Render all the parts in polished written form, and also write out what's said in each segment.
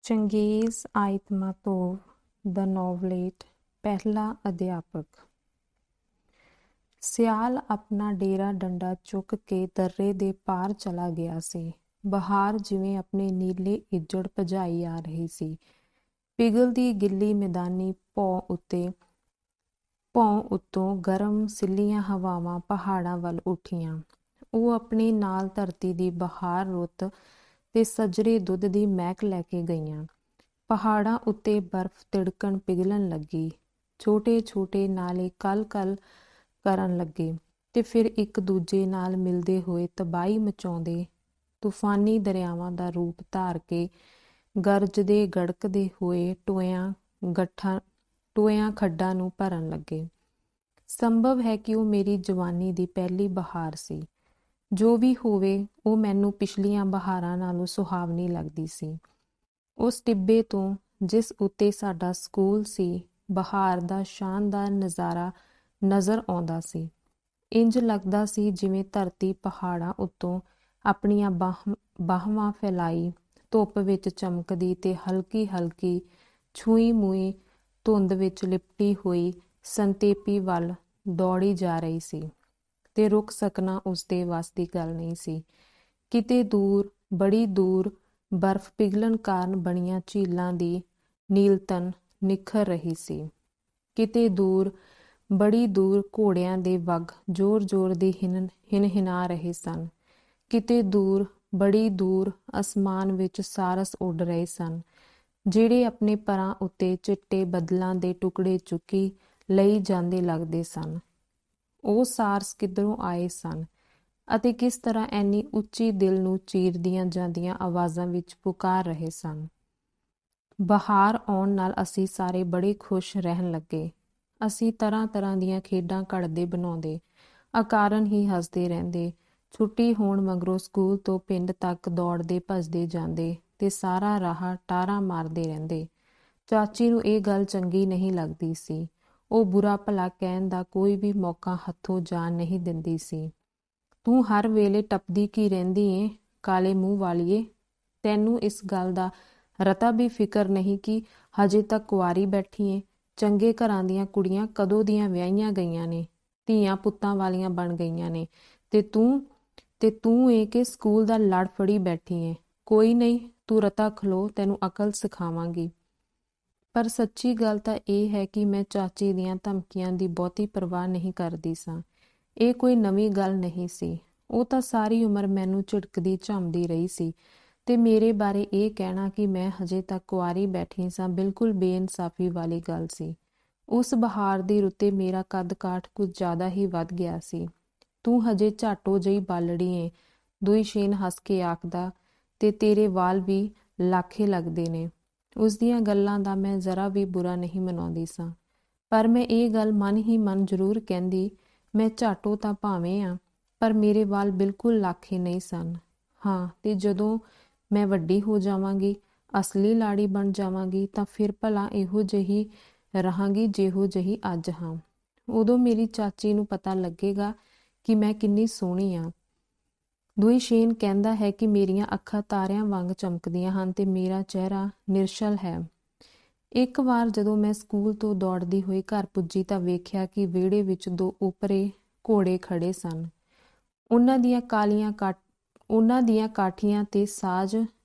ਚੰਗੇਜ਼ ਆਇਤਮਾਤੋਵ ਦਾ ਨੋਵਲੇਟ ਪਹਿਲਾ ਅਧਿਆਪਕ। ਸਿਆਲ ਆਪਣਾ ਡੇਰਾ ਡੰਡਾ ਚੁੱਕ ਕੇ ਦर्रे ਦੇ ਪਾਰ ਚਲਾ ਗਿਆ ਸੀ। ਬਹਾਰ ਜਿਵੇਂ ਆਪਣੇ ਨੀਲੇ ਇੱਜੜ ਭਜਾਈ ਆ ਰਹੀ ਸੀ। ਪਿਘਲਦੀ ਗਿੱਲੀ ਮੈਦਾਨੀ ਭੌਂ ਉੱਤੋਂ ਗਰਮ ਸਿੱਲੀਆਂ ਹਵਾਵਾਂ ਪਹਾੜਾਂ ਵੱਲ ਉੱਠੀਆਂ। ਉਹ ਆਪਣੇ ਨਾਲ ਧਰਤੀ ਦੀ ਬਹਾਰ ਰੁੱਤ ਤੇ ਸਜਰੇ ਦੁੱਧ ਦੀ ਮਹਿਕ ਲੈ ਕੇ ਗਈਆਂ। ਪਹਾੜਾਂ ਉੱਤੇ ਬਰਫ਼ ਤਿੜਕਣ ਪਿਘਲਣ ਲੱਗੀ। ਛੋਟੇ ਛੋਟੇ ਨਾਲੇ ਕਲ-ਕਲ ਕਰਨ ਲੱਗੇ ਤੇ ਫਿਰ ਇੱਕ ਦੂਜੇ ਨਾਲ ਮਿਲਦੇ ਹੋਏ ਤਬਾਹੀ ਮਚਾਉਂਦੇ ਤੂਫਾਨੀ ਦਰਿਆਵਾਂ ਦਾ ਰੂਪ ਧਾਰ ਕੇ ਗਰਜਦੇ ਗੜਕਦੇ ਹੋਏ ਟੋਇਆਂ ਖੱਡਾਂ ਨੂੰ ਭਰਨ ਲੱਗੇ। ਸੰਭਵ ਹੈ ਕਿ ਉਹ ਮੇਰੀ ਜਵਾਨੀ ਦੀ ਪਹਿਲੀ ਬਹਾਰ ਸੀ। ਜੋ ਵੀ ਹੋਵੇ, ਉਹ ਮੈਨੂੰ ਪਿਛਲੀਆਂ ਬਹਾਰਾਂ ਨਾਲੋਂ ਸੁਹਾਵਣੀ ਲੱਗਦੀ ਸੀ। ਉਸ ਟਿੱਬੇ ਤੋਂ ਜਿਸ ਉੱਤੇ ਸਾਡਾ ਸਕੂਲ ਸੀ, ਬਹਾਰ ਦਾ ਸ਼ਾਨਦਾਰ ਨਜ਼ਾਰਾ ਨਜ਼ਰ ਆਉਂਦਾ ਸੀ। ਇੰਜ ਲੱਗਦਾ ਸੀ ਜਿਵੇਂ ਧਰਤੀ ਪਹਾੜਾਂ ਉੱਤੋਂ ਆਪਣੀਆਂ ਬਾਹਵਾਂ ਫੈਲਾਈ ਧੁੱਪ ਵਿੱਚ ਚਮਕਦੀ ਤੇ ਹਲਕੀ ਹਲਕੀ ਛੂਈ ਮੂਈ ਧੁੰਦ ਵਿੱਚ ਲਿਪਟੀ ਹੋਈ ਸੰਤੇਪੀ ਵੱਲ ਦੌੜੀ ਜਾ ਰਹੀ ਸੀ ਤੇ ਰੁਕ ਸਕਣਾ ਉਸਦੇ ਵੱਸ ਦੀ ਗੱਲ ਨਹੀਂ ਸੀ। ਕਿਤੇ ਦੂਰ, ਬੜੀ ਦੂਰ, ਬਰਫ਼ ਪਿਘਲਣ ਕਾਰਨ ਬਣੀਆਂ ਝੀਲਾਂ ਦੀ ਨੀਲਤਨ ਨਿਖਰ ਰਹੀ ਸੀ। ਕਿਤੇ ਦੂਰ, ਬੜੀ ਦੂਰ ਘੋੜਿਆਂ ਦੇ ਵੱਗ ਜ਼ੋਰ-ਜ਼ੋਰ ਦੀ ਹਿਨਹਿਨਾ ਰਹੇ ਸਨ। ਕਿਤੇ ਦੂਰ, ਬੜੀ ਦੂਰ ਅਸਮਾਨ ਵਿੱਚ ਸਾਰਸ ਉੱਡ ਰਹੇ ਸਨ, ਜਿਹੜੇ ਆਪਣੇ ਪਰਾਂ ਉੱਤੇ ਚਿੱਟੇ ਬੱਦਲਾਂ ਦੇ ਟੁਕੜੇ ਚੁੱਕੀ ਲਈ ਜਾਂਦੇ ਲੱਗਦੇ ਸਨ। ਉਹ ਸਾਰਸ ਕਿੱਧਰੋਂ ਆਏ ਸਨ ਅਤੇ ਕਿਸ ਤਰ੍ਹਾਂ ਐਨੀ ਉੱਚੀ ਦਿਲ ਨੂੰ ਚੀਰਦੀਆਂ ਜਾਂਦੀਆਂ ਆਵਾਜ਼ਾਂ ਵਿੱਚ ਪੁਕਾਰ ਰਹੇ ਸਨ। ਬਹਾਰ ਆਉਣ ਨਾਲ ਅਸੀਂ ਸਾਰੇ ਬੜੇ ਖੁਸ਼ ਰਹਿਣ ਲੱਗੇ। ਅਸੀਂ ਤਰ੍ਹਾਂ-ਤਰ੍ਹਾਂ ਦੀਆਂ ਖੇਡਾਂ ਘੜਦੇ ਬਣਾਉਂਦੇ, ਅਕਾਰਨ ਹੀ ਹੱਸਦੇ ਰਹਿੰਦੇ। ਛੁੱਟੀ ਹੋਣ ਮਗਰੋਂ ਸਕੂਲ ਤੋਂ ਪਿੰਡ ਤੱਕ ਦੌੜਦੇ ਭੱਜਦੇ ਜਾਂਦੇ ਤੇ ਸਾਰਾ ਰਾਹ ਟਾਰਾਂ ਮਾਰਦੇ ਰਹਿੰਦੇ। ਚਾਚੀ ਨੂੰ ਇਹ ਗੱਲ ਚੰਗੀ ਨਹੀਂ ਲੱਗਦੀ ਸੀ। ਉਹ ਬੁਰਾ ਭਲਾ ਕਹਿਣ ਦਾ ਕੋਈ ਵੀ ਮੌਕਾ ਹੱਥੋਂ ਜਾਣ ਨਹੀਂ ਦਿੰਦੀ ਸੀ। ਤੂੰ ਹਰ ਵੇਲੇ ਟੱਪਦੀ ਕੀ ਰਹਿੰਦੀ ਏਂ, ਕਾਲੇ ਮੂੰਹ ਵਾਲੀਏ? ਤੈਨੂੰ ਇਸ ਗੱਲ ਦਾ ਰਤਾ ਵੀ ਫਿਕਰ ਨਹੀਂ ਕਿ ਹਜੇ ਤੱਕ ਕੁਆਰੀ ਬੈਠੀ ਏਂ? ਚੰਗੇ ਘਰਾਂ ਦੀਆਂ ਕੁੜੀਆਂ ਕਦੋਂ ਦੀਆਂ ਵਿਆਹੀਆਂ ਗਈਆਂ ਨੇ, ਧੀਆਂ ਪੁੱਤਾਂ ਵਾਲੀਆਂ ਬਣ ਗਈਆਂ ਨੇ, ਤੇ ਤੂੰ ਏ ਕਿ ਸਕੂਲ ਦਾ ਲੜ ਫੜੀ ਬੈਠੀ ਏਂ। ਕੋਈ ਨਹੀਂ, ਤੂੰ ਰਤਾ ਖਲੋ, ਤੈਨੂੰ ਅਕਲ ਸਿਖਾਵਾਂਗੀ। ਪਰ ਸੱਚੀ ਗੱਲ ਤਾਂ ਇਹ ਹੈ ਕਿ ਮੈਂ ਚਾਚੀ ਦੀਆਂ ਧਮਕੀਆਂ ਦੀ ਬਹੁਤੀ ਪਰਵਾਹ ਨਹੀਂ ਕਰਦੀ ਸਾਂ। ਇਹ ਕੋਈ ਨਵੀਂ ਗੱਲ ਨਹੀਂ ਸੀ। ਉਹ ਤਾਂ ਸਾਰੀ ਉਮਰ ਮੈਨੂੰ ਝਿੜਕਦੀ ਝਾਮਦੀ ਰਹੀ ਸੀ ਤੇ ਮੇਰੇ ਬਾਰੇ ਇਹ ਕਹਿਣਾ ਕਿ ਮੈਂ ਹਜੇ ਤੱਕ ਕੁਆਰੀ ਬੈਠੀ ਸਾਂ ਬਿਲਕੁਲ ਬੇਇਨਸਾਫੀ ਵਾਲੀ ਗੱਲ ਸੀ। ਉਸ ਬਹਾਰ ਦੀ ਰੁੱਤੇ ਮੇਰਾ ਕੱਦ-ਕਾਠ ਕੁਝ ਜ਼ਿਆਦਾ ਹੀ ਵੱਧ ਗਿਆ ਸੀ। ਤੂੰ ਹਜੇ ਝਾਟੋ ਜਿਹੀ ਬਾਲੜੀ ਏਂ, ਦੁਇਸ਼ੇਨ ਹੱਸ ਕੇ ਆਖਦਾ, ਤੇ ਤੇਰੇ ਵਾਲ ਵੀ ਲਾਖੇ ਲੱਗਦੇ ਨੇ। ਉਸਦੀਆਂ ਗੱਲਾਂ ਦਾ ਮੈਂ ਜ਼ਰਾ ਵੀ ਬੁਰਾ ਨਹੀਂ ਮਨਾਉਂਦੀ ਸਾਂ, ਪਰ ਮੈਂ ਇਹ ਗੱਲ ਮਨ ਹੀ ਮਨ ਜ਼ਰੂਰ ਕਹਿੰਦੀ, ਮੈਂ ਝਾਟੋ ਤਾਂ ਭਾਵੇਂ ਆ, ਪਰ ਮੇਰੇ ਵਾਲ ਬਿਲਕੁਲ ਲਾਖੇ ਨਹੀਂ ਸਨ। ਹਾਂ, ਤੇ ਜਦੋਂ ਮੈਂ ਵੱਡੀ ਹੋ ਜਾਵਾਂਗੀ, ਅਸਲੀ ਲਾੜੀ ਬਣ ਜਾਵਾਂਗੀ, ਤਾਂ ਫਿਰ ਭਲਾ ਇਹੋ ਜਿਹੀ ਰਹਾਂਗੀ ਜਿਹੋ ਜਿਹੀ ਅੱਜ ਹਾਂ। ਉਦੋਂ ਮੇਰੀ ਚਾਚੀ ਨੂੰ ਪਤਾ ਲੱਗੇਗਾ ਕਿ ਮੈਂ ਕਿੰਨੀ ਸੋਹਣੀ ਆ। ਦੁਇਸ਼ੇਨ ਕਹਿੰਦਾ ਹੈ ਕਿ ਮੇਰੀਆਂ ਅੱਖਾਂ ਤਾਰਿਆਂ ਵਾਂਗ ਚਮਕਦੀਆਂ ਹਨ ਤੇ ਮੇਰਾ ਚਿਹਰਾ ਨਿਰਛਲ ਹੈ। ਇੱਕ ਵਾਰ ਜਦੋਂ ਮੈਂ ਸਕੂਲ ਤੋਂ ਦੌੜਦੀ ਹੋਈ ਘਰ ਪੁੱਜੀ ਤਾਂ ਵੇਖਿਆ ਕਿ ਵਿਹੜੇ ਵਿੱਚ ਦੋ ਓਪਰੇ ਘੋੜੇ ਖੜੇ ਸਨ। ਉਹਨਾਂ ਦੀਆਂ ਕਾਠੀਆਂ ਤੇ ਸਾਜ਼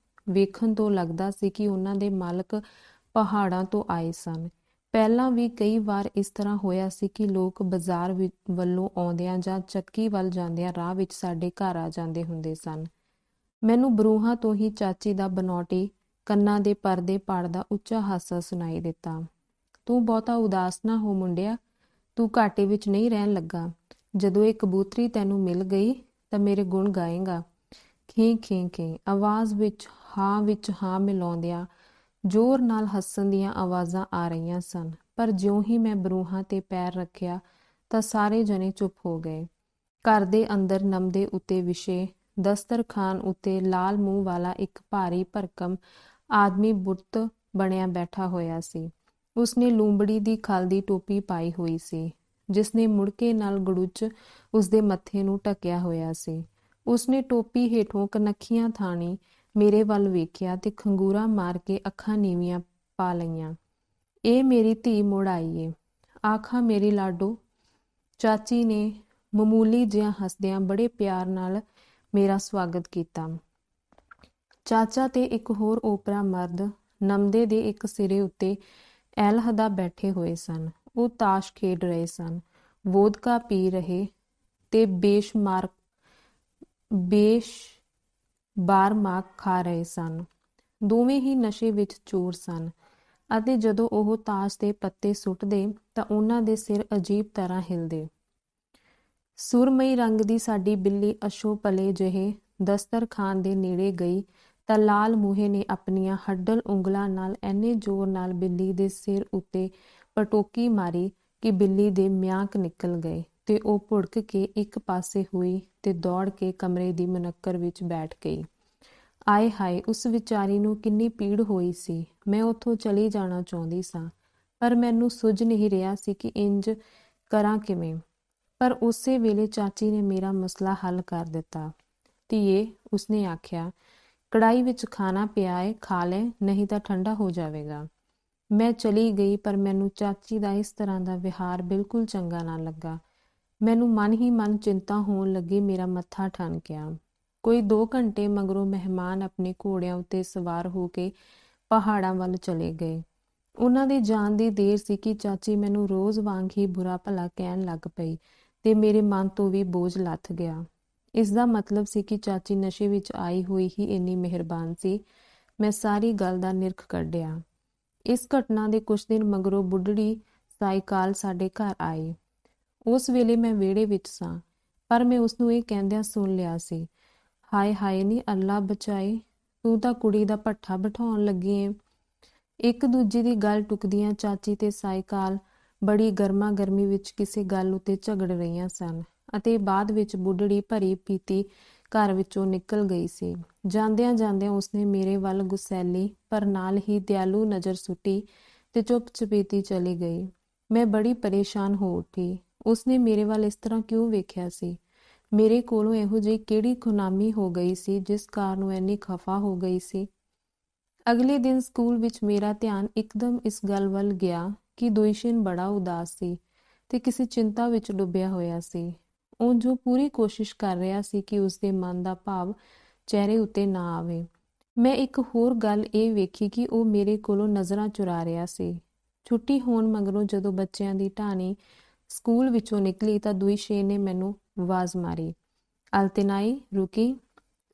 ਵੇਖਣ ਤੋਂ ਲੱਗਦਾ ਸੀ ਕਿ ਉਹਨਾਂ ਦੇ ਮਾਲਕ ਪਹਾੜਾਂ ਤੋਂ ਆਏ ਸਨ। ਪਹਿਲਾਂ ਵੀ ਕਈ ਵਾਰ ਇਸ ਤਰ੍ਹਾਂ ਹੋਇਆ ਸੀ ਕਿ ਲੋਕ ਬਾਜ਼ਾਰ ਵੱਲੋਂ ਆਉਂਦਿਆਂ ਜਾਂ ਚੱਕੀ ਵੱਲ ਜਾਂਦਿਆਂ ਰਾਹ ਵਿੱਚ ਸਾਡੇ ਘਰ ਆ ਜਾਂਦੇ ਹੁੰਦੇ ਸਨ। ਮੈਨੂੰ ਬਰੂਹਾਂ ਤੋਂ ਹੀ ਚਾਚੀ ਦਾ ਬਨੌਟੀ ਕੰਨਾਂ ਦੇ ਪਰਦੇ ਪਾੜਦਾ ਉੱਚਾ ਹਾਸਾ ਸੁਣਾਈ ਦਿੱਤਾ। ਤੂੰ ਬਹੁਤਾ ਉਦਾਸ ਨਾ ਹੋ ਮੁੰਡਿਆ, ਤੂੰ ਘਾਟੇ ਵਿੱਚ ਨਹੀਂ ਰਹਿਣ ਲੱਗਾ। ਜਦੋਂ ਇਹ ਕਬੂਤਰੀ ਤੈਨੂੰ ਮਿਲ ਗਈ ਤਾਂ ਮੇਰੇ ਗੁਣ ਗਾਏਗਾ। ਖੀਂ ਖੀਂ ਖੀਂ ਆਵਾਜ਼ ਵਿੱਚ ਹਾਂ ਮਿਲਾਉਂਦਿਆਂ ਜ਼ੋਰ ਨਾਲ ਹੱਸਣ ਦੀਆਂ ਆਵਾਜ਼ਾਂ ਆ ਰਹੀਆਂ ਸਨ। ਪਰ ਜਿਉਂ ਹੀ ਮੈਂ ਬਰੂਹਾਂ ਤੇ ਪੈਰ ਰੱਖਿਆ ਤਾਂ ਸਾਰੇ ਜਣੇ ਚੁੱਪ ਹੋ ਗਏ। ਘਰ ਦੇ ਅੰਦਰ ਨਮਦੇ ਉੱਤੇ ਵਿਛੇ ਦਸਤਰਖਾਨ ਉੱਤੇ ਲਾਲ ਮੂੰਹ ਵਾਲਾ ਇੱਕ ਭਾਰੀ ਭਰਕਮ ਆਦਮੀ ਬੁੱਤ ਬਣਿਆ ਬੈਠਾ ਹੋਇਆ ਸੀ। ਉਸਨੇ ਲੂੰਬੜੀ ਦੀ ਖਲ ਦੀ ਟੋਪੀ ਪਾਈ ਹੋਈ ਸੀ, ਜਿਸਨੇ ਮੁੜਕੇ ਨਾਲ ਗੜੁੱਚ ਉਸਦੇ ਮੱਥੇ ਨੂੰ ਢਕਿਆ ਹੋਇਆ ਸੀ। ਉਸਨੇ ਟੋਪੀ ਹੇਠੋਂ ਕਨੱਖੀਆਂ ਥਾਣੀ ਮੇਰੇ ਵੱਲ ਵੇਖਿਆ ਤੇ ਖੰਗੂਰਾ ਮਾਰ ਕੇ ਅੱਖਾਂ ਨੀਵੀਆਂ ਪਾ ਲਈਆਂ। ਇਹ ਮੇਰੀ ਧੀ ਮੁੜ ਆਈ ਏ, ਆਖਾਂ ਮੇਰੀ ਲਾਡੋ। ਚਾਚੀ ਨੇ ਮਾਮੂਲੀ ਜਿਹਾ ਹੱਸਦਿਆਂ ਬੜੇ ਪਿਆਰ ਨਾਲ ਮੇਰਾ ਸਵਾਗਤ ਕੀਤਾ। ਚਾਚਾ ਤੇ ਇੱਕ ਹੋਰ ਓਪਰਾ ਮਰਦ ਨਮਦੇ ਦੇ ਇੱਕ ਸਿਰੇ ਉੱਤੇ ਐਲਹਦਾ ਬੈਠੇ ਹੋਏ ਸਨ। ਉਹ ਤਾਸ਼ ਖੇਡ ਰਹੇ ਸਨ, ਵੋਦਕਾ ਪੀ ਰਹੇ ਤੇ ਬਾਰਮਾਕ ਖਾ ਰਹੇ ਸਨ। ਦੋਵੇਂ ਹੀ ਨਸ਼ੇ ਵਿੱਚ ਚੂਰ ਸਨ ਅਤੇ ਜਦੋਂ ਉਹ ਤਾਸ਼ ਦੇ ਪੱਤੇ ਸੁੱਟਦੇ ਤਾਂ ਉਹਨਾਂ ਦੇ ਸਿਰ ਅਜੀਬ ਤਰ੍ਹਾਂ ਹਿਲਦੇ। ਸੁਰਮਈ ਰੰਗ ਦੀ ਸਾਡੀ ਬਿੱਲੀ ਅਸ਼ੋਪਲੇ ਜਿਹੇ ਦਸਤਰਖਾਨ ਦੇ ਨੇੜੇ ਗਈ ਤਾਂ ਲਾਲ ਮੂਹੇ ਨੇ ਆਪਣੀਆਂ ਹੱਡਲ ਉਂਗਲਾਂ ਨਾਲ ਇੰਨੇ ਜ਼ੋਰ ਨਾਲ ਬਿੱਲੀ ਦੇ ਸਿਰ ਉੱਤੇ ਪਟੋਕੀ ਮਾਰੀ ਕਿ ਬਿੱਲੀ ਦੇ ਮਿਆਂਕ ਨਿਕਲ ਗਏ ਤੇ ਉਹ ਭੁੜਕ ਕੇ ਇੱਕ ਪਾਸੇ ਹੋਈ ਤੇ ਦੌੜ ਕੇ ਕਮਰੇ ਦੀ ਮੁਨੱਕਰ ਵਿੱਚ ਬੈਠ ਗਈ। ਆਏ ਹਾਏ, ਉਸ ਵਿਚਾਰੀ ਨੂੰ ਕਿੰਨੀ ਪੀੜ ਹੋਈ ਸੀ। ਮੈਂ ਉੱਥੋਂ ਚਲੀ ਜਾਣਾ ਚਾਹੁੰਦੀ ਸਾਂ, ਪਰ ਮੈਨੂੰ ਸੁੱਝ ਨਹੀਂ ਰਿਹਾ ਸੀ ਕਿ ਇੰਜ ਕਰਾਂ ਕਿਵੇਂ। ਪਰ ਉਸੇ ਵੇਲੇ ਚਾਚੀ ਨੇ ਮੇਰਾ ਮਸਲਾ ਹੱਲ ਕਰ ਦਿੱਤਾ। ਧੀਏ, ਉਸਨੇ ਆਖਿਆ, ਕੜਾਈ ਵਿੱਚ ਖਾਣਾ ਪਿਆ ਏ, ਖਾ ਲੈ, ਨਹੀਂ ਤਾਂ ਠੰਡਾ ਹੋ ਜਾਵੇਗਾ। ਮੈਂ ਚਲੀ ਗਈ, ਪਰ ਮੈਨੂੰ ਚਾਚੀ ਦਾ ਇਸ ਤਰ੍ਹਾਂ ਦਾ ਵਿਹਾਰ ਬਿਲਕੁਲ ਚੰਗਾ ਨਾ ਲੱਗਾ। ਮੈਨੂੰ ਮਨ ਹੀ ਮਨ ਚਿੰਤਾ ਹੋਣ ਲੱਗੀ। ਮੇਰਾ ਮੱਥਾ ਠਣਕਿਆ। ਕੋਈ 2 ਘੰਟੇ ਮਗਰੋਂ ਮਹਿਮਾਨ ਆਪਣੇ ਘੋੜਿਆਂ ਉੱਤੇ ਸਵਾਰ ਹੋ ਕੇ ਪਹਾੜਾਂ ਵੱਲ ਚਲੇ ਗਏ। ਉਹਨਾਂ ਦੇ ਜਾਣ ਦੀ ਦੇਰ ਸੀ ਕਿ ਚਾਚੀ ਮੈਨੂੰ ਰੋਜ਼ ਵਾਂਗ ਹੀ ਬੁਰਾ ਭਲਾ ਕਹਿਣ ਲੱਗ ਪਈ ਤੇ ਮੇਰੇ ਮਨ ਤੋਂ ਵੀ ਬੋਝ ਲੱਥ ਗਿਆ। ਇਸ ਦਾ ਮਤਲਬ ਸੀ ਕਿ ਚਾਚੀ ਨਸ਼ੇ ਵਿੱਚ ਆਈ ਹੋਈ ਹੀ ਇੰਨੀ ਮਿਹਰਬਾਨ ਸੀ। ਮੈਂ ਸਾਰੀ ਗੱਲ ਦਾ ਨਿਰਖ ਕੱਢਿਆ। ਇਸ ਘਟਨਾ ਦੇ ਕੁਝ ਦਿਨ ਮਗਰੋਂ ਬੁੱਢੜੀ ਸਾਈਕਾਲ ਸਾਡੇ ਘਰ ਆਈ। ਉਸ ਵੇਲੇ ਮੈਂ ਵਿਹੜੇ ਵਿੱਚ ਸਾਂ, ਪਰ ਮੈਂ ਉਸਨੂੰ ਇਹ ਕਹਿੰਦਿਆਂ ਸੁਣ ਲਿਆ ਸੀ, ਹਾਏ ਹਾਏ ਨੀ ਅੱਲਾ ਬਚਾਏ, ਤੂੰ ਤਾਂ ਕੁੜੀ ਦਾ ਭੱਠਾ ਬਿਠਾਉਣ ਲੱਗੀ ਏਂ। ਇੱਕ ਦੂਜੀ ਦੀ ਗੱਲ ਟੁਕਦੀਆਂ ਚਾਚੀ ਤੇ ਸਾਈਕਾਲ ਬੜੀ ਗਰਮਾ ਗਰਮੀ ਵਿੱਚ ਕਿਸੇ ਗੱਲ ਉੱਤੇ ਝਗੜ ਰਹੀਆਂ ਸਨ ਅਤੇ ਬਾਅਦ ਵਿੱਚ ਬੁੱਢੜੀ ਭਰੀ ਪੀਤੀ ਘਰ ਵਿੱਚੋਂ ਨਿਕਲ ਗਈ ਸੀ। ਜਾਂਦਿਆਂ ਜਾਂਦਿਆਂ ਉਸਨੇ ਮੇਰੇ ਵੱਲ ਗੁਸੈਲੀ ਪਰ ਨਾਲ ਹੀ ਦਿਆਲੂ ਨਜ਼ਰ ਸੁੱਟੀ ਤੇ ਚੁੱਪ ਚਪੀਤੀ ਚਲੀ ਗਈ। ਮੈਂ ਬੜੀ ਪਰੇਸ਼ਾਨ ਹੋ ਉੱਠੀ। ਉਸਨੇ ਮੇਰੇ ਵੱਲ ਇਸ ਤਰ੍ਹਾਂ ਕਿਉਂ ਵੇਖਿਆ ਸੀ? ਮੇਰੇ ਕੋਲੋਂ ਇਹੋ ਜਿਹੀ ਕਿਹੜੀ ਖੁਨਾਮੀ ਹੋ ਗਈ ਸੀ ਜਿਸ ਕਾਰਨ ਉਹ ਇੰਨੀ ਖਫਾ ਹੋ ਗਈ ਸੀ? ਅਗਲੇ ਦਿਨ ਸਕੂਲ ਵਿੱਚ ਮੇਰਾ ਧਿਆਨ ਇੱਕਦਮ ਇਸ ਗੱਲ ਵੱਲ ਗਿਆ ਕਿ ਦੁਇਸ਼ਨ ਬੜਾ ਉਦਾਸ ਸੀ ਤੇ ਕਿਸੇ ਚਿੰਤਾ ਵਿੱਚ ਡੁੱਬਿਆ ਹੋਇਆ ਸੀ। ਉਹ ਜੋ ਪੂਰੀ ਕੋਸ਼ਿਸ਼ ਕਰ ਰਿਹਾ ਸੀ ਕਿ ਉਸਦੇ ਮਨ ਦਾ ਭਾਵ ਚਿਹਰੇ ਉੱਤੇ ਨਾ ਆਵੇ। ਮੈਂ ਇੱਕ ਹੋਰ ਗੱਲ ਇਹ ਵੇਖੀ ਕਿ ਉਹ ਮੇਰੇ ਕੋਲੋਂ ਨਜ਼ਰਾਂ ਚੁਰਾ ਰਿਹਾ ਸੀ। ਛੁੱਟੀ ਹੋਣ ਮਗਰੋਂ ਜਦੋਂ ਬੱਚਿਆਂ ਦੀ ਢਾਣੀ ਸਕੂਲ ਵਿੱਚੋਂ ਨਿਕਲੀ ਤਾਂ ਦੁਇਸ਼ੇਨ ਨੇ ਮੈਨੂੰ ਆਵਾਜ਼ ਮਾਰੀ, ਅਲਤਨਾਈ ਰੁਕੀ।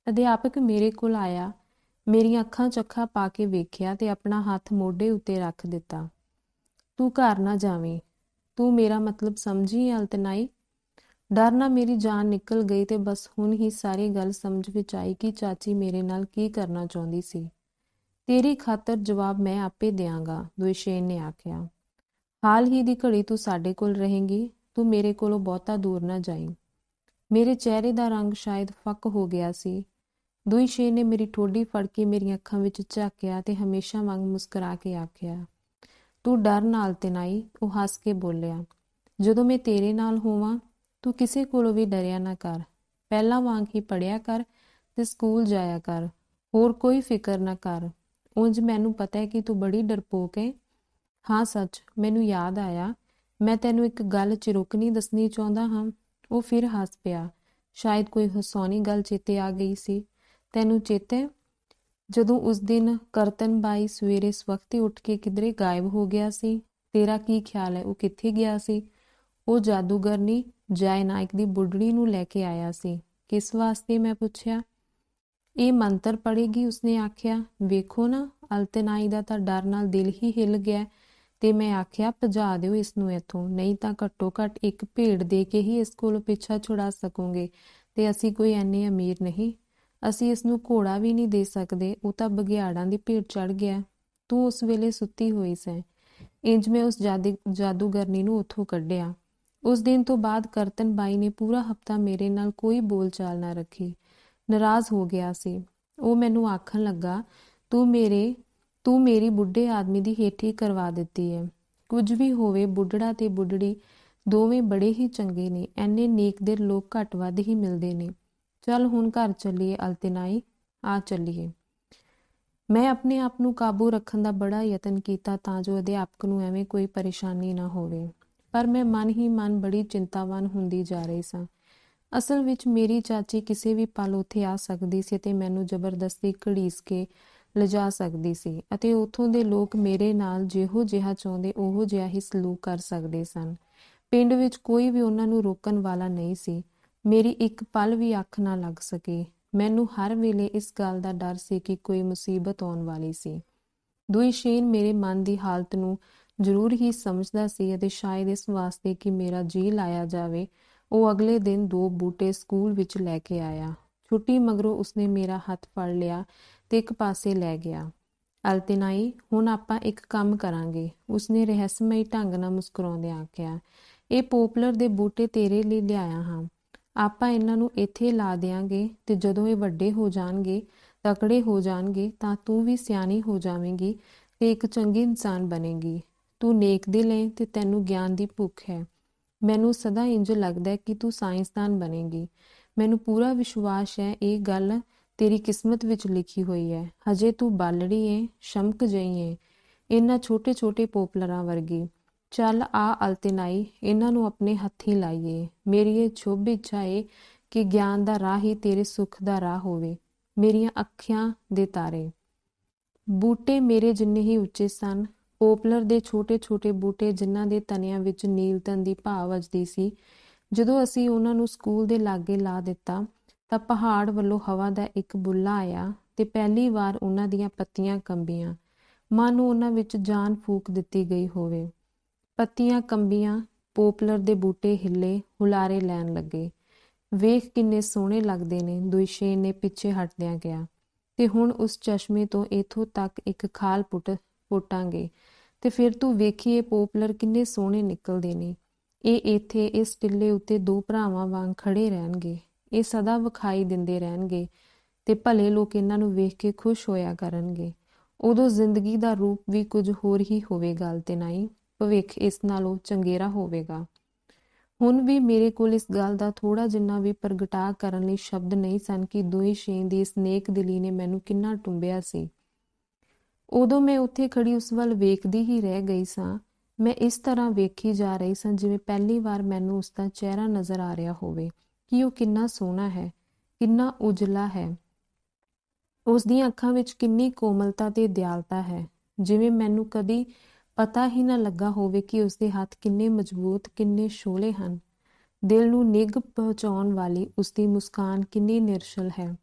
ਅਧਿਆਪਕ ਮੇਰੇ ਕੋਲ ਆਇਆ, ਮੇਰੀਆਂ ਅੱਖਾਂ 'ਚ ਅੱਖਾਂ ਪਾ ਕੇ ਵੇਖਿਆ ਤੇ ਆਪਣਾ ਹੱਥ ਮੋਢੇ ਉੱਤੇ ਰੱਖ ਦਿੱਤਾ। ਤੂੰ ਘਰ ਨਾ ਜਾਵੇਂ, ਤੂੰ ਮੇਰਾ ਮਤਲਬ ਸਮਝੀ ਅਲਤਨਾਈ? ਡਰ ਨਾਲ ਮੇਰੀ ਜਾਨ ਨਿਕਲ ਗਈ ਤੇ ਬਸ ਹੁਣ ਹੀ ਸਾਰੀ ਗੱਲ ਸਮਝ ਵਿੱਚ ਆਈ ਕਿ ਚਾਚੀ ਮੇਰੇ ਨਾਲ ਕੀ ਕਰਨਾ ਚਾਹੁੰਦੀ ਸੀ। ਤੇਰੀ ਖਾਤਰ ਜਵਾਬ ਮੈਂ ਆਪੇ ਦਿਆਂਗਾ, ਦੁਇਸ਼ੇਨ ਨੇ ਆਖਿਆ। ਹਾਲ ਹੀ ਦੀ ਘੜੀ ਤੂੰ ਸਾਡੇ ਕੋਲ ਰਹੇਂਗੀ, ਤੂੰ ਮੇਰੇ ਕੋਲੋਂ ਬਹੁਤਾ ਦੂਰ ਨਾ ਜਾਈਂ। ਮੇਰੇ ਚਿਹਰੇ ਦਾ ਰੰਗ ਸ਼ਾਇਦ ਫੱਕ ਹੋ ਗਿਆ ਸੀ। ਦੁਇਸ਼ੇਨ ਨੇ ਮੇਰੀ ਠੋਡੀ ਫੜ ਕੇ ਮੇਰੀਆਂ ਅੱਖਾਂ ਵਿੱਚ ਝਾਕਿਆ ਤੇ ਹਮੇਸ਼ਾ ਵਾਂਗ ਮੁਸਕਰਾ ਕੇ ਆਖਿਆ, ਤੂੰ ਡਰ ਨਾ ਅਲਤਨਾਈ। ਉਹ ਹੱਸ ਕੇ ਬੋਲਿਆ, ਜਦੋਂ ਮੈਂ ਤੇਰੇ ਨਾਲ ਹੋਵਾਂ ਤੂੰ ਕਿਸੇ ਕੋਲੋਂ ਵੀ ਡਰਿਆ ਨਾ ਕਰ। ਪਹਿਲਾਂ ਵਾਂਗ ਹੀ ਪੜ੍ਹਿਆ ਕਰ ਤੇ ਸਕੂਲ ਜਾਇਆ ਕਰ, ਹੋਰ ਕੋਈ ਫਿਕਰ ਨਾ ਕਰ। ਉਂਝ ਮੈਨੂੰ ਪਤਾ ਹੈ ਕਿ ਤੂੰ ਬੜੀ ਡਰਪੋਕ ਹੈ। ਹਾਂ ਸੱਚ, ਮੈਨੂੰ ਯਾਦ ਆਇਆ, ਮੈਂ ਤੈਨੂੰ ਇੱਕ ਗੱਲ ਚਿਰੁਕਣੀ ਦੱਸਣੀ ਚਾਹੁੰਦਾ ਹਾਂ। ਉਹ ਫਿਰ ਹੱਸ ਪਿਆ। ਸ਼ਾਇਦ ਕੋਈ ਹਸਾਉਣੀ ਗੱਲ ਚੇਤੇ ਆ ਗਈ ਸੀ। ਤੈਨੂੰ ਚੇਤੇ ਜਦੋਂ ਉਸ ਦਿਨ ਕਰਤਨ ਬਾਈ ਸਵੇਰੇ ਸਵਖਤੇ ਉੱਠ ਕੇ ਕਿਧਰੇ ਗਾਇਬ ਹੋ ਗਿਆ ਸੀ? ਤੇਰਾ ਕੀ ਖਿਆਲ ਹੈ ਉਹ ਕਿੱਥੇ ਗਿਆ ਸੀ? ਉਹ ਜਾਦੂਗਰਨੀ ਜਾਏ ਨਾਇਕ ਦੀ ਬੁੱਢੜੀ ਨੂੰ ਲੈ ਕੇ ਆਇਆ ਸੀ। ਕਿਸ ਵਾਸਤੇ? ਮੈਂ ਪੁੱਛਿਆ। ਇਹ ਮੰਤਰ ਪੜ੍ਹੇਗੀ, ਉਸਨੇ ਆਖਿਆ। ਵੇਖੋ ਨਾ, ਅਲਤਨਾਈ ਦਾ ਤਾਂ ਡਰ ਨਾਲ ਦਿਲ ਹੀ ਹਿੱਲ ਗਿਆ ਤੇ ਮੈਂ ਆਖਿਆ, ਭਜਾ ਦਿਓ ਇਸ ਨੂੰ ਇੱਥੋਂ, ਨਹੀਂ ਤਾਂ ਘੱਟੋ ਘੱਟ ਇੱਕ ਭੇਡ ਦੇ ਕੇ ਹੀ ਇਸ ਕੋਲੋਂ ਪਿੱਛਾ ਛੁਡਾ ਸਕੋਗੇ ਤੇ ਅਸੀਂ ਕੋਈ ਐਨੇ ਅਮੀਰ ਨਹੀਂ। ਅਸੀਂ ਇਸ ਨੂੰ ਘੋੜਾ ਵੀ ਨਹੀਂ ਦੇ ਸਕਦੇ, ਉਹ ਤਾਂ ਬਘਿਆੜਾਂ ਦੀ ਭੇਡ ਚੜ੍ਹ ਗਿਆ। ਤੂੰ ਉਸ ਵੇਲੇ ਸੁੱਤੀ ਹੋਈ ਸੈਂ। ਇੰਜ ਮੈਂ ਉਸ ਜਾਦੂਗਰਨੀ ਨੂੰ ਉੱਥੋਂ ਕੱਢਿਆ। ਉਸ ਦਿਨ ਤੋਂ ਬਾਅਦ ਕਰਤਨ ਬਾਈ ਨੇ ਪੂਰਾ ਹਫ਼ਤਾ ਮੇਰੇ ਨਾਲ ਕੋਈ ਬੋਲ ਚਾਲ ਨਾ ਰੱਖੀ। ਨਾਰਾਜ਼ ਹੋ ਗਿਆ ਸੀ। ਉਹ ਮੈਨੂੰ ਆਖਣ ਲੱਗਾ, ਤੂੰ ਮੇਰੀ ਬੁੱਢੇ ਆਦਮੀ ਦੀ ਹੇਠੀ ਕਰਵਾ ਦਿੱਤੀ ਹੈ। ਕੁਝ ਵੀ ਹੋਵੇ, ਬੁੱਢੜਾ ਤੇ ਬੁੱਢੜੀ ਦੋਵੇਂ ਬੜੇ ਹੀ ਚੰਗੇ ਨੇ। ਐਨੇ ਨੇਕ ਦਿਲ ਲੋਕ ਘੱਟ ਵੱਧ ਹੀ ਮਿਲਦੇ ਨੇ। ਚੱਲ ਹੁਣ ਘਰ ਚੱਲੀਏ ਅਲਤਨਾਈ, ਆ ਚੱਲੀਏ। ਮੈਂ ਆਪਣੇ ਆਪ ਨੂੰ ਕਾਬੂ ਰੱਖਣ ਦਾ ਬੜਾ ਯਤਨ ਕੀਤਾ ਤਾਂ ਜੋ ਅਧਿਆਪਕ ਨੂੰ ਐਵੇਂ ਕੋਈ ਪਰੇਸ਼ਾਨੀ ਨਾ ਹੋਵੇ, ਪਰ ਮੈਂ ਮਨ ਹੀ ਮਨ ਬੜੀ ਚਿੰਤਾਵਾਨ ਹੁੰਦੀ ਜਾ ਰਹੀ ਸਾਂ। ਅਸਲ ਵਿੱਚ ਮੇਰੀ ਚਾਚੀ ਕਿਸੇ ਵੀ ਪਲ ਉੱਥੇ ਆ ਸਕਦੀ ਸੀ ਅਤੇ ਮੈਨੂੰ ਜ਼ਬਰਦਸਤੀ ਘੜੀਸ ਕੇ ਲਿਜਾ ਸਕਦੀ ਸੀ, ਅਤੇ ਉੱਥੋਂ ਦੇ ਲੋਕ ਮੇਰੇ ਨਾਲ ਜਿਹੋ ਜਿਹਾ ਚਾਹੁੰਦੇ ਉਹੋ ਜਿਹਾ ਹੀ ਸਲੂਕ ਕਰ ਸਕਦੇ ਸਨ। ਪਿੰਡ ਵਿੱਚ ਕੋਈ ਵੀ ਉਹਨਾਂ ਨੂੰ ਰੋਕਣ ਵਾਲਾ ਨਹੀਂ ਸੀ। ਮੇਰੀ ਇੱਕ ਪਲ ਵੀ ਅੱਖ ਨਾ ਲੱਗ ਸਕੀ। ਮੈਨੂੰ ਹਰ ਵੇਲੇ ਇਸ ਗੱਲ ਦਾ ਡਰ ਸੀ ਕਿ ਕੋਈ ਮੁਸੀਬਤ ਆਉਣ ਵਾਲੀ ਸੀ। ਦੁਇਸ਼ੇਨ ਮੇਰੇ ਮਨ ਦੀ ਹਾਲਤ ਨੂੰ ਜ਼ਰੂਰ ਹੀ ਸਮਝਦਾ ਸੀ ਅਤੇ ਸ਼ਾਇਦ ਇਸ ਵਾਸਤੇ ਕਿ ਮੇਰਾ ਜੀ ਲਾਇਆ ਜਾਵੇ ਉਹ ਅਗਲੇ ਦਿਨ 2 ਬੂਟੇ ਸਕੂਲ ਵਿੱਚ ਲੈ ਕੇ ਆਇਆ। ਛੁੱਟੀ ਮਗਰੋਂ ਉਸਨੇ ਮੇਰਾ ਹੱਥ ਫੜ ਲਿਆ ਤੇ ਇੱਕ ਪਾਸੇ ਲੈ ਗਿਆ। ਅਲਤਿਨਾਈ, ਹੁਣ ਆਪਾਂ ਇੱਕ ਕੰਮ ਕਰਾਂਗੇ, ਉਸਨੇ ਰਹੱਸਮਈ ਢੰਗ ਨਾਲ ਮੁਸਕਰਾਉਂਦਿਆਂ ਆਖਿਆ। ਇਹ ਪੋਪਲਰ ਦੇ ਬੂਟੇ ਤੇਰੇ ਲਈ ਲਿਆਇਆ ਹਾਂ। ਆਪਾਂ ਇਹਨਾਂ ਨੂੰ ਇੱਥੇ ਲਾ ਦਿਆਂਗੇ ਤੇ ਜਦੋਂ ਇਹ ਵੱਡੇ ਹੋ ਜਾਣਗੇ, ਤਕੜੇ ਹੋ ਜਾਣਗੇ, ਤਾਂ ਤੂੰ ਵੀ ਸਿਆਣੀ ਹੋ ਜਾਵੇਂਗੀ ਤੇ ਇੱਕ ਚੰਗੀ ਇਨਸਾਨ ਬਣੇਗੀ। ਤੂੰ ਨੇਕ ਦਿਲ ਹੈ ਤੇ ਤੈਨੂੰ ਗਿਆਨ ਦੀ ਭੁੱਖ ਹੈ। ਮੈਨੂੰ ਸਦਾ ਇੰਜ ਲੱਗਦਾ ਕਿ ਤੂੰ ਸਾਇੰਸਦਾਨ ਬਣੇਗੀ। ਮੈਨੂੰ ਪੂਰਾ ਵਿਸ਼ਵਾਸ ਹੈ ਇਹ ਗੱਲ ਤੇਰੀ ਕਿਸਮਤ ਵਿੱਚ ਲਿਖੀ ਹੋਈ ਹੈ। ਹਜੇ ਤੂੰ ਬਾਲੜੀ ਏ, ਸ਼ਮਕ ਜਿਹੀ ਏ, ਇਹਨਾਂ ਛੋਟੇ ਛੋਟੇ ਪੋਪਲਰਾਂ ਵਰਗੀ। ਚੱਲ ਆ ਅਲਤਿਨਾਈ, ਇਹਨਾਂ ਨੂੰ ਆਪਣੇ ਹੱਥੀਂ ਲਾਈਏ। ਮੇਰੀ ਇਹ ਸ਼ੁਭ ਇੱਛਾ ਏ ਕਿ ਗਿਆਨ ਦਾ ਰਾਹ ਹੀ ਤੇਰੇ ਸੁੱਖ ਦਾ ਰਾਹ ਹੋਵੇ। ਮੇਰੀਆਂ ਅੱਖਾਂ ਦੇ ਤਾਰੇ। ਬੂਟੇ ਮੇਰੇ ਜਿੰਨੇ ਹੀ ਉੱਚੇ ਸਨ। ਪੋਪਲਰ ਦੇ ਛੋਟੇ ਛੋਟੇ ਬੂਟੇ ਜਿਨ੍ਹਾਂ ਦੇ ਤਣਿਆਂ ਵਿੱਚ ਨੀਲਤਨ ਦੀ ਭਾ ਵੱਜਦੀ ਸੀ। ਜਦੋਂ ਅਸੀਂ ਉਹਨਾਂ ਨੂੰ ਸਕੂਲ ਦੇ ਲਾਗੇ ਲਾ ਦਿੱਤਾ ਤਾਂ ਪਹਾੜ ਵੱਲੋਂ ਹਵਾ ਦਾ ਇੱਕ ਬੁੱਲਾ ਆਇਆ ਤੇ ਪਹਿਲੀ ਵਾਰ ਉਹਨਾਂ ਦੀਆਂ ਪੱਤੀਆਂ ਕੰਬੀਆਂ, ਮਾਨੋ ਉਹਨਾਂ ਵਿੱਚ ਜਾਨ ਫੂਕ ਦਿੱਤੀ ਗਈ ਹੋਵੇ। ਪੱਤੀਆਂ ਕੰਬੀਆਂ, ਪੋਪਲਰ ਦੇ ਬੂਟੇ ਹਿੱਲੇ, ਹੁਲਾਰੇ ਲੈਣ ਲੱਗੇ। ਵੇਖ ਕਿੰਨੇ ਸੋਹਣੇ ਲੱਗਦੇ ਨੇ, ਦੁਇਸ਼ੇਨ ਨੇ ਪਿੱਛੇ ਹਟਦਿਆਂ ਕਿਹਾ। ਤੇ ਹੁਣ ਉਸ ਚਸ਼ਮੇ ਤੋਂ ਇੱਥੋਂ ਤੱਕ ਇੱਕ ਖਾਲ ਪੁੱਟਾਂਗੇ ਤੇ ਫਿਰ ਤੂੰ ਵੇਖੀਏ ਪੋਪਲਰ ਕਿੰਨੇ ਸੋਹਣੇ ਨਿਕਲਦੇ ਨੇ। ਇਹ ਇੱਥੇ ਇਸ ਟਿੱਲੇ ਉੱਤੇ 2 ਭਰਾਵਾਂ ਵਾਂਗ ਖੜੇ ਰਹਿਣਗੇ। ਇਹ ਸਦਾ ਵਿਖਾਈ ਦਿੰਦੇ ਰਹਿਣਗੇ ਤੇ ਭਲੇ ਲੋਕ ਇਹਨਾਂ ਨੂੰ ਵੇਖ ਕੇ ਖੁਸ਼ ਹੋਇਆ ਕਰਨਗੇ। ਉਦੋਂ ਜ਼ਿੰਦਗੀ ਦਾ ਰੂਪ ਵੀ ਕੁਝ ਹੋਰ ਹੀ ਹੋਵੇਗਾ ਅਲਤਿਨਾਈ। ਭਵਿੱਖ ਇਸ ਨਾਲੋਂ ਚੰਗੇਰਾ ਹੋਵੇਗਾ। ਹੁਣ ਵੀ ਮੇਰੇ ਕੋਲ ਇਸ ਗੱਲ ਦਾ ਥੋੜਾ ਜਿੰਨਾ ਵੀ ਪ੍ਰਗਟਾ ਕਰਨ ਲਈ ਸ਼ਬਦ ਨਹੀਂ ਸਨ ਕਿ ਦੁਇਸ਼ੇਨ ਦੀ ਇਸ ਨੇਕ ਦਿਲੀ ਨੇ ਮੈਨੂੰ ਕਿੰਨਾ ਟੁੰਬਿਆ ਸੀ। ਉਦੋਂ ਮੈਂ ਉੱਥੇ ਖੜੀ ਉਸ ਵੱਲ ਵੇਖਦੀ ਹੀ ਰਹਿ ਗਈ ਸਾਂ। ਮੈਂ ਇਸ ਤਰ੍ਹਾਂ ਵੇਖੀ ਜਾ ਰਹੀ ਸਾਂ ਜਿਵੇਂ ਪਹਿਲੀ ਵਾਰ ਮੈਨੂੰ ਉਸ ਦਾ ਚਿਹਰਾ ਨਜ਼ਰ ਆ ਰਿਹਾ ਹੋਵੇ ਕਿ ਉਹ ਕਿੰਨਾ ਸੋਹਣਾ ਹੈ, ਕਿੰਨਾ ਉਜਲਾ ਹੈ। ਉਸ ਦੀਆਂ ਅੱਖਾਂ ਵਿੱਚ ਕਿੰਨੀ ਕੋਮਲਤਾ ਤੇ ਦਿਆਲਤਾ ਹੈ, ਜਿਵੇਂ ਮੈਨੂੰ ਕਦੀ ਪਤਾ ਹੀ ਨਾ ਲੱਗਾ ਹੋਵੇ ਕਿ ਉਸਦੇ ਹੱਥ ਕਿੰਨੇ ਮਜ਼ਬੂਤ, ਕਿੰਨੇ ਸ਼ੋਲੇ ਹਨ। ਦਿਲ ਨੂੰ ਨਿੱਘ ਪਹੁੰਚਾਉਣ ਵਾਲੀ ਉਸਦੀ ਮੁਸਕਾਨ ਕਿੰਨੀ ਨਿਰਛਲ ਹੈ।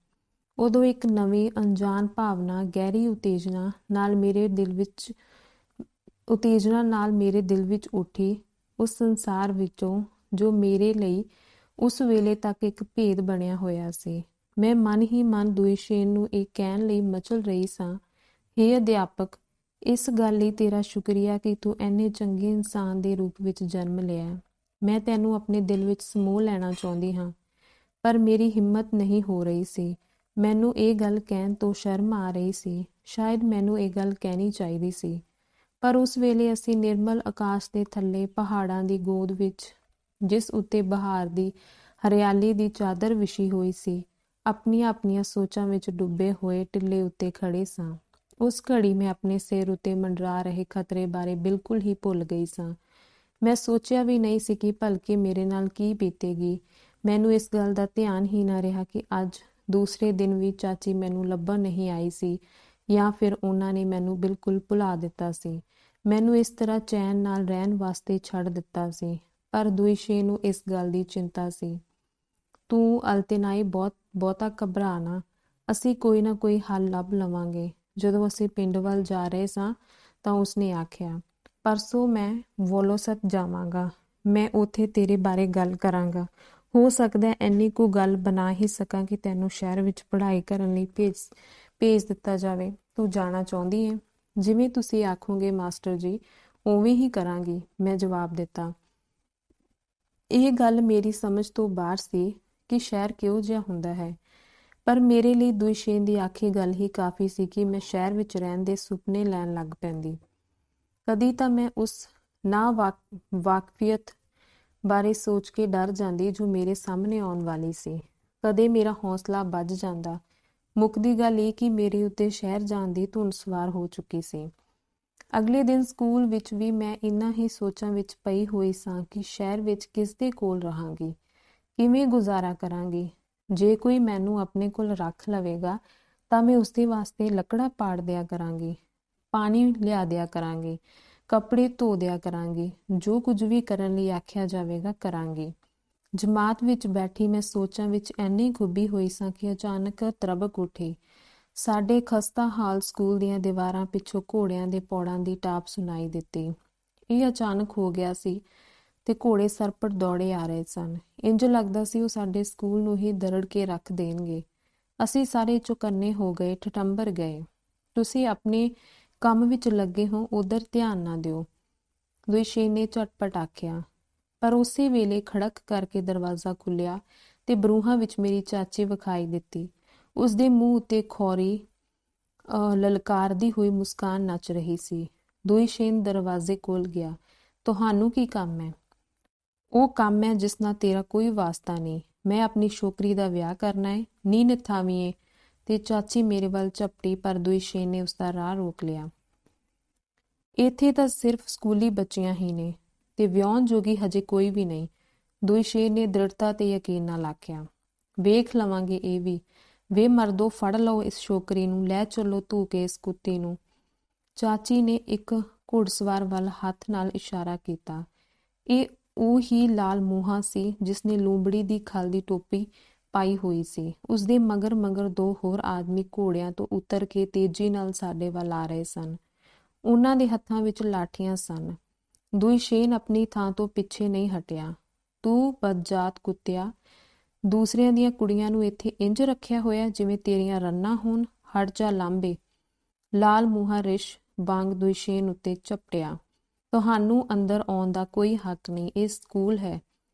ਉਦੋਂ ਇੱਕ ਨਵੀਂ ਅਣਜਾਣ ਭਾਵਨਾ ਗਹਿਰੀ ਉਤੇਜਨਾ ਨਾਲ ਮੇਰੇ ਦਿਲ ਵਿੱਚ ਉੱਠੀ। ਉਸ ਸੰਸਾਰ ਵਿੱਚੋਂ ਜੋ ਮੇਰੇ ਲਈ ਉਸ ਵੇਲੇ ਤੱਕ ਇੱਕ ਭੇਦ ਬਣਿਆ ਹੋਇਆ ਸੀ। ਮੈਂ ਮਨ ਹੀ ਮਨ ਦੁਇਸ਼ੇਨ ਨੂੰ ਇਹ ਕਹਿਣ ਲਈ ਮਚਲ ਰਹੀ ਸਾਂ, ਹੇ ਅਧਿਆਪਕ, ਇਸ ਗੱਲ ਲਈ ਤੇਰਾ ਸ਼ੁਕਰੀਆ ਕਿ ਤੂੰ ਇੰਨੇ ਚੰਗੇ ਇਨਸਾਨ ਦੇ ਰੂਪ ਵਿੱਚ ਜਨਮ ਲਿਆ। ਮੈਂ ਤੈਨੂੰ ਆਪਣੇ ਦਿਲ ਵਿੱਚ ਸਮੋ ਲੈਣਾ ਚਾਹੁੰਦੀ ਹਾਂ, ਪਰ ਮੇਰੀ ਹਿੰਮਤ ਨਹੀਂ ਹੋ ਰਹੀ ਸੀ। ਮੈਨੂੰ ਇਹ ਗੱਲ ਕਹਿਣ ਤੋਂ ਸ਼ਰਮ ਆ ਰਹੀ ਸੀ। ਸ਼ਾਇਦ ਮੈਨੂੰ ਇਹ ਗੱਲ ਕਹਿਣੀ ਚਾਹੀਦੀ ਸੀ, ਪਰ ਉਸ ਵੇਲੇ ਅਸੀਂ ਨਿਰਮਲ ਆਕਾਸ਼ ਦੇ ਥੱਲੇ ਪਹਾੜਾਂ ਦੀ ਗੋਦ ਵਿੱਚ, ਜਿਸ ਉੱਤੇ ਬਹਾਰ ਦੀ ਹਰਿਆਲੀ ਦੀ ਚਾਦਰ ਵਿਛੀ ਹੋਈ ਸੀ, ਆਪਣੀਆਂ ਆਪਣੀਆਂ ਸੋਚਾਂ ਵਿੱਚ ਡੁੱਬੇ ਹੋਏ ਟਿੱਲੇ ਉੱਤੇ ਖੜੇ ਸਾਂ। ਉਸ ਘੜੀ ਮੈਂ ਆਪਣੇ ਸਿਰ ਉੱਤੇ ਮੰਡਰਾ ਰਹੇ ਖਤਰੇ ਬਾਰੇ ਬਿਲਕੁਲ ਹੀ ਭੁੱਲ ਗਈ ਸਾਂ। ਮੈਂ ਸੋਚਿਆ ਵੀ ਨਹੀਂ ਸੀ ਕਿ ਭਲਕੇ ਮੇਰੇ ਨਾਲ ਕੀ ਬੀਤੇਗੀ। ਮੈਨੂੰ ਇਸ ਗੱਲ ਦਾ ਧਿਆਨ ਹੀ ਨਾ ਰਿਹਾ ਕਿ ਅੱਜ ਦੂਸਰੇ ਦਿਨ ਵੀ ਚਾਚੀ ਮੈਨੂੰ ਲੱਭਣ ਨਹੀਂ ਆਈ ਸੀ ਜਾਂ ਫਿਰ ਉਹਨਾਂ ਨੇ ਮੈਨੂੰ ਬਿਲਕੁਲ ਭੁਲਾ ਦਿੱਤਾ ਸੀ, ਮੈਨੂੰ ਇਸ ਤਰ੍ਹਾਂ ਚੈਨ ਨਾਲ ਰਹਿਣ ਵਾਸਤੇ ਛੱਡ ਦਿੱਤਾ ਸੀ। ਪਰ ਦੁਇਸ਼ੇਨ ਨੂੰ ਇਸ ਗੱਲ ਦੀ ਚਿੰਤਾ ਸੀ। ਤੂੰ ਅਲਤਿਨਾਈ ਬਹੁਤਾ ਘਬਰਾ ਨਾ, ਅਸੀਂ ਕੋਈ ਨਾ ਕੋਈ ਹੱਲ ਲੱਭ ਲਵਾਂਗੇ। ਜਦੋਂ ਅਸੀਂ ਪਿੰਡ ਵੱਲ ਜਾ ਰਹੇ ਸਾਂ ਤਾਂ ਉਸਨੇ ਆਖਿਆ, ਪਰਸੋਂ ਮੈਂ ਵੋਲੋਸਤ ਜਾਵਾਂਗਾ। ਮੈਂ ਉੱਥੇ ਤੇਰੇ ਬਾਰੇ ਗੱਲ ਕਰਾਂਗਾ। ਹੋ ਸਕਦਾ ਇੰਨੀ ਕੁ ਗੱਲ ਬਣਾ ਹੀ ਸਕਾਂ ਕਿ ਤੈਨੂੰ ਸ਼ਹਿਰ ਵਿੱਚ ਪੜ੍ਹਾਈ ਕਰਨ ਲਈ ਭੇਜ ਦਿੱਤਾ ਜਾਵੇ। ਤੂੰ ਜਾਣਾ ਚਾਹੁੰਦੀ ਹੈ? ਜਿਵੇਂ ਤੁਸੀਂ ਆਖੋਗੇ ਮਾਸਟਰ ਜੀ, ਉਵੇਂ ਹੀ ਕਰਾਂਗੀ, ਮੈਂ ਜਵਾਬ ਦਿੱਤਾ। ਇਹ ਗੱਲ ਮੇਰੀ ਸਮਝ ਤੋਂ ਬਾਹਰ ਸੀ ਕਿ ਸ਼ਹਿਰ ਕਿਹੋ ਜਿਹਾ ਹੁੰਦਾ ਹੈ, ਪਰ ਮੇਰੇ ਲਈ ਦੁਇਸ਼ੇਨ ਦੀ ਆਖੀ ਗੱਲ ਹੀ ਕਾਫੀ ਸੀ ਕਿ ਮੈਂ ਸ਼ਹਿਰ ਵਿੱਚ ਰਹਿਣ ਦੇ ਸੁਪਨੇ ਲੈਣ ਲੱਗ ਪੈਂਦੀ। ਕਦੀ ਤਾਂ ਮੈਂ ਉਸ ਵਾਕਫੀਅਤ ਬਾਰੇ ਸੋਚ ਕੇ ਡਰ ਜਾਂਦੀ ਜੋ ਮੇਰੇ ਸਾਹਮਣੇ ਆਉਣ ਵਾਲੀ ਸੀ। ਕਦੇ ਮੇਰਾ ਹੌਸਲਾ ਬੱਝ ਜਾਂਦਾ ਮੁੱਕਦੀ ਗੱਲ ਇਹ ਕਿ ਮੇਰੇ ਉੱਤੇ ਸ਼ਹਿਰ ਜਾਣ ਦੀ ਧੁੰਦ ਸਵਾਰ ਹੋ ਚੁੱਕੀ ਸੀ। ਅਗਲੇ ਦਿਨ ਸਕੂਲ ਵਿੱਚ ਵੀ ਮੈਂ ਇਨ੍ਹਾਂ ਹੀ ਸੋਚਾਂ ਵਿੱਚ ਪਈ ਹੋਈ ਸਾਂ ਕਿ ਸ਼ਹਿਰ ਵਿੱਚ ਕਿਸ ਦੇ ਕੋਲ ਰਹਾਂਗੀ, ਕਿਵੇਂ ਗੁਜ਼ਾਰਾ ਕਰਾਂਗੀ। ਜੇ ਕੋਈ ਮੈਨੂੰ ਆਪਣੇ ਕੋਲ ਰੱਖ ਲਵੇਗਾ ਤਾਂ ਮੈਂ ਉਸਦੇ ਵਾਸਤੇ ਲੱਕੜਾਂ ਪਾੜ ਦਿਆ ਕਰਾਂਗੀ, ਪਾਣੀ ਲਿਆ ਦਿਆ ਕਰਾਂਗੀ, ਕੱਪੜੇ ਧੋ ਦਿਆ ਕਰਾਂਗੀ, ਜੋ ਕੁਝ ਵੀ ਕਰਨ ਲਈ ਆਖਿਆ ਜਾਵੇਗਾ ਕਰਾਂਗੀ। ਜਮਾਤ ਵਿੱਚ ਬੈਠੀ ਮੈਂ ਸੋਚਾਂ ਵਿੱਚ ਇੰਨੀ ਖੁੱਭੀ ਹੋਈ ਸਾਂ ਕਿ ਅਚਾਨਕ ਤਰਬਕ ਉੱਠੀ। ਸਾਡੇ ਖਸਤਾ ਹਾਲ ਸਕੂਲ ਦੀਆਂ ਦੀਵਾਰਾਂ ਪਿੱਛੋਂ ਘੋੜਿਆਂ ਦੇ ਪੌੜਾਂ ਦੀ ਟਾਪ ਸੁਣਾਈ ਦਿੱਤੀ। ਇਹ ਅਚਾਨਕ ਹੋ ਗਿਆ ਸੀ ਤੇ ਘੋੜੇ ਸਰਪਟ ਦੌੜੇ ਆ ਰਹੇ ਸਨ। ਇੰਜ ਲੱਗਦਾ ਸੀ ਉਹ ਸਾਡੇ ਸਕੂਲ ਨੂੰ ਹੀ ਦਰੜ ਕੇ ਰੱਖ ਦੇਣਗੇ। ਅਸੀਂ ਸਾਰੇ ਚੁਕੰਨੇ ਹੋ ਗਏ, ਠਠੰਬਰ ਗਏ। ਤੁਸੀਂ ਆਪਣੇ ਕੰਮ ਵਿੱਚ ਲੱਗੇ ਹੋ, ਉਧਰ ਧਿਆਨ ਨਾ ਦਿਓ, ਦੁਸ਼ੀਨ ਨੇ ਝਟਪਟ ਆਖਿਆ। ਪਰ ਉਸੇ ਵੇਲੇ ਖੜਕ ਕਰਕੇ ਦਰਵਾਜ਼ਾ ਖੁੱਲਿਆ ਤੇ ਬਰੂਹਾਂ ਵਿੱਚ ਮੇਰੀ ਚਾਚੀ ਵਿਖਾਈ ਦਿੱਤੀ। ਉਸਦੇ ਮੂੰਹ ਉੱਤੇ ਖੌਰੀ ਲਲਕਾਰਦੀ ਹੋਈ ਮੁਸਕਾਨ ਨੱਚ ਰਹੀ ਸੀ। ਦੁਸ਼ੀਨ ਦਰਵਾਜ਼ੇ ਕੋਲ ਗਿਆ। ਤੁਹਾਨੂੰ ਕੀ ਕੰਮ ਹੈ? ਉਹ ਕੰਮ ਹੈ ਜਿਸ ਨਾਲ ਤੇਰਾ ਕੋਈ ਵਾਸਤਾ ਨਹੀਂ। ਮੈਂ ਆਪਣੀ ਛੋਕਰੀ ਦਾ ਵਿਆਹ ਕਰਨਾ ਹੈ। ਨੀ ਨਿਥਾਵੀਏ। ਤੇ ਚਾਚੀ ਮੇਰੇ ਵੱਲ ਝਪਟੀ, ਪਰ ਦੁਸ਼ੀਨ ਨੇ ਉਸਦਾ ਰਾਹ ਰੋਕ ਲਿਆ। ਇੱਥੇ ਤਾਂ ਸਿਰਫ ਸਕੂਲੀ ਬੱਚੀਆਂ ਹੀ ਨੇ ਤੇ ਵਿਆਹੁਣ ਜੋਗੀ ਹਜੇ ਕੋਈ ਵੀ ਨਹੀਂ, ਦੁਸ਼ੀਨ ਨੇ ਦ੍ਰਿੜਤਾ ਤੇ ਯਕੀਨ ਨਾਲ ਆਖਿਆ। ਵੇਖ ਲਵਾਂਗੇ ਇਹ ਵੀ। ਵੇ ਮਰਦੋ, ਫੜ ਲਓ ਇਸ ਛੋਕਰੀ ਨੂੰ, ਲੈ ਚੱਲੋ ਧੂ ਕੇ ਇਸ ਕੁੱਤੀ ਨੂੰ। ਚਾਚੀ ਨੇ ਇੱਕ ਘੁੜਸਵਾਰ ਵੱਲ ਹੱਥ ਨਾਲ ਇਸ਼ਾਰਾ ਕੀਤਾ। ਇਹ ਉਹ ਹੀ ਲਾਲ ਮੂੰਹਾਂ ਸੀ ਜਿਸਨੇ ਲੂੰਬੜੀ ਦੀ ਖਲ ਦੀ ਟੋਪੀ ਪਾਈ ਹੋਈ ਸੀ। ਉਸਦੇ ਮਗਰ ਮਗਰ ਦੋ ਹੋਰ ਆਦਮੀ ਘੋੜਿਆਂ ਤੋਂ ਉਤਰ ਕੇ ਤੇਜ਼ੀ ਨਾਲ ਸਾਡੇ ਵੱਲ ਆ ਰਹੇ ਸਨ। ਉਹਨਾਂ ਦੇ ਹੱਥਾਂ ਵਿੱਚ ਲਾਠੀਆਂ ਸਨ। ਦੁਸ਼ੀਨ ਆਪਣੀ ਥਾਂ ਤੋਂ ਪਿੱਛੇ ਨਹੀਂ ਹਟਿਆ। ਤੂੰ ਬਦਜਾਤ ਕੁੱਤਿਆ, ਦੂਸਰਿਆਂ ਦੀਆਂ ਕੁੜੀਆਂ ਨੂੰ ਇੱਥੇ ਇੰਜ ਰੱਖਿਆ ਹੋਇਆ ਜਿਵੇਂ ਤੇਰੀਆਂ ਰੰਨਾਂ ਹੋਣ। ਹਟ ਜਾ ਲਾਂਬੇ। ਲਾਲ ਮੂੰਹਾਂ ਰਿਸ਼ ਵਾਂਗ ਦੁਸ਼ੀਨ ਉੱਤੇ ਝਪਟਿਆ। ਤੁਹਾਨੂੰ ਅੰਦਰ ਆਉਣ ਦਾ ਕੋਈ ਹੱਕ ਨਹੀਂ, ਇਹ ਸਕੂਲ ਹੈ,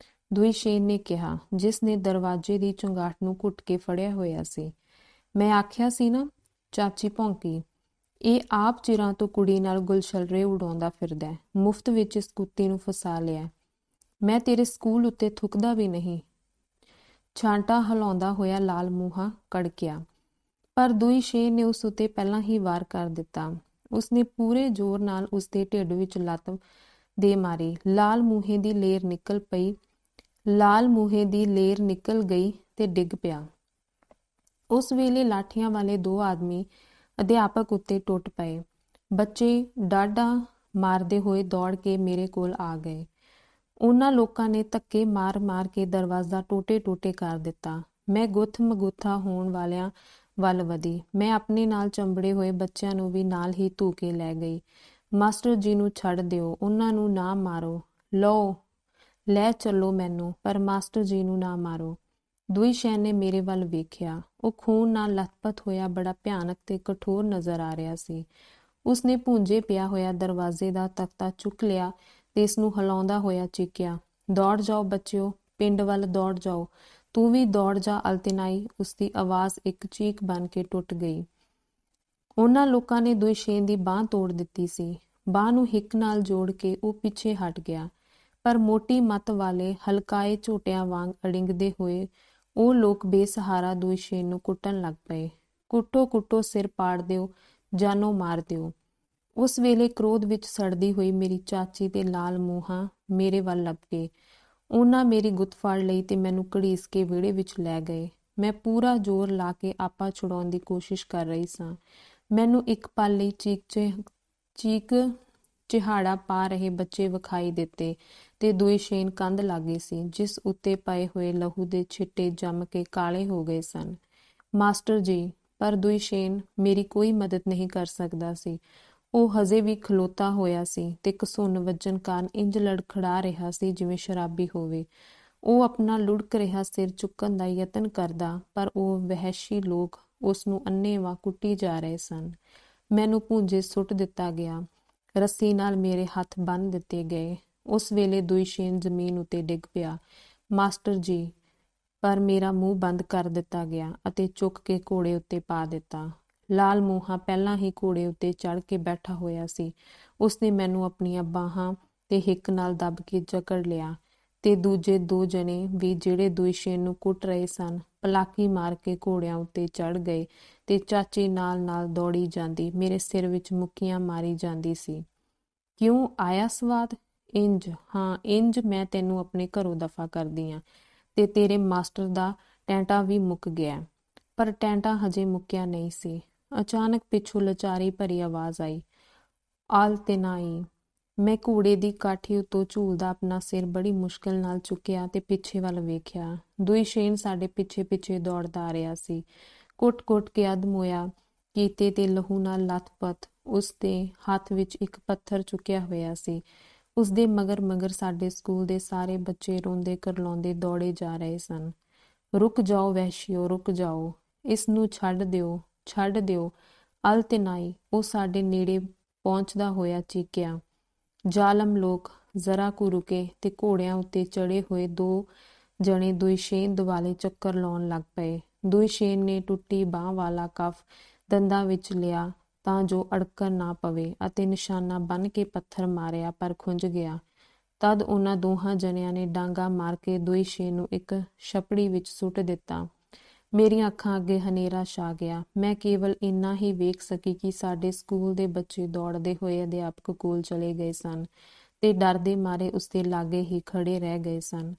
ਦੁਸ਼ੀਨ ਨੇ ਕਿਹਾ, ਜਿਸ ਨੇ ਦਰਵਾਜ਼ੇ ਦੀ ਚੁੰਗਾਟ ਨੂੰ ਘੁੱਟ ਕੇ ਫੜਿਆ ਹੋਇਆ ਸੀ। ਮੈਂ ਆਖਿਆ ਸੀ ਨਾ, ਚਾਚੀ ਭੌਂਕੀ। ਇਹ ਆਪ ਚਿਰਾਂ ਤੋਂ ਕੁੜੀ ਨਾਲ ਗੁਲਛਲਰੇ ਉਡਾਉਂਦਾ ਫਿਰਦਾ ਹੈ। ਮੁਫਤ ਵਿੱਚ ਇਸ ਕੁੱਤੀ ਨੂੰ ਫਸਾ ਲਿਆ। ਮੈਂ ਤੇਰੇ ਸਕੂਲ ਉੱਤੇ ਥੁੱਕਦਾ ਵੀ ਨਹੀਂ, ਛਾਂਟਾ ਹਿਲਾਉਂਦਾ ਹੋਇਆ ਲਾਲ ਮੂੰਹਾਂ ਕੜਕਿਆ। ਪਰ ਦੁਸ਼ੀਨ ਨੇ ਉਸ ਉੱਤੇ ਪਹਿਲਾਂ ਹੀ ਵਾਰ ਕਰ ਦਿੱਤਾ। ਉਸਨੇ ਪੂਰੇ ਜ਼ੋਰ ਨਾਲ ਉਸਦੇ ਢਿੱਡ ਵਿੱਚ ਲੱਤ ਦੇ ਮਾਰੀ। ਲਾਲ ਮੂੰਹੇ ਦੀ ਲੇਰ ਨਿਕਲ ਗਈ ਤੇ ਡਿੱਗ ਪਿਆ। ਉਸ ਵੇਲੇ ਲਾਠੀਆਂ ਵਾਲੇ ਦੋ ਆਦਮੀ ਅਧਿਆਪਕ ਉੱਤੇ ਟੁੱਟ ਪਏ। ਬੱਚੇ ਡਾਢਾ ਮਾਰਦੇ ਹੋਏ ਦੌੜ ਕੇ ਮੇਰੇ ਕੋਲ ਆ ਗਏ। ਉਹਨਾਂ ਲੋਕਾਂ ਨੇ ਧੱਕੇ ਮਾਰ ਮਾਰ ਕੇ ਦਰਵਾਜ਼ਾ ਟੋਟੇ ਟੋਟੇ ਕਰ ਦਿੱਤਾ। ਮੈਂ ਗੁੱਥ ਮਗੁੱਥਾ ਹੋਣ ਵਾਲਿਆਂ ਵੱਲ ਵਧੀ। ਮੈਂ ਆਪਣੇ ਨਾਲ ਚੰਬੜੇ ਹੋਏ ਬੱਚਿਆਂ ਨੂੰ ਵੀ ਨਾਲ ਹੀ ਧੂ ਕੇ ਲੈ ਗਈ। ਮਾਸਟਰ ਜੀ ਨੂੰ ਛੱਡ ਦਿਓ, ਉਹਨਾਂ ਨੂੰ ਨਾ ਮਾਰੋ। ਲਓ, ਲੈ ਚੱਲੋ ਮੈਨੂੰ, ਪਰ ਮਾਸਟਰ ਜੀ ਨੂੰ ਨਾ ਮਾਰੋ। ਦੁਸ਼ੀਨ ਨੇ ਮੇਰੇ ਵੱਲ ਵੇਖਿਆ। ਉਹ ਖੂਨ ਨਾਲ ਲੱਥਪੱਥ ਹੋਇਆ ਬੜਾ ਭਿਆਨਕ ਤੇ ਕਠੋਰ ਨਜ਼ਰ ਆ ਰਿਹਾ ਸੀ। ਉਸਨੇ ਭੂੰਜੇ ਪਿਆ ਹੋਇਆ ਦਰਵਾਜ਼ੇ ਦਾ ਤਖਤਾ ਚੁੱਕ ਲਿਆ ਤੇ ਇਸ ਨੂੰ ਹਿਲਾਉਂਦਾ ਹੋਇਆ ਚੀਕਿਆ, ਦੌੜ ਜਾਓ ਬੱਚਿਓ, ਪਿੰਡ ਵੱਲ ਦੌੜ ਜਾਓ। ਤੂੰ ਵੀ ਦੌੜ ਜਾ ਅਲਤਿਨਾਈ। ਉਸਦੀ ਆਵਾਜ਼ ਇੱਕ ਚੀਕ ਬਣ ਕੇ ਟੁੱਟ ਗਈ। ਉਹਨਾਂ ਲੋਕਾਂ ਨੇ ਦੁਸ਼ੀਨ ਦੀ ਬਾਂਹ ਤੋੜ ਦਿੱਤੀ ਸੀ। ਬਾਂਹ ਨੂੰ ਹਿੱਕ ਨਾਲ ਜੋੜ ਕੇ ਉਹ ਪਿੱਛੇ ਹਟ ਗਿਆ। ਪਰ ਮੋਟੀ ਮੱਤ ਵਾਲੇ ਹਲਕਾਏ ਝੋਟਿਆਂ ਵਾਂਗ ਅੜਿੰਗਦੇ ਹੋਏ ਉਹ ਲੋਕ ਬੇਸਹਾਰਾ ਦੁਸ਼ੀਨ ਨੂੰ ਕੁੱਟਣ ਲੱਗ ਪਏ। ਕੁੱਟੋ ਕੁੱਟੋ, ਸਿਰ ਪਾੜ ਦਿਓ, ਜਾਨੋਂ ਮਾਰ ਦਿਓ। ਉਸ ਵੇਲੇ ਕ੍ਰੋਧ ਵਿੱਚ ਸੜਦੀ ਹੋਈ ਮੇਰੀ ਚਾਚੀ ਤੇ ਲਾਲ ਮੂੰਹਾਂ ਮੇਰੇ ਵੱਲ ਲਪਕੇ। ਉਹਨਾਂ ਮੇਰੀ ਗੁੱਤ ਫੜ ਲਈ ਤੇ ਮੈਨੂੰ ਘੜੀਸ ਕੇ ਵਿਹੜੇ ਵਿੱਚ ਲੈ ਗਏ। ਮੈਂ ਪੂਰਾ ਜ਼ੋਰ ਲਾ ਕੇ ਆਪਾ ਛੁਡਾਉਣ ਦੀ ਕੋਸ਼ਿਸ਼ ਕਰ ਰਹੀ ਸਾਂ। ਮੈਨੂੰ ਇੱਕ ਪਲ ਲਈ ਚੀਕ ਚਿਹਾੜਾ ਪਾ ਰਹੇ ਬੱਚੇ ਵਿਖਾਈ ਦਿੱਤੇ ਤੇ ਦੁਸ਼ੀਨ ਕੰਧ ਲਾਗੀ ਸੀ, ਜਿਸ ਉੱਤੇ ਪਏ ਹੋਏ ਲਹੂ ਦੇ ਛਿੱਟੇ ਜੰਮ ਕੇ ਕਾਲੇ ਹੋ ਗਏ ਸਨ। ਮਾਸਟਰ ਜੀ, ਪਰ ਦੁਸ਼ੀਨ ਮੇਰੀ ਕੋਈ ਮਦਦ ਨਹੀਂ ਕਰ ਸਕਦਾ ਸੀ। ਉਹ ਹਜੇ ਵੀ ਖਲੋਤਾ ਹੋਇਆ ਸੀ ਤੇ ਘਸੁੰਨ ਵੱਜਣ ਕਾਰਨ ਇੰਜ ਲੜਖੜਾ ਰਿਹਾ ਸੀ ਜਿਵੇਂ ਸ਼ਰਾਬੀ ਹੋਵੇ। ਉਹ ਆਪਣਾ ਲੁੜਕ ਰਿਹਾ ਸਿਰ ਚੁੱਕਣ ਦਾ ਯਤਨ ਕਰਦਾ, ਪਰ ਉਹ ਵਹਿਸ਼ੀ ਲੋਕ ਉਸ ਨੂੰ ਅੰਨ੍ਹੇਵਾਹ ਕੁੱਟੀ ਜਾ ਰਹੇ ਸਨ। ਮੈਨੂੰ ਭੂੰਜੇ ਸੁੱਟ ਦਿੱਤਾ ਗਿਆ। ਰੱਸੀ ਨਾਲ ਮੇਰੇ ਹੱਥ ਬੰਨ੍ਹ ਦਿੱਤੇ ਗਏ। ਉਸ ਵੇਲੇ ਦੁਸ਼ੀਨ ਜ਼ਮੀਨ ਉੱਤੇ ਡਿੱਗ ਪਿਆ। ਮਾਸਟਰ ਜੀ, ਪਰ ਮੇਰਾ ਮੂੰਹ ਬੰਦ ਕਰ ਦਿੱਤਾ ਗਿਆ ਅਤੇ ਚੁੱਕ ਕੇ ਘੋੜੇ ਉੱਤੇ ਪਾ ਦਿੱਤਾ। ਲਾਲ ਮੂੰਹਾਂ ਪਹਿਲਾਂ ਹੀ ਘੋੜੇ ਉੱਤੇ ਚੜ੍ਹ ਕੇ ਬੈਠਾ ਹੋਇਆ ਸੀ। ਉਸਨੇ ਮੈਨੂੰ ਆਪਣੀਆਂ ਬਾਹਾਂ ਤੇ ਹਿੱਕ ਨਾਲ ਦੱਬ ਕੇ ਜਕੜ ਲਿਆ ਤੇ ਦੂਜੇ ਦੋ ਜਣੇ ਵੀ ਜਿਹੜੇ ਦੁਸ਼ੀਨ ਨੂੰ ਕੁੱਟ ਰਹੇ ਸਨ, ਪਲਾਕੀ ਮਾਰ ਕੇ ਘੋੜਿਆਂ ਉੱਤੇ ਚੜ੍ਹ ਗਏ ਤੇ ਚਾਚੀ ਨਾਲ ਦੌੜੀ ਜਾਂਦੀ ਮੇਰੇ ਸਿਰ ਵਿੱਚ ਮੁੱਕੀਆਂ ਮਾਰੀ ਜਾਂਦੀ ਸੀ। ਕਿਉਂ ਆਇਆ ਸਵਾਦ? ਇੰਜ, ਹਾਂ ਇੰਜ ਮੈਂ ਤੈਨੂੰ ਆਪਣੇ ਘਰੋਂ ਦਫਾ ਕਰਦੀ ਆਂ ਤੇ ਤੇਰੇ ਮਾਸਟਰ ਦਾ ਟੈਂਟਾ ਵੀ ਮੁੱਕ ਗਿਆ। ਪਰ ਟੈਂਟਾ ਹਜੇ ਮੁੱਕਿਆ ਨਹੀਂ ਸੀ। ਅਚਾਨਕ ਪਿੱਛੋਂ ਲਚਾਰੀ ਭਰੀ ਆਵਾਜ਼ ਆਈ, ਆਲ ਤੇ ਨਾਈ। ਮੈਂ ਘੋੜੇ ਦੀ ਕਾਠੀ ਉੱਤੋਂ ਝੂਲਦਾ ਆਪਣਾ ਸਿਰ ਬੜੀ ਮੁਸ਼ਕਿਲ ਨਾਲ ਚੁੱਕਿਆ ਤੇ ਪਿੱਛੇ ਵੱਲ ਵੇਖਿਆ। ਦੁਇਸ਼ੇਨ ਸਾਡੇ ਪਿੱਛੇ ਦੌੜਦਾ ਆ ਰਿਹਾ ਸੀ। ਕੁੱਟ ਕੇ ਅਧਮੋਇਆ ਕੀਤੇ ਤੇ ਲਹੂ ਨਾਲ ਲੱਥਪੱਥ। ਉਸ ਦੇ ਹੱਥ ਵਿੱਚ ਇੱਕ ਪੱਥਰ ਚੁੱਕਿਆ ਹੋਇਆ ਸੀ। ਉਸਦੇ ਮਗਰ ਸਾਡੇ ਸਕੂਲ ਦੇ ਸਾਰੇ ਬੱਚੇ ਰੋਂਦੇ ਕਰਲਾਉਂਦੇ ਦੌੜੇ ਜਾ ਰਹੇ ਸਨ। ਰੁਕ ਜਾਓ ਵਹਿਸ਼ੀਓ, ਰੁਕ ਜਾਓ, ਇਸ ਨੂੰ ਛੱਡ ਦਿਓ। ਅਲਤਿਨਾਈ, ਉਹ ਸਾਡੇ ਨੇੜੇ ਪਹੁੰਚਦਾ ਹੋਇਆ ਚੀਕਿਆ। ਜ਼ਾਲਮ ਲੋਕ, ਜ਼ਰਾ ਕੁ ਰੁਕੇ ਤੇ ਘੋੜਿਆਂ ਉੱਤੇ ਚੜੇ ਹੋਏ 2 ਜਣੇ ਦੁਇਸ਼ੇਨ ਦੁਆਲੇ ਚੱਕਰ ਲਾਉਣ ਲੱਗ ਪਏ। ਦੁਇਸ਼ੇਨ ਨੇ ਟੁੱਟੀ ਬਾਂਹ ਵਾਲਾ ਕਫ ਦੰਦਾਂ ਵਿੱਚ ਲਿਆ ਤਾਂ ਜੋ ਅੜਕਣ ਨਾ ਪਵੇ ਅਤੇ ਨਿਸ਼ਾਨਾ ਬੰਨ੍ਹ ਕੇ ਪੱਥਰ ਮਾਰਿਆ, ਪਰ ਖੁੰਝ ਗਿਆ। ਤਦ ਉਹਨਾਂ ਦੋਹਾਂ ਜਣਿਆਂ ਨੇ ਡਾਂਗਾ ਮਾਰ ਕੇ ਦੁਇਸ਼ੇਨ ਨੂੰ ਇੱਕ ਛਪੜੀ ਵਿੱਚ ਸੁੱਟ ਦਿੱਤਾ। ਮੇਰੀਆਂ ਅੱਖਾਂ ਅੱਗੇ ਹਨੇਰਾ ਛਾ ਗਿਆ। ਮੈਂ ਕੇਵਲ ਇੰਨਾ ਹੀ ਵੇਖ ਸਕੀ ਕਿ ਸਾਡੇ ਸਕੂਲ ਦੇ ਬੱਚੇ ਦੌੜਦੇ ਹੋਏ ਅਧਿਆਪਕ ਕੋਲ ਚਲੇ ਗਏ ਸਨ ਤੇ ਡਰਦੇ ਮਾਰੇ ਉਸਦੇ ਲਾਗੇ ਹੀ ਖੜੇ ਰਹਿ ਗਏ ਸਨ।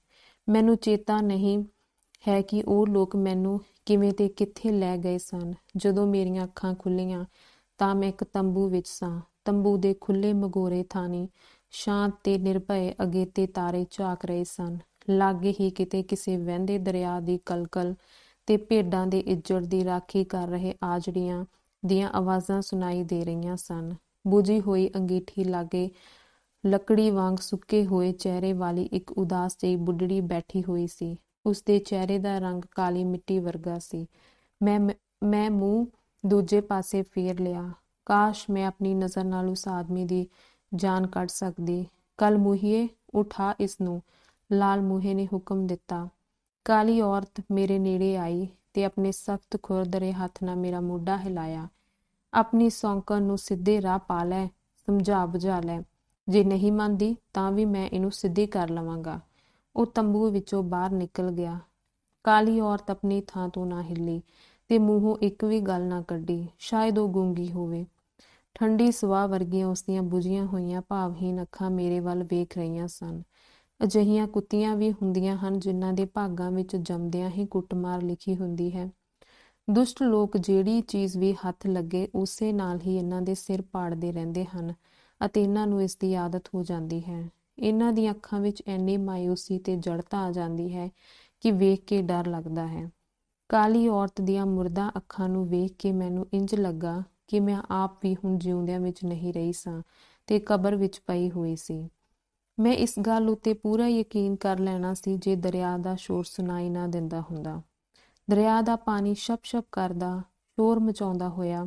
ਮੈਨੂੰ ਚੇਤਾ ਨਹੀਂ ਹੈ ਕਿ ਉਹ ਲੋਕ ਮੈਨੂੰ ਕਿਵੇਂ ਤੇ ਕਿੱਥੇ ਲੈ ਗਏ ਸਨ। ਜਦੋਂ ਮੇਰੀਆਂ ਅੱਖਾਂ ਖੁੱਲ੍ਹੀਆਂ ਤਾਂ ਮੈਂ ਇੱਕ ਤੰਬੂ ਵਿੱਚ ਸਾਂ। ਤੰਬੂ ਦੇ ਖੁੱਲ੍ਹੇ ਮਗੋਰੇ ਥਾਣੀ ਸ਼ਾਂਤ ਤੇ ਨਿਰਭੈ ਅਗੇਤੇ ਤਾਰੇ ਝਾਕ ਰਹੇ ਸਨ। ਲਾਗੇ ਹੀ ਕਿਤੇ ਕਿਸੇ ਵਹਿੰਦੇ ਦਰਿਆ ਦੀ ਕਲਕਲ ਤੇ ਭੇਡਾਂ ਦੇ ਇੱਜੜ ਦੀ ਰਾਖੀ ਕਰ ਰਹੇ ਆਜੜੀਆਂ ਦੀਆਂ ਆਵਾਜ਼ਾਂ ਸੁਣਾਈ ਦੇ ਰਹੀਆਂ ਸਨ। ਬੁਝੀ ਹੋਈ ਅੰਗੀਠੀ ਲਾਗੇ ਲੱਕੜੀ ਵਾਂਗ ਸੁੱਕੇ ਹੋਏ ਚਿਹਰੇ ਵਾਲੀ ਇੱਕ ਉਦਾਸ ਜਿਹੀ ਬੁੱਢੜੀ ਬੈਠੀ ਹੋਈ ਸੀ। ਉਸਦੇ ਚਿਹਰੇ ਦਾ ਰੰਗ ਕਾਲੀ ਮਿੱਟੀ ਵਰਗਾ ਸੀ। ਮੈਂ ਮੂੰਹ ਦੂਜੇ ਪਾਸੇ ਫੇਰ ਲਿਆ। ਕਾਸ਼ ਮੈਂ ਆਪਣੀ ਨਜ਼ਰ ਨਾਲ ਉਸ ਆਦਮੀ ਦੀ ਜਾਨ ਕੱਢ ਸਕਦੀ। ਕੱਲ ਮੂਹੀਏ, ਉਠਾ ਇਸ ਨੂੰ, ਲਾਲ ਮੂਹੇ ਨੇ ਹੁਕਮ ਦਿੱਤਾ। ਕਾਲੀ ਔਰਤ ਮੇਰੇ ਨੇੜੇ ਆਈ ਤੇ ਆਪਣੇ ਸਖਤ ਖੁਰਦਰੇ ਹੱਥ ਨਾਲ ਮੇਰਾ ਮੋਢਾ ਹਿਲਾਇਆ। ਆਪਣੀ ਸੌਂਕਣ ਨੂੰ ਸਿੱਧੇ ਰਾਹ ਪਾ ਲੈ, ਸਮਝਾ ਬੁਝਾ ਲੈ। ਜੇ ਨਹੀਂ ਮੰਨਦੀ ਤਾਂ ਵੀ ਮੈਂ ਇਹਨੂੰ ਸਿੱਧੀ ਕਰ ਲਵਾਂਗਾ। ਉਹ ਤੰਬੂ ਵਿੱਚੋਂ ਬਾਹਰ ਨਿਕਲ ਗਿਆ। ਕਾਲੀ ਔਰਤ ਆਪਣੀ ਥਾਂ ਤੋਂ ਨਾ ਹਿੱਲੀ ਤੇ ਮੂੰਹੋਂ ਇੱਕ ਵੀ ਗੱਲ ਨਾ ਕੱਢੀ। ਸ਼ਾਇਦ ਉਹ ਗੂੰਗੀ ਹੋਵੇ। ਠੰਡੀ ਸਵਾਹ ਵਰਗੀਆਂ ਉਸਦੀਆਂ ਬੁਝੀਆਂ ਹੋਈਆਂ ਭਾਵਹੀਣ ਅੱਖਾਂ ਮੇਰੇ ਵੱਲ ਵੇਖ ਰਹੀਆਂ ਸਨ। ਅਜਿਹੀਆਂ ਕੁੱਤੀਆਂ ਵੀ ਹੁੰਦੀਆਂ ਹਨ ਜਿਨ੍ਹਾਂ ਦੇ ਭਾਗਾਂ ਵਿੱਚ ਜੰਮਦਿਆਂ ਹੀ ਕੁੱਟਮਾਰ ਲਿਖੀ ਹੁੰਦੀ ਹੈ। ਦੁਸ਼ਟ ਲੋਕ ਜਿਹੜੀ ਚੀਜ਼ ਵੀ ਹੱਥ ਲੱਗੇ ਉਸੇ ਨਾਲ ਹੀ ਇਹਨਾਂ ਦੇ ਸਿਰ ਪਾੜਦੇ ਰਹਿੰਦੇ ਹਨ ਅਤੇ ਇਹਨਾਂ ਨੂੰ ਇਸ ਦੀ ਆਦਤ ਹੋ ਜਾਂਦੀ ਹੈ। ਇਹਨਾਂ ਦੀਆਂ ਅੱਖਾਂ ਵਿੱਚ ਇੰਨੀ ਮਾਯੂਸੀ ਤੇ ਜੜਤਾ ਆ ਜਾਂਦੀ ਹੈ ਕਿ ਵੇਖ ਕੇ ਡਰ ਲੱਗਦਾ ਹੈ। ਕਾਲੀ ਔਰਤ ਦੀਆਂ ਮੁਰਦਾ ਅੱਖਾਂ ਨੂੰ ਵੇਖ ਕੇ ਮੈਨੂੰ ਇੰਜ ਲੱਗਾ ਕਿ ਮੈਂ ਆਪ ਵੀ ਹੁਣ ਜਿਉਂਦਿਆਂ ਵਿੱਚ ਨਹੀਂ ਰਹੀ ਸਾਂ ਤੇ ਕਬਰ ਵਿੱਚ ਪਈ ਹੋਈ ਸੀ। ਮੈਂ ਇਸ ਗੱਲ ਉੱਤੇ ਪੂਰਾ ਯਕੀਨ ਕਰ ਲੈਣਾ ਸੀ ਜੇ ਦਰਿਆ ਦਾ ਸ਼ੋਰ ਸੁਣਾਈ ਨਾ ਦਿੰਦਾ ਹੁੰਦਾ। ਦਰਿਆ ਦਾ ਪਾਣੀ ਛਪ ਕਰਦਾ, ਸ਼ੋਰ ਮਚਾਉਂਦਾ ਹੋਇਆ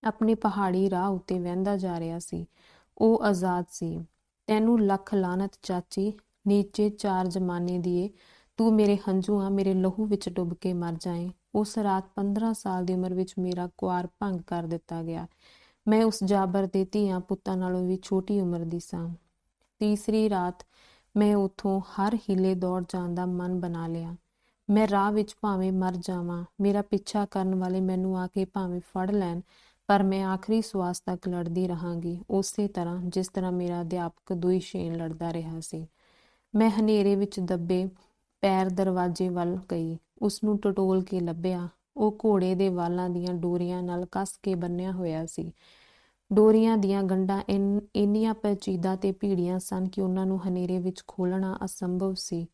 ਆਪਣੇ ਪਹਾੜੀ ਰਾਹ ਉੱਤੇ ਵਹਿੰਦਾ ਜਾ ਰਿਹਾ ਸੀ। ਉਹ ਆਜ਼ਾਦ ਸੀ। ਤੈਨੂੰ ਲੱਖ ਲਾਨਤ ਚਾਚੀ, ਨੀਚੇ 4 ਜ਼ਮਾਨੇ ਦੀਏ। ਤੂੰ ਮੇਰੇ ਹੰਝੂਆਂ, ਮੇਰੇ ਲਹੂ ਵਿੱਚ ਡੁੱਬ ਕੇ ਮਰ ਜਾਏ। ਉਸ ਰਾਤ 15 ਸਾਲ ਦੀ ਉਮਰ ਵਿੱਚ ਮੇਰਾ ਕੁਆਰ ਭੰਗ ਕਰ ਦਿੱਤਾ ਗਿਆ। ਮੈਂ ਉਸ ਜਾਬਰ ਦੇ ਧੀਆਂ ਪੁੱਤਾਂ ਨਾਲੋਂ ਵੀ ਛੋਟੀ ਉਮਰ ਦੀ ਸਾਂ। ਤੀਸਰੀ ਰਾਤ ਮੈਂ ਉੱਥੋਂ ਹਰ ਹੀਲੇ ਦੌੜ ਜਾਣ ਦਾ ਮਨ ਬਣਾ ਲਿਆ। ਮੈਂ ਰਾਹ ਵਿੱਚ ਭਾਵੇਂ ਮਰ ਜਾਵਾਂ, ਮੇਰਾ ਪਿੱਛਾ ਕਰਨ ਵਾਲੇ ਮੈਨੂੰ ਆ ਕੇ ਭਾਵੇਂ ਫੜ ਲੈਣ, ਪਰ ਮੈਂ ਆਖਰੀ ਸਵਾਸ ਤੱਕ ਲੜਦੀ ਰਹਾਂਗੀ, ਉਸੇ ਤਰ੍ਹਾਂ ਜਿਸ ਤਰ੍ਹਾਂ ਮੇਰਾ ਅਧਿਆਪਕ ਦੁਇਸ਼ੇਨ ਲੜਦਾ ਰਿਹਾ ਸੀ। ਮੈਂ ਹਨੇਰੇ ਵਿੱਚ ਦੱਬੇ ਪੈਰ ਦਰਵਾਜ਼ੇ ਵੱਲ ਗਈ। ਉਸਨੂੰ ਟਟੋਲ ਕੇ ਲੱਭਿਆ। ਉਹ ਘੋੜੇ ਦੇ ਵਾਲਾਂ ਦੀਆਂ ਡੋਰੀਆਂ ਨਾਲ ਕੱਸ ਕੇ ਬੰਨ੍ਹਿਆ ਹੋਇਆ ਸੀ। ਡੋਰੀਆਂ ਦੀਆਂ ਗੰਢਾਂ ਇੰਨੀਆਂ ਪੇਚੀਦਾ ਤੇ ਭੀੜੀਆਂ ਸਨ ਕਿ ਉਹਨਾਂ ਨੂੰ ਹਨੇਰੇ ਵਿੱਚ ਖੋਲ੍ਹਣਾ ਅਸੰਭਵ ਸੀ।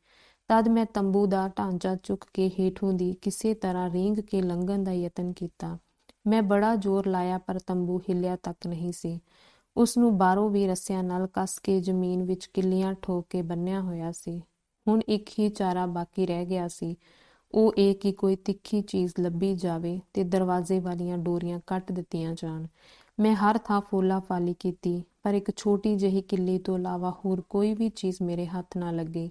ਤਦ ਮੈਂ ਤੰਬੂ ਦਾ ਢਾਂਚਾ ਚੁੱਕ ਕੇ ਹੇਠੋਂ ਦੀ ਕਿਸੇ ਤਰ੍ਹਾਂ ਰੀਂਘ ਕੇ ਲੰਘਣ ਦਾ ਯਤਨ ਕੀਤਾ। ਮੈਂ ਬੜਾ ਜ਼ੋਰ ਲਾਇਆ ਪਰ ਤੰਬੂ ਹਿੱਲਿਆ ਤੱਕ ਨਹੀਂ ਸੀ। ਉਸਨੂੰ ਬਾਹਰੋਂ ਵੀ ਰੱਸਿਆਂ ਨਾਲ ਕੱਸ ਕੇ ਜ਼ਮੀਨ ਵਿੱਚ ਕਿੱਲੀਆਂ ਠੋਕ ਕੇ ਬੰਨ੍ਹਿਆ ਹੋਇਆ ਸੀ। ਹੁਣ ਇੱਕ ਹੀ ਚਾਰਾ ਬਾਕੀ ਰਹਿ ਗਿਆ ਸੀ, ਉਹ ਇਹ ਕਿ ਕੋਈ ਤਿੱਖੀ ਚੀਜ਼ ਲੱਭੀ ਜਾਵੇ ਤੇ ਦਰਵਾਜ਼ੇ ਵਾਲੀਆਂ ਡੋਰੀਆਂ ਕੱਟ ਦਿੱਤੀਆਂ ਜਾਣ। ਮੈਂ ਹਰ ਥਾਂ ਫੋਲਾ ਫਾਲੀ ਕੀਤੀ, ਪਰ ਇੱਕ ਛੋਟੀ ਜਿਹੀ ਕਿੱਲੀ ਤੋਂ ਇਲਾਵਾ ਹੋਰ ਕੋਈ ਵੀ ਚੀਜ਼ ਮੇਰੇ ਹੱਥ ਨਾ ਲੱਗੀ।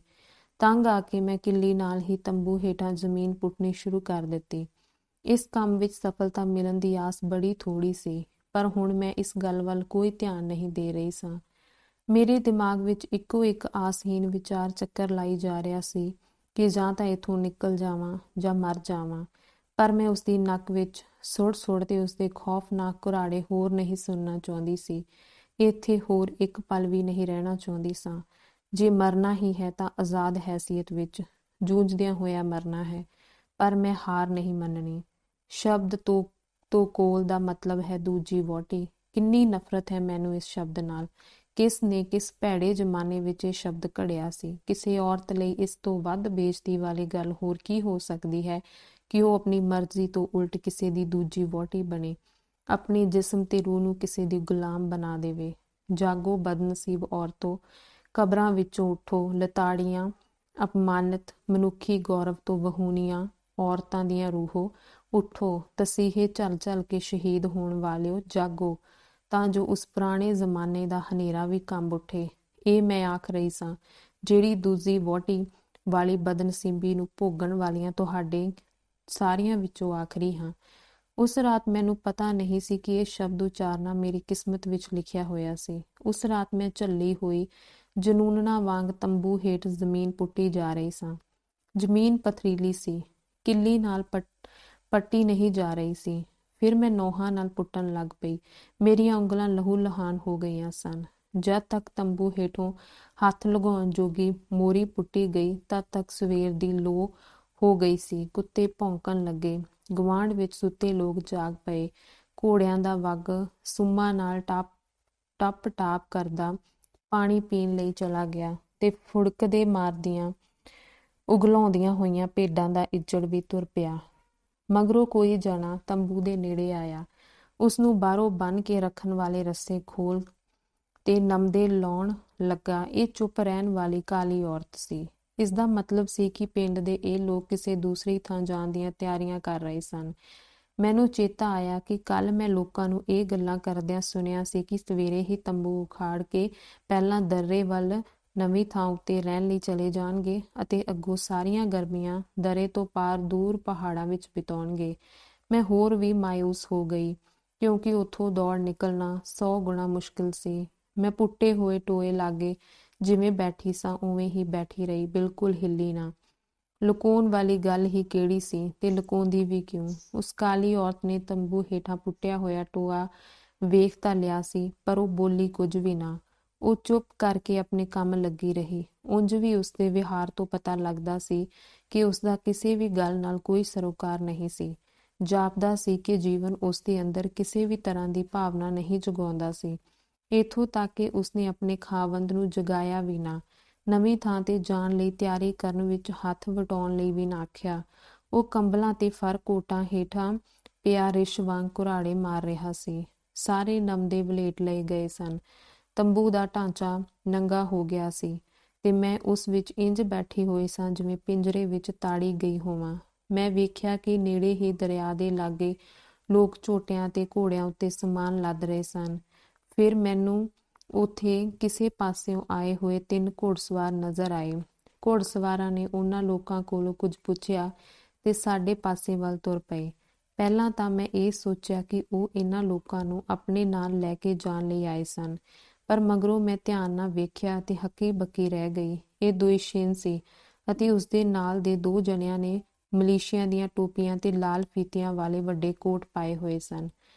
ਤੰਗ ਆ ਕੇ ਮੈਂ ਕਿੱਲੀ ਨਾਲ ਹੀ ਤੰਬੂ ਹੇਠਾਂ ਜ਼ਮੀਨ ਪੁੱਟਣੀ ਸ਼ੁਰੂ ਕਰ ਦਿੱਤੀ। ਇਸ ਕੰਮ ਵਿੱਚ ਸਫਲਤਾ ਮਿਲਣ ਦੀ ਆਸ ਬੜੀ ਥੋੜ੍ਹੀ ਸੀ, ਪਰ ਹੁਣ ਮੈਂ ਇਸ ਗੱਲ ਵੱਲ ਕੋਈ ਧਿਆਨ ਨਹੀਂ ਦੇ ਰਹੀ ਸਾਂ। ਮੇਰੇ ਦਿਮਾਗ ਵਿੱਚ ਇੱਕੋ ਇੱਕ ਆਸਹੀਨ ਵਿਚਾਰ ਚੱਕਰ ਲਾਈ ਜਾ ਰਿਹਾ ਸੀ ਕਿ ਜਾਂ ਤਾਂ ਇੱਥੋਂ ਨਿਕਲ ਜਾਵਾਂ ਜਾਂ ਮਰ ਜਾਵਾਂ। ਪਰ ਮੈਂ ਉਸਦੀ ਨੱਕ ਵਿੱਚ ਸੁੱਟ ਤੇ ਉਸਦੇ ਖੌਫਨਾਕ ਘੁਰਾੜੇ ਹੋਰ ਨਹੀਂ ਸੁਣਨਾ ਚਾਹੁੰਦੀ ਸੀ। ਇੱਥੇ ਹੋਰ ਇੱਕ ਪਲ ਵੀ ਨਹੀਂ ਰਹਿਣਾ ਚਾਹੁੰਦੀ ਸਾਂ। ਜੇ ਮਰਨਾ ਹੀ ਹੈ ਤਾਂ ਆਜ਼ਾਦ ਹੈਸੀਅਤ ਵਿੱਚ ਜੂਝਦਿਆਂ ਹੋਇਆ ਮਰਨਾ ਹੈ, ਪਰ ਮੈਂ ਹਾਰ ਨਹੀਂ ਮੰਨਣੀ। ਸ਼ਬਦ ਤੋਂ ਕੋਲ ਦਾ ਮਤਲਬ ਹੈ ਦੂਜੀ ਵਹੁਟੀ। ਕਿੰਨੀ ਨਫ਼ਰਤ ਹੈ ਮੈਨੂੰ ਇਸ ਸ਼ਬਦ ਨਾਲ। ਕਿਸ ਨੇ ਕਿਸ ਭੈੜੇ ਜ਼ਮਾਨੇ ਵਿੱਚ ਇਹ ਸ਼ਬਦ ਘੜਿਆ ਸੀ। ਕਿਸੇ ਔਰਤ ਲਈ ਇਸ ਤੋਂ ਵੱਧ ਬੇਇੱਜ਼ਤੀ ਵਾਲੀ ਗੱਲ ਹੋਰ ਕੀ ਹੋ ਸਕਦੀ ਹੈ ਕਿ ਉਹ ਆਪਣੀ ਮਰਜ਼ੀ ਤੋਂ ਉਲਟ ਕਿਸੇ ਦੀ ਦੂਜੀ ਵਹੁਟੀ ਬਣੇ, ਆਪਣੇ ਜਿਸਮ ਤੇ ਰੂਹ ਨੂੰ ਕਿਸੇ ਦੀ ਗੁਲਾਮ ਬਣਾ ਦੇਵੇ। ਜਾਗੋ ਬਦਨਸੀਬ ਔਰਤੋ, ਕਬਰਾਂ ਵਿੱਚੋਂ ਉੱਠੋ, ਲਤਾੜੀਆਂ ਅਪਮਾਨਿਤ ਮਨੁੱਖੀ ਗੌਰਵ ਤੋਂ ਵਹੂਣੀਆਂ ਔਰਤਾਂ ਦੀਆਂ ਰੂਹੋ, ਉੱਠੋ, ਤਸੀਹੇ ਝੱਲ ਝੱਲ ਕੇ ਸ਼ਹੀਦ ਹੋਣ ਵਾਲਿਓ, ਜਾਗੋ, ਤਾਂ ਜੋ ਉਸ ਪੁਰਾਣੇ ਜ਼ਮਾਨੇ ਦਾ ਹਨੇਰਾ ਵੀ ਕੰਬ ਉੱਠੇ। ਇਹ ਮੈਂ ਆਖ ਰਹੀ ਸਾਂ, ਜਿਹੜੀ ਦੂਜੀ ਵਹੁਟੀ ਵਾਲੀ ਬਦਨਸੀਬੀ ਨੂੰ ਭੋਗਣ ਵਾਲੀਆਂ ਤੁਹਾਡੇ ਸਾਰਿਆਂ ਵਿੱਚੋਂ ਆਖਰੀ ਹਾਂ। ਉਸ ਰਾਤ ਮੈਨੂੰ ਪਤਾ ਨਹੀਂ ਸੀ ਕਿ ਇਹ ਸ਼ਬਦ ਉਚਾਰਨਾ ਮੇਰੀ ਕਿਸਮਤ ਵਿੱਚ ਲਿਖਿਆ ਹੋਇਆ ਸੀ। ਉਸ ਰਾਤ ਮੈਂ ਝੱਲੀ ਹੋਈ ਜਨੂੰਨਾਂ ਵਾਂਗ ਤੰਬੂ ਹੇਠ ਜ਼ਮੀਨ ਪੁੱਟੀ ਜਾ ਰਹੀ ਸਾਂ। ਜ਼ਮੀਨ ਪਥਰੀਲੀ ਸੀ, ਕਿੱਲੀ ਨਾਲ ਪੱਟੀ ਨਹੀਂ ਜਾ ਰਹੀ ਸੀ। ਫਿਰ ਮੈਂ ਨੋਹਾਂ ਨਾਲ ਪੁੱਟਣ ਲੱਗ ਪਈ। ਮੇਰੀਆਂ ਉਂਗਲਾਂ ਲਹੂ ਲਹਾਨ ਹੋ ਗਈਆਂ ਸਨ। ਜਦ ਤੱਕ ਤੰਬੂ ਹੇਠੋਂ ਹੱਥ ਲਗਾਉਣ ਜੋਗੀ ਮੋਰੀ ਪੁੱਟੀ ਗਈ, ਤਦ ਤੱਕ ਸਵੇਰ ਦੀ ਲੋਅ ਹੋ ਗਈ ਸੀ। ਕੁੱਤੇ ਭੌਂਕਣ ਲੱਗੇ। ਗੁਆਂਢ ਵਿੱਚ ਸੁੱਤੇ ਲੋਕ ਜਾਗ ਪਏ। ਘੋੜਿਆਂ ਦਾ ਵੱਗ ਸੁੰਮਾਂ ਨਾਲ ਟੱਪ ਟਾਪ ਕਰਦਾ ਪਾਣੀ ਪੀਣ ਲਈ ਚਲਾ ਗਿਆ ਤੇ ਫੁੜਕਦੇ ਮਾਰਦੀਆਂ ਉਗਲਾਉਂਦੀਆਂ ਹੋਈਆਂ ਭੇਡਾਂ ਦਾ ਇੱਜੜ ਵੀ ਤੁਰ ਪਿਆ। ਮਗਰੋਂ ਕੋਈ ਜਣਾ ਤੰਬੂ ਦੇ ਨੇੜੇ ਆਇਆ। ਉਸਨੂੰ ਬਾਹਰੋਂ ਬੰਨ੍ਹ ਕੇ ਰੱਖਣ ਵਾਲੇ ਰੱਸੇ ਖੋਲ ਤੇ ਨਮਦੇ ਲਾਉਣ ਲੱਗਾ। ਇਹ ਚੁੱਪ ਰਹਿਣ ਵਾਲੀ ਕਾਲੀ ਔਰਤ ਸੀ। ਇਸ ਦਾ ਮਤਲਬ ਸੀ ਕਿ ਪਿੰਡ ਦੇ ਇਹ ਲੋਕ ਕਿਸੇ ਦੂਸਰੀ ਥਾਂ ਜਾਣ ਦੀਆਂ ਤਿਆਰੀਆਂ ਕਰ ਰਹੇ ਸਨ। ਮੈਨੂੰ ਚੇਤਾ ਆਇਆ ਕਿ ਕੱਲ੍ਹ ਮੈਂ ਲੋਕਾਂ ਨੂੰ ਇਹ ਗੱਲਾਂ ਕਰਦਿਆਂ ਸੁਣਿਆ ਸੀ ਕਿ ਸਵੇਰੇ ਹੀ ਤੰਬੂ ਉਖਾੜ ਕੇ ਪਹਿਲਾਂ ਦਰਰੇ ਵੱਲ ਨਵੀਂ ਥਾਂ ਉੱਤੇ ਰਹਿਣ ਲਈ ਚਲੇ ਜਾਣਗੇ ਅਤੇ ਅੱਗੋਂ ਸਾਰੀਆਂ ਗਰਮੀਆਂ ਦਰੇ ਤੋਂ ਪਾਰ ਦੂਰ ਪਹਾੜਾਂ ਵਿੱਚ ਬਿਤਾਉਣਗੇ। ਮੈਂ ਹੋਰ ਵੀ ਮਾਯੂਸ ਹੋ ਗਈ, ਕਿਉਂਕਿ ਉੱਥੋਂ ਦੌੜ ਨਿਕਲਣਾ 100 ਗੁਣਾ ਮੁਸ਼ਕਿਲ ਸੀ। ਮੈਂ ਪੁੱਟੇ ਹੋਏ ਟੋਏ ਲਾਗੇ ਜਿਵੇਂ ਬੈਠੀ ਸਾਂ ਉਵੇਂ ਹੀ ਬੈਠੀ ਰਹੀ, ਬਿਲਕੁਲ ਹਿੱਲੀ ਨਾ। ਲੁਕਾਉਣ ਵਾਲੀ ਗੱਲ ਹੀ ਕਿਹੜੀ ਸੀ ਤੇ ਲੁਕਾਉਂਦੀ ਵੀ ਕਿਉਂ? ਉਸ ਕਾਲੀ ਔਰਤ ਨੇ ਤੰਬੂ ਹੇਠਾਂ ਪੁੱਟਿਆ ਹੋਇਆ ਟੋਆ ਵੇਖ ਤਾਂ ਲਿਆ ਸੀ, ਪਰ ਉਹ ਬੋਲੀ ਕੁਝ ਵੀ ਨਾ। ਉਹ ਚੁੱਪ ਕਰਕੇ ਆਪਣੇ ਕੰਮ ਲੱਗੀ ਰਹੀ। ਉਂਝ ਵੀ ਉਸਦੇ ਵਿਹਾਰ ਤੋਂ ਪਤਾ ਲੱਗਦਾ ਸੀ ਕਿ ਉਸਦਾ ਕਿਸੇ ਵੀ ਗੱਲ ਨਾਲ ਕੋਈ ਸਰੋਕਾਰ ਨਹੀਂ ਸੀ। ਜਾਪਦਾ ਸੀ ਕਿ ਜੀਵਨ ਉਸਦੇ ਅੰਦਰ ਕਿਸੇ ਵੀ ਤਰ੍ਹਾਂ ਦੀ ਭਾਵਨਾ ਨਹੀਂ ਜਗਾਉਂਦਾ ਸੀ। ਇੱਥੋਂ ਤੱਕ ਕਿ ਉਸਨੇ ਆਪਣੇ ਖਾਵੰਦ ਨੂੰ ਜਗਾਇਆ ਵੀ ਨਾ, ਨਵੀਂ ਥਾਂ ਤੇ ਜਾਣ ਲਈ ਤਿਆਰੀ ਕਰਨ ਵਿੱਚ ਹੱਥ ਵਟਾਉਣ ਲਈ ਵੀ ਨਾ ਆਖਿਆ। ਉਹ ਕੰਬਲਾਂ ਤੇ ਫਰ ਕੋਟਾਂ ਹੇਠਾਂ ਪਿਆ ਰਿੱਛ ਵਾਂਗ ਘੁਰਾੜੇ ਮਾਰ ਰਿਹਾ ਸੀ। ਸਾਰੇ ਨਮਦੇ ਵਲੇਟ ਲਏ ਗਏ ਸਨ। ਤੰਬੂ ਦਾ ਢਾਂਚਾ ਨੰਗਾ ਹੋ ਗਿਆ ਸੀ ਤੇ ਮੈਂ ਉਸ ਵਿੱਚ ਇੰਜ ਬੈਠੀ ਹੋਈ ਸਾਂ ਜਿਵੇਂ ਪਿੰਜਰੇ ਵਿੱਚ ਤਾੜੀ ਗਈ ਹੋਵਾਂ। ਮੈਂ ਵੇਖਿਆ ਕਿ ਨੇੜੇ ਹੀ ਦਰਿਆ ਦੇ ਲਾਗੇ ਲੋਕ ਝੋਟਿਆਂ ਤੇ ਘੋੜਿਆਂ ਉੱਤੇ ਸਮਾਨ ਲੱਦ ਰਹੇ ਸਨ। ਫਿਰ ਮੈਨੂੰ ਉੱਥੇ ਕਿਸੇ ਪਾਸਿਓਂ ਆਏ ਹੋਏ 3 ਘੋੜਸਵਾਰ ਨਜ਼ਰ ਆਏ। ਘੋੜਸਵਾਰਾਂ ਨੇ ਉਹਨਾਂ ਲੋਕਾਂ ਕੋਲੋਂ ਕੁਝ ਪੁੱਛਿਆ ਤੇ ਸਾਡੇ ਪਾਸੇ ਵੱਲ ਤੁਰ ਪਏ। ਪਹਿਲਾਂ ਤਾਂ ਮੈਂ ਇਹ ਸੋਚਿਆ ਕਿ ਉਹ ਇਹਨਾਂ ਲੋਕਾਂ ਨੂੰ ਆਪਣੇ ਨਾਲ ਲੈ ਕੇ ਜਾਣ ਲਈ ਆਏ ਸਨ, ਪਰ ਮਗਰੋਂ ਮੈਂ ਧਿਆਨ ਨਾਲ ਵੇਖਿਆ ਤੇ ਹੱਕੀ ਬੱਕੀ ਰਹਿ ਗਈ। ਇਹ ਦੁਇਸ਼ੇਨ ਸੀ ਅਤੇ ਉਸਦੇ ਨਾਲ ਦੇ 2 ਜਣਿਆਂ ਨੇ ਮਲੇਸ਼ੀਆ ਦੀਆਂ ਟੋਪੀਆਂ ਤੇ ਲਾਲ ਫੀਤਿਆਂ ਵਾਲੇ ਵੱਡੇ ਕੋਟ ਪਾਏ ਹੋਏ ਸਨ।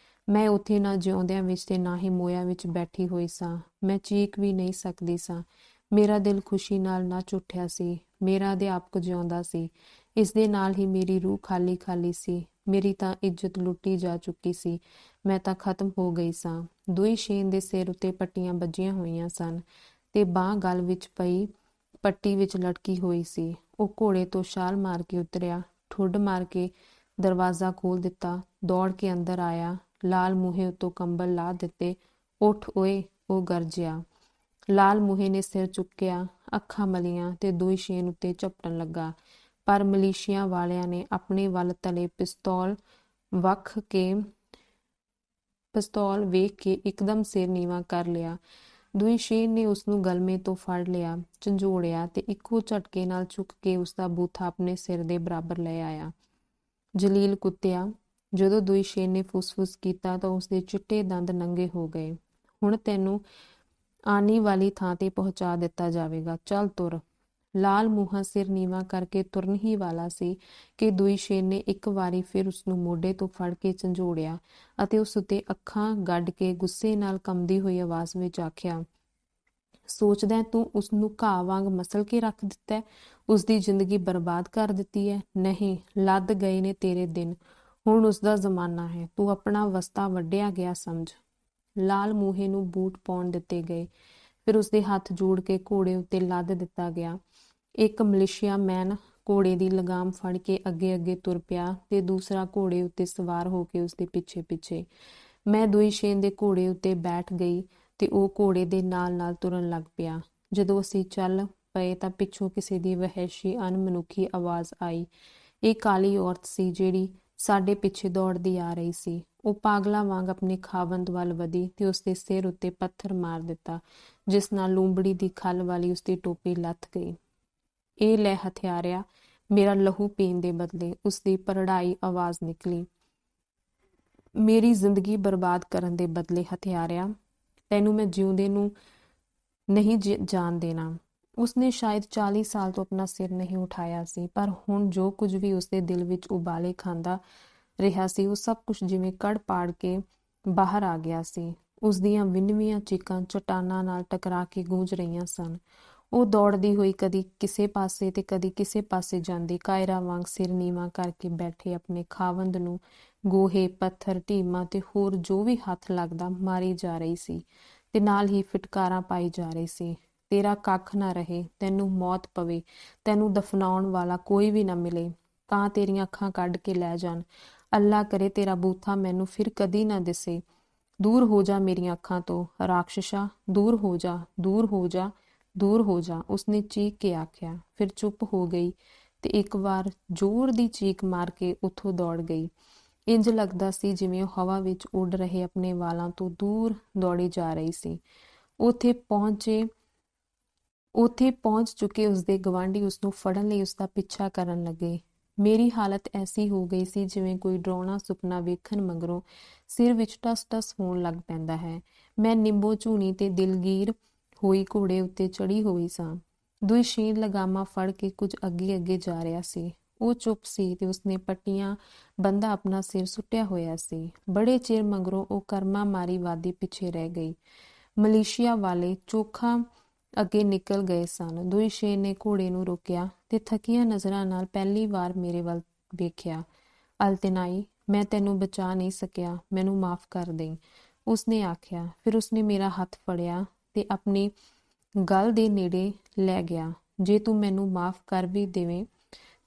ਮੈਂ ਉੱਥੇ ਨਾ ਜਿਉਂਦਿਆਂ ਵਿੱਚ ਤੇ ਨਾ ਹੀ ਮੋਇਆਂ ਵਿੱਚ ਬੈਠੀ ਹੋਈ ਸਾਂ। ਮੈਂ ਚੀਕ ਵੀ ਨਹੀਂ ਸਕਦੀ ਸਾਂ। ਮੇਰਾ ਦਿਲ ਖੁਸ਼ੀ ਨਾਲ ਨੱਚ ਉੱਠਿਆ ਸੀ। ਮੇਰਾ ਅਧਿਆਪਕ ਜਿਉਂਦਾ ਸੀ। ਇਸ ਦੇ ਨਾਲ ਹੀ ਮੇਰੀ ਰੂਹ ਖਾਲੀ ਖਾਲੀ ਸੀ। ਮੇਰੀ ਤਾਂ ਇੱਜ਼ਤ ਲੁੱਟੀ ਜਾ ਚੁੱਕੀ ਸੀ। ਮੈਂ ਤਾਂ ਖਤਮ ਹੋ ਗਈ ਸਾਂ। ਦੁਇਸ਼ੇਨ ਦੇ ਸਿਰ ਉੱਤੇ ਪੱਟੀਆਂ ਬੱਝੀਆਂ ਹੋਈਆਂ ਸਨ ਤੇ ਬਾਂਹ ਗਲ ਵਿੱਚ ਪਈ ਪੱਟੀ ਵਿੱਚ ਲਟਕੀ ਹੋਈ ਸੀ। ਉਹ ਘੋੜੇ ਤੋਂ ਛਾਲ ਮਾਰ ਕੇ ਉਤਰਿਆ, ਠੁੱਡ ਮਾਰ ਕੇ ਦਰਵਾਜ਼ਾ ਖੋਲ੍ਹ ਦਿੱਤਾ, ਦੌੜ ਕੇ ਅੰਦਰ ਆਇਆ, ਲਾਲ ਮੂਹੇ ਉੱਤੋਂ ਕੰਬਲ ਲਾਹ ਦਿੱਤੇ। ਉੱਠ ਓਏ, ਉਹ ਗਰਜਿਆ। ਲਾਲ ਮੂਹੇ ਨੇ ਸਿਰ ਚੁੱਕਿਆ, ਅੱਖਾਂ ਮਲੀਆਂ ਤੇ ਦੁਇਸ਼ੇਨ ਉੱਤੇ ਝਪਟਣ ਲੱਗਾ, ਪਰ ਮਲੇਸ਼ੀਆ ਵਾਲਿਆਂ ਨੇ ਆਪਣੇ ਵੱਲ ਤਲੇ ਪਿਸਤੌਲ ਵੇਖ ਕੇ ਇੱਕਦਮ ਸਿਰ ਨੀਵਾਂ ਕਰ ਲਿਆ। ਦੁਇਸ਼ੇਨ ਨੇ ਉਸਨੂੰ ਗਲਮੇ ਤੋਂ ਫੜ ਲਿਆ, ਝੰਜੋੜਿਆ ਤੇ ਇੱਕੋ ਝਟਕੇ ਨਾਲ ਚੁੱਕ ਕੇ ਉਸਦਾ ਬੂਥਾ ਆਪਣੇ ਸਿਰ ਦੇ ਬਰਾਬਰ ਲੈ ਆਇਆ। ਜਲੀਲ ਕੁੱਤਿਆ, ਜਦੋਂ ਦੁਇਸ਼ੇਨ ਨੇ ਫੁੱਸ-ਫੁੱਸ ਕੀਤਾ ਤਾਂ ਉਸਦੇ ਚਿੱਟੇ ਦੰਦ ਨੰਗੇ ਹੋ ਗਏ। ਹੁਣ ਤੈਨੂੰ ਆਨੀ ਵਾਲੀ ਥਾਂ ਤੇ ਪਹੁੰਚਾ ਦਿੱਤਾ ਜਾਵੇਗਾ। ਚੱਲ ਤੁਰ। ਲਾਲ ਮੂੰਹਾਂ ਸਿਰ ਨੀਵਾਂ ਕਰਕੇ ਤੁਰਨ ਹੀ ਵਾਲਾ ਸੀ ਕਿ ਦੂਈ ਸ਼ੇਰ ਨੇ ਇੱਕ ਵਾਰੀ ਫਿਰ ਉਸਨੂੰ ਮੋਢੇ ਤੋਂ ਫੜ ਕੇ ਝੰਜੋੜਿਆ ਅਤੇ ਉਸ ਉੱਤੇ ਅੱਖਾਂ ਗੱਡ ਕੇ ਗੁੱਸੇ ਨਾਲ ਕੰਬਦੀ ਹੋਈ ਆਵਾਜ਼ ਵਿੱਚ ਆਖਿਆ, ਸੋਚਦਾ ਤੂੰ ਉਸਨੂੰ ਘਾਹ ਵਾਂਗ ਮਸਲ ਕੇ ਰੱਖ ਦਿੱਤਾ ਹੈ, ਉਸਦੀ ਜ਼ਿੰਦਗੀ ਬਰਬਾਦ ਕਰ ਦਿੱਤੀ ਹੈ। ਨਹੀਂ, ਲੱਦ ਗਏ ਨੇ ਤੇਰੇ ਦਿਨ, ਹੁਣ ਉਸਦਾ ਜ਼ਮਾਨਾ ਹੈ, ਤੂੰ ਆਪਣਾ ਵਸਤਾ ਵੱਢਿਆ ਗਿਆ ਸਮਝ। ਲਾਲ ਮੂਹੇ ਨੂੰ ਬੂਟ ਪਾਉਣ ਦਿੱਤੇ ਗਏ, ਫਿਰ ਉਸਦੇ ਹੱਥ ਜੋੜ ਕੇ ਘੋੜੇ ਉੱਤੇ ਲੱਦ ਦਿੱਤਾ ਗਿਆ। ਇੱਕ ਮਲੇਸ਼ੀਆ ਮੈਨ ਘੋੜੇ ਦੀ ਲਗਾਮ ਫੜ ਕੇ ਅੱਗੇ ਅੱਗੇ ਤੁਰ ਪਿਆ ਤੇ ਦੂਸਰਾ ਘੋੜੇ ਉੱਤੇ ਸਵਾਰ ਹੋ ਕੇ ਉਸਦੇ ਪਿੱਛੇ ਪਿੱਛੇ। ਮੈਂ ਦੂਈ ਸ਼ੇਨ ਦੇ ਘੋੜੇ ਉੱਤੇ ਬੈਠ ਗਈ ਤੇ ਉਹ ਘੋੜੇ ਦੇ ਨਾਲ ਨਾਲ ਤੁਰਨ ਲੱਗ ਪਿਆ। ਜਦੋਂ ਅਸੀਂ ਚੱਲ ਪਏ ਤਾਂ ਪਿੱਛੋਂ ਕਿਸੇ ਦੀ ਵਹਿਸ਼ੀ ਅਣਮਨੁੱਖੀ ਆਵਾਜ਼ ਆਈ। ਇਹ ਕਾਲੀ ਔਰਤ ਸੀ ਜਿਹੜੀ ਸਾਡੇ ਪਿੱਛੇ ਦੌੜਦੀ ਆ ਰਹੀ ਸੀ। ਉਹ ਪਾਗਲਾਂ ਵਾਂਗ ਆਪਣੇ ਖਾਵੰਦ ਵੱਲ ਵਧੀ ਤੇ ਉਸਦੇ ਸਿਰ ਉੱਤੇ ਪੱਥਰ ਮਾਰ ਦਿੱਤਾ, ਜਿਸ ਨਾਲ ਲੂੰਬੜੀ ਦੀ ਖੱਲ ਵਾਲੀ ਉਸਦੀ ਟੋਪੀ ਲੱਥ ਗਈ। ਇਹ ਲੈ ਹਥਿਆਰਿਆ, ਮੇਰਾ ਲਹੂ ਪੀਣ ਦੇ ਬਦਲੇ, ਉਸਦੀ ਭਰੜਾਈ ਆਵਾਜ਼ ਨਿਕਲੀ। ਮੇਰੀ ਜ਼ਿੰਦਗੀ ਬਰਬਾਦ ਕਰਨ ਦੇ ਬਦਲੇ ਹਥਿਆਰਿਆ, ਤੈਨੂੰ ਮੈਂ ਜਿਉਂਦੇ ਨੂੰ ਨਹੀਂ ਜਾਣ ਦੇਣਾ। ਉਸਨੇ ਸ਼ਾਇਦ 40 ਸਾਲ ਤੋਂ ਆਪਣਾ ਸਿਰ ਨਹੀਂ ਉਠਾਇਆ ਸੀ, ਪਰ ਹੁਣ ਜੋ ਕੁਝ ਵੀ ਉਸਦੇ ਦਿਲ ਵਿੱਚ ਉਬਾਲੇ ਖਾਂਦਾ ਰਿਹਾ ਸੀ, ਉਹ ਸਭ ਕੁਝ ਜਿਵੇਂ ਕੜ ਪਾੜ ਕੇ ਬਾਹਰ ਆ ਗਿਆ ਸੀ। ਉਸਦੀਆਂ ਵਿੰਨਵੀਆਂ ਚੀਕਾਂ ਚਟਾਨਾਂ ਨਾਲ ਟਕਰਾ ਕੇ ਗੂੰਜ ਰਹੀਆਂ ਸਨ। ਉਹ ਦੌੜਦੀ ਹੋਈ ਕਦੀ ਕਿਸੇ ਪਾਸੇ ਤੇ ਕਦੀ ਕਿਸੇ ਪਾਸੇ ਜਾਂਦੀ, ਕਾਇਰਾ ਵਾਂਗ ਸਿਰ ਨੀਵਾਂ ਕਰਕੇ ਬੈਠੇ ਆਪਣੇ ਖਾਵੰਦ ਨੂੰ ਗੋਹੇ, ਪੱਥਰ, ਢੀਮਾਂ ਤੇ ਹੋਰ ਜੋ ਵੀ ਹੱਥ ਲੱਗਦਾ ਮਾਰੀ ਜਾ ਰਹੀ ਸੀ ਤੇ ਨਾਲ ਹੀ ਫਿਟਕਾਰਾਂ ਪਾਈ ਜਾ ਰਹੀ ਸੀ। ਤੇਰਾ ਕੱਖ ਨਾ ਰਹੇ, ਤੈਨੂੰ ਮੌਤ ਪਵੇ, ਤੈਨੂੰ ਦਫਨਾਉਣ ਵਾਲਾ ਕੋਈ ਵੀ ਨਾ ਮਿਲੇ, ਕਾਂ ਤੇਰੀਆਂ ਅੱਖਾਂ ਕੱਢ ਕੇ ਲੈ ਜਾਣ। ਅੱਲਾ ਕਰੇ ਤੇਰਾ ਬੂਥਾ ਮੈਨੂੰ ਫਿਰ ਕਦੀ ਨਾ ਦਿਸੇ। ਦੂਰ ਹੋ ਜਾ ਮੇਰੀਆਂ ਅੱਖਾਂ ਤੋਂ, ਰਾਖਸ਼ਾ, ਦੂਰ ਹੋ ਜਾ, ਦੂਰ ਹੋ ਜਾ, ਦੂਰ ਹੋ ਜਾ, ਉਸਨੇ ਚੀਕ ਕੇ ਆਖਿਆ। ਫਿਰ ਚੁੱਪ ਹੋ ਗਈ ਤੇ ਇੱਕ ਵਾਰ ਜ਼ੋਰ ਦੀ ਚੀਕ ਮਾਰ ਕੇ ਉੱਥੋਂ ਦੌੜ ਗਈ। ਇੰਜ ਲੱਗਦਾ ਸੀ ਜਿਵੇਂ ਉਹ ਹਵਾ ਵਿੱਚ ਉੱਡ ਰਹੇ ਆਪਣੇ ਵਾਲਾਂ ਤੋਂ ਦੂਰ ਦੌੜੀ ਜਾ ਰਹੀ ਸੀ। ਉੱਥੇ ਪਹੁੰਚ ਚੁੱਕੇ ਉਸਦੇ ਗਵਾਂਢੀ ਉਸਨੂੰ ਫੜਨ ਲਈ ਉਸਦਾ ਪਿੱਛਾ ਕਰਨ ਲੱਗੇ। ਮੇਰੀ ਹਾਲਤ ਐਸੀ ਹੋ ਗਈ ਸੀ ਜਿਵੇਂ ਕੋਈ ਡਰਾਉਣਾ ਸੁਪਨਾ ਵੇਖਣ ਮਗਰੋਂ ਸਿਰ ਵਿੱਚ ਟਸ ਟਸ ਹੋਣ ਲੱਗ ਪੈਂਦਾ ਹੈ। ਮੈਂ ਨਿੰਬੋ ਝੂਣੀ ਤੇ ਦਿਲਗੀਰ ਹੋਈ ਘੋੜੇ ਉੱਤੇ ਚੜੀ ਹੋਈ ਸਾਂ। ਦੂਈ ਸ਼ੇਰ ਲਗਾਮਾਂ ਫੜ ਕੇ ਕੁਝ ਅੱਗੇ ਅੱਗੇ ਜਾ ਰਿਹਾ ਸੀ। ਉਹ ਚੁੱਪ ਸੀ ਤੇ ਉਸਨੇ ਪੱਟੀਆਂ ਬੰਦਾ ਆਪਣਾ ਸਿਰ ਸੁੱਟਿਆ ਹੋਇਆ ਸੀ। ਬੜੇ ਚਿਰ ਮਗਰੋਂ ਉਹ ਕਰਮਾ ਮਾਰੀ ਵਾਦੀ ਪਿੱਛੇ ਰਹਿ ਗਈ। ਮਲੇਸ਼ੀਆ ਵਾਲੇ ਚੋਖਾ ਅੱਗੇ ਨਿਕਲ ਗਏ ਸਨ। ਦੂਈ ਸ਼ੇਰ ਨੇ ਘੋੜੇ ਨੂੰ ਰੋਕਿਆ ਤੇ ਥੱਕੀਆਂ ਨਜ਼ਰਾਂ ਨਾਲ ਪਹਿਲੀ ਵਾਰ ਮੇਰੇ ਵੱਲ ਵੇਖਿਆ। ਅਲਤਿਨਾਈ, ਮੈਂ ਤੈਨੂੰ ਬਚਾ ਨਹੀਂ ਸਕਿਆ, ਮੈਨੂੰ ਮਾਫ਼ ਕਰ ਦੇਈਂ, ਉਸਨੇ ਆਖਿਆ। ਫਿਰ ਉਸਨੇ ਮੇਰਾ ਹੱਥ ਫੜਿਆ ਤੇ ਆਪਣੀ ਗਲ ਦੇ ਨੇੜੇ ਲੈ ਗਿਆ। ਜੇ ਤੂੰ ਮੈਨੂੰ ਮਾਫ਼ ਕਰ ਵੀ ਦੇਵੇਂ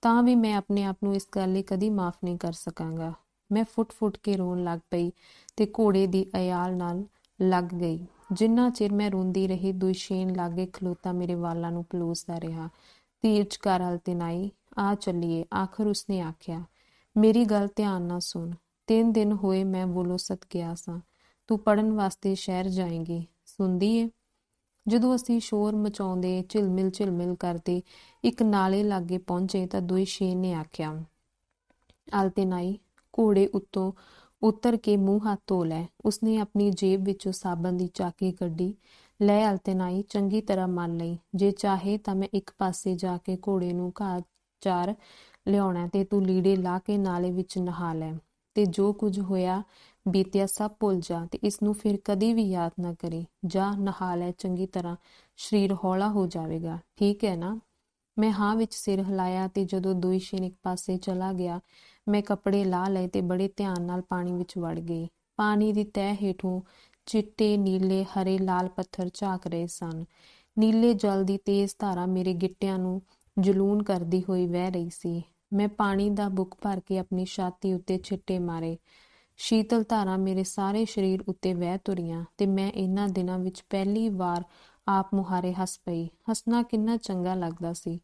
ਤਾਂ ਵੀ ਮੈਂ ਆਪਣੇ ਆਪ ਨੂੰ ਇਸ ਗੱਲ ਲਈ ਕਦੀ ਮਾਫ਼ ਨਹੀਂ ਕਰ ਸਕਾਂਗਾ। ਮੈਂ ਫੁੱਟ ਫੁੱਟ ਕੇ ਰੋਣ ਲੱਗ ਪਈ ਤੇ ਘੋੜੇ ਦੀ ਅਯਾਲ ਨਾਲ ਲੱਗ ਗਈ। ਜਿੰਨਾ ਚਿਰ ਮੈਂ ਰੋਂਦੀ ਰਹੀ, ਦੁਸ਼ੇਨ ਲਾਗੇ ਖਲੋਤਾ ਮੇਰੇ ਵਾਲਾਂ ਨੂੰ ਪਲੋਸਦਾ ਰਿਹਾ। ਧੀਰਜ ਕਰ ਅਲਤਿਨਾਈ, ਆ ਚੱਲੀਏ, ਆਖਰ ਉਸਨੇ ਆਖਿਆ। ਮੇਰੀ ਗੱਲ ਧਿਆਨ ਨਾਲ ਸੁਣ। 3 ਦਿਨ ਹੋਏ ਮੈਂ ਵਲੋਸਤ ਗਿਆ ਸਾਂ। ਤੂੰ ਪੜ੍ਹਨ ਵਾਸਤੇ ਸ਼ਹਿਰ ਜਾਏਂਗੀ, ਸੁਣਦੀ ਏ? ਜਦੋਂ ਅਸੀਂ ਸ਼ੋਰ ਮਚਾਉਂਦੇ ਝਿਲਮਿਲ ਕਰਦੇ ਇੱਕ ਨਾਲੇ ਲਾਗੇ ਪਹੁੰਚੇ ਤਾਂ ਦੁਸ਼ੇਨ ਨੇ ਆਖਿਆ, ਅਲਤਿਨਾਈ, ਘੋੜੇ ਉੱਤੋਂ ਉਤਰ ਕੇ ਮੂੰਹ ਹੱਥ ਧੋ ਲੈ। ਉਸਨੇ ਆਪਣੀ ਜੇਬ ਵਿੱਚੋਂ ਸਾਬਣ ਦੀ ਚਾਕੀ ਕੱਢੀ। ਲੈ ਅਲਤਿਨਾਈ, ਚੰਗੀ ਤਰ੍ਹਾਂ ਮਲ ਲਈ। ਜੇ ਚਾਹੇ ਤਾਂ ਮੈਂ ਇੱਕ ਪਾਸੇ ਜਾ ਕੇ ਘੋੜੇ ਨੂੰ ਘਾਹ ਚਾਰ ਲਿਆਉਣਾ ਤੇ ਤੂੰ ਲੀੜੇ ਲਾ ਕੇ ਨਾਲੇ ਵਿੱਚ ਨਹਾ ਲੈ ਤੇ ਜੋ ਕੁਝ ਹੋਇਆ ਬੀਤਿਆ ਸਭ ਭੁੱਲ ਜਾ ਤੇ ਇਸ ਨੂੰ ਫਿਰ ਕਦੀ ਵੀ ਯਾਦ ਨਾ ਕਰੀ। ਜਾ ਨਹਾ ਲੈ ਚੰਗੀ ਤਰ੍ਹਾਂ, ਸਰੀਰ ਹੌਲਾ ਹੋ ਜਾਵੇਗਾ, ਠੀਕ ਹੈ ਨਾ? ਮੈਂ ਹਾਂ ਵਿੱਚ ਸਿਰ ਹਿਲਾਇਆ ਤੇ ਜਦੋਂ ਦੁਸ਼ੇਨ ਇੱਕ ਪਾਸੇ ਚਲਾ ਗਿਆ, ਮੈਂ ਕੱਪੜੇ ਲਾਹ ਲਏ ਤੇ ਬੜੇ ਧਿਆਨ ਨਾਲ ਪਾਣੀ ਵਿੱਚ ਵੜ ਗਈ। ਪਾਣੀ ਦੀ ਤਹਿ ਹੇਠੋਂ ਚਿੱਟੇ, ਨੀਲੇ, ਹਰੇ, ਲਾਲ ਪੱਥਰ ਝਾਕ ਰਹੇ ਸਨ। ਨੀਲੇ ਜਲ ਦੀ ਤੇਜ਼ ਧਾਰਾ ਮੇਰੇ ਗਿੱਟਿਆਂ ਨੂੰ ਜਲੂਣ ਕਰਦੀ ਹੋਈ ਵਹਿ ਰਹੀ ਸੀ। ਮੈਂ ਪਾਣੀ ਦਾ ਬੁੱਕ ਭਰ ਕੇ ਆਪਣੀ ਛਾਤੀ ਉੱਤੇ ਛਿੱਟੇ ਮਾਰੇ। ਸ਼ੀਤਲ ਧਾਰਾਂ ਮੇਰੇ ਸਾਰੇ ਸਰੀਰ ਉੱਤੇ ਵਹਿ ਤੁਰੀਆਂ ਤੇ ਮੈਂ ਇਹਨਾਂ ਦਿਨਾਂ ਵਿੱਚ ਪਹਿਲੀ ਵਾਰ ਆਪ ਮੁਹਾਰੇ ਹੱਸ ਪਈ। ਹੱਸਣਾ ਕਿੰਨਾ ਚੰਗਾ ਲੱਗਦਾ ਸੀ।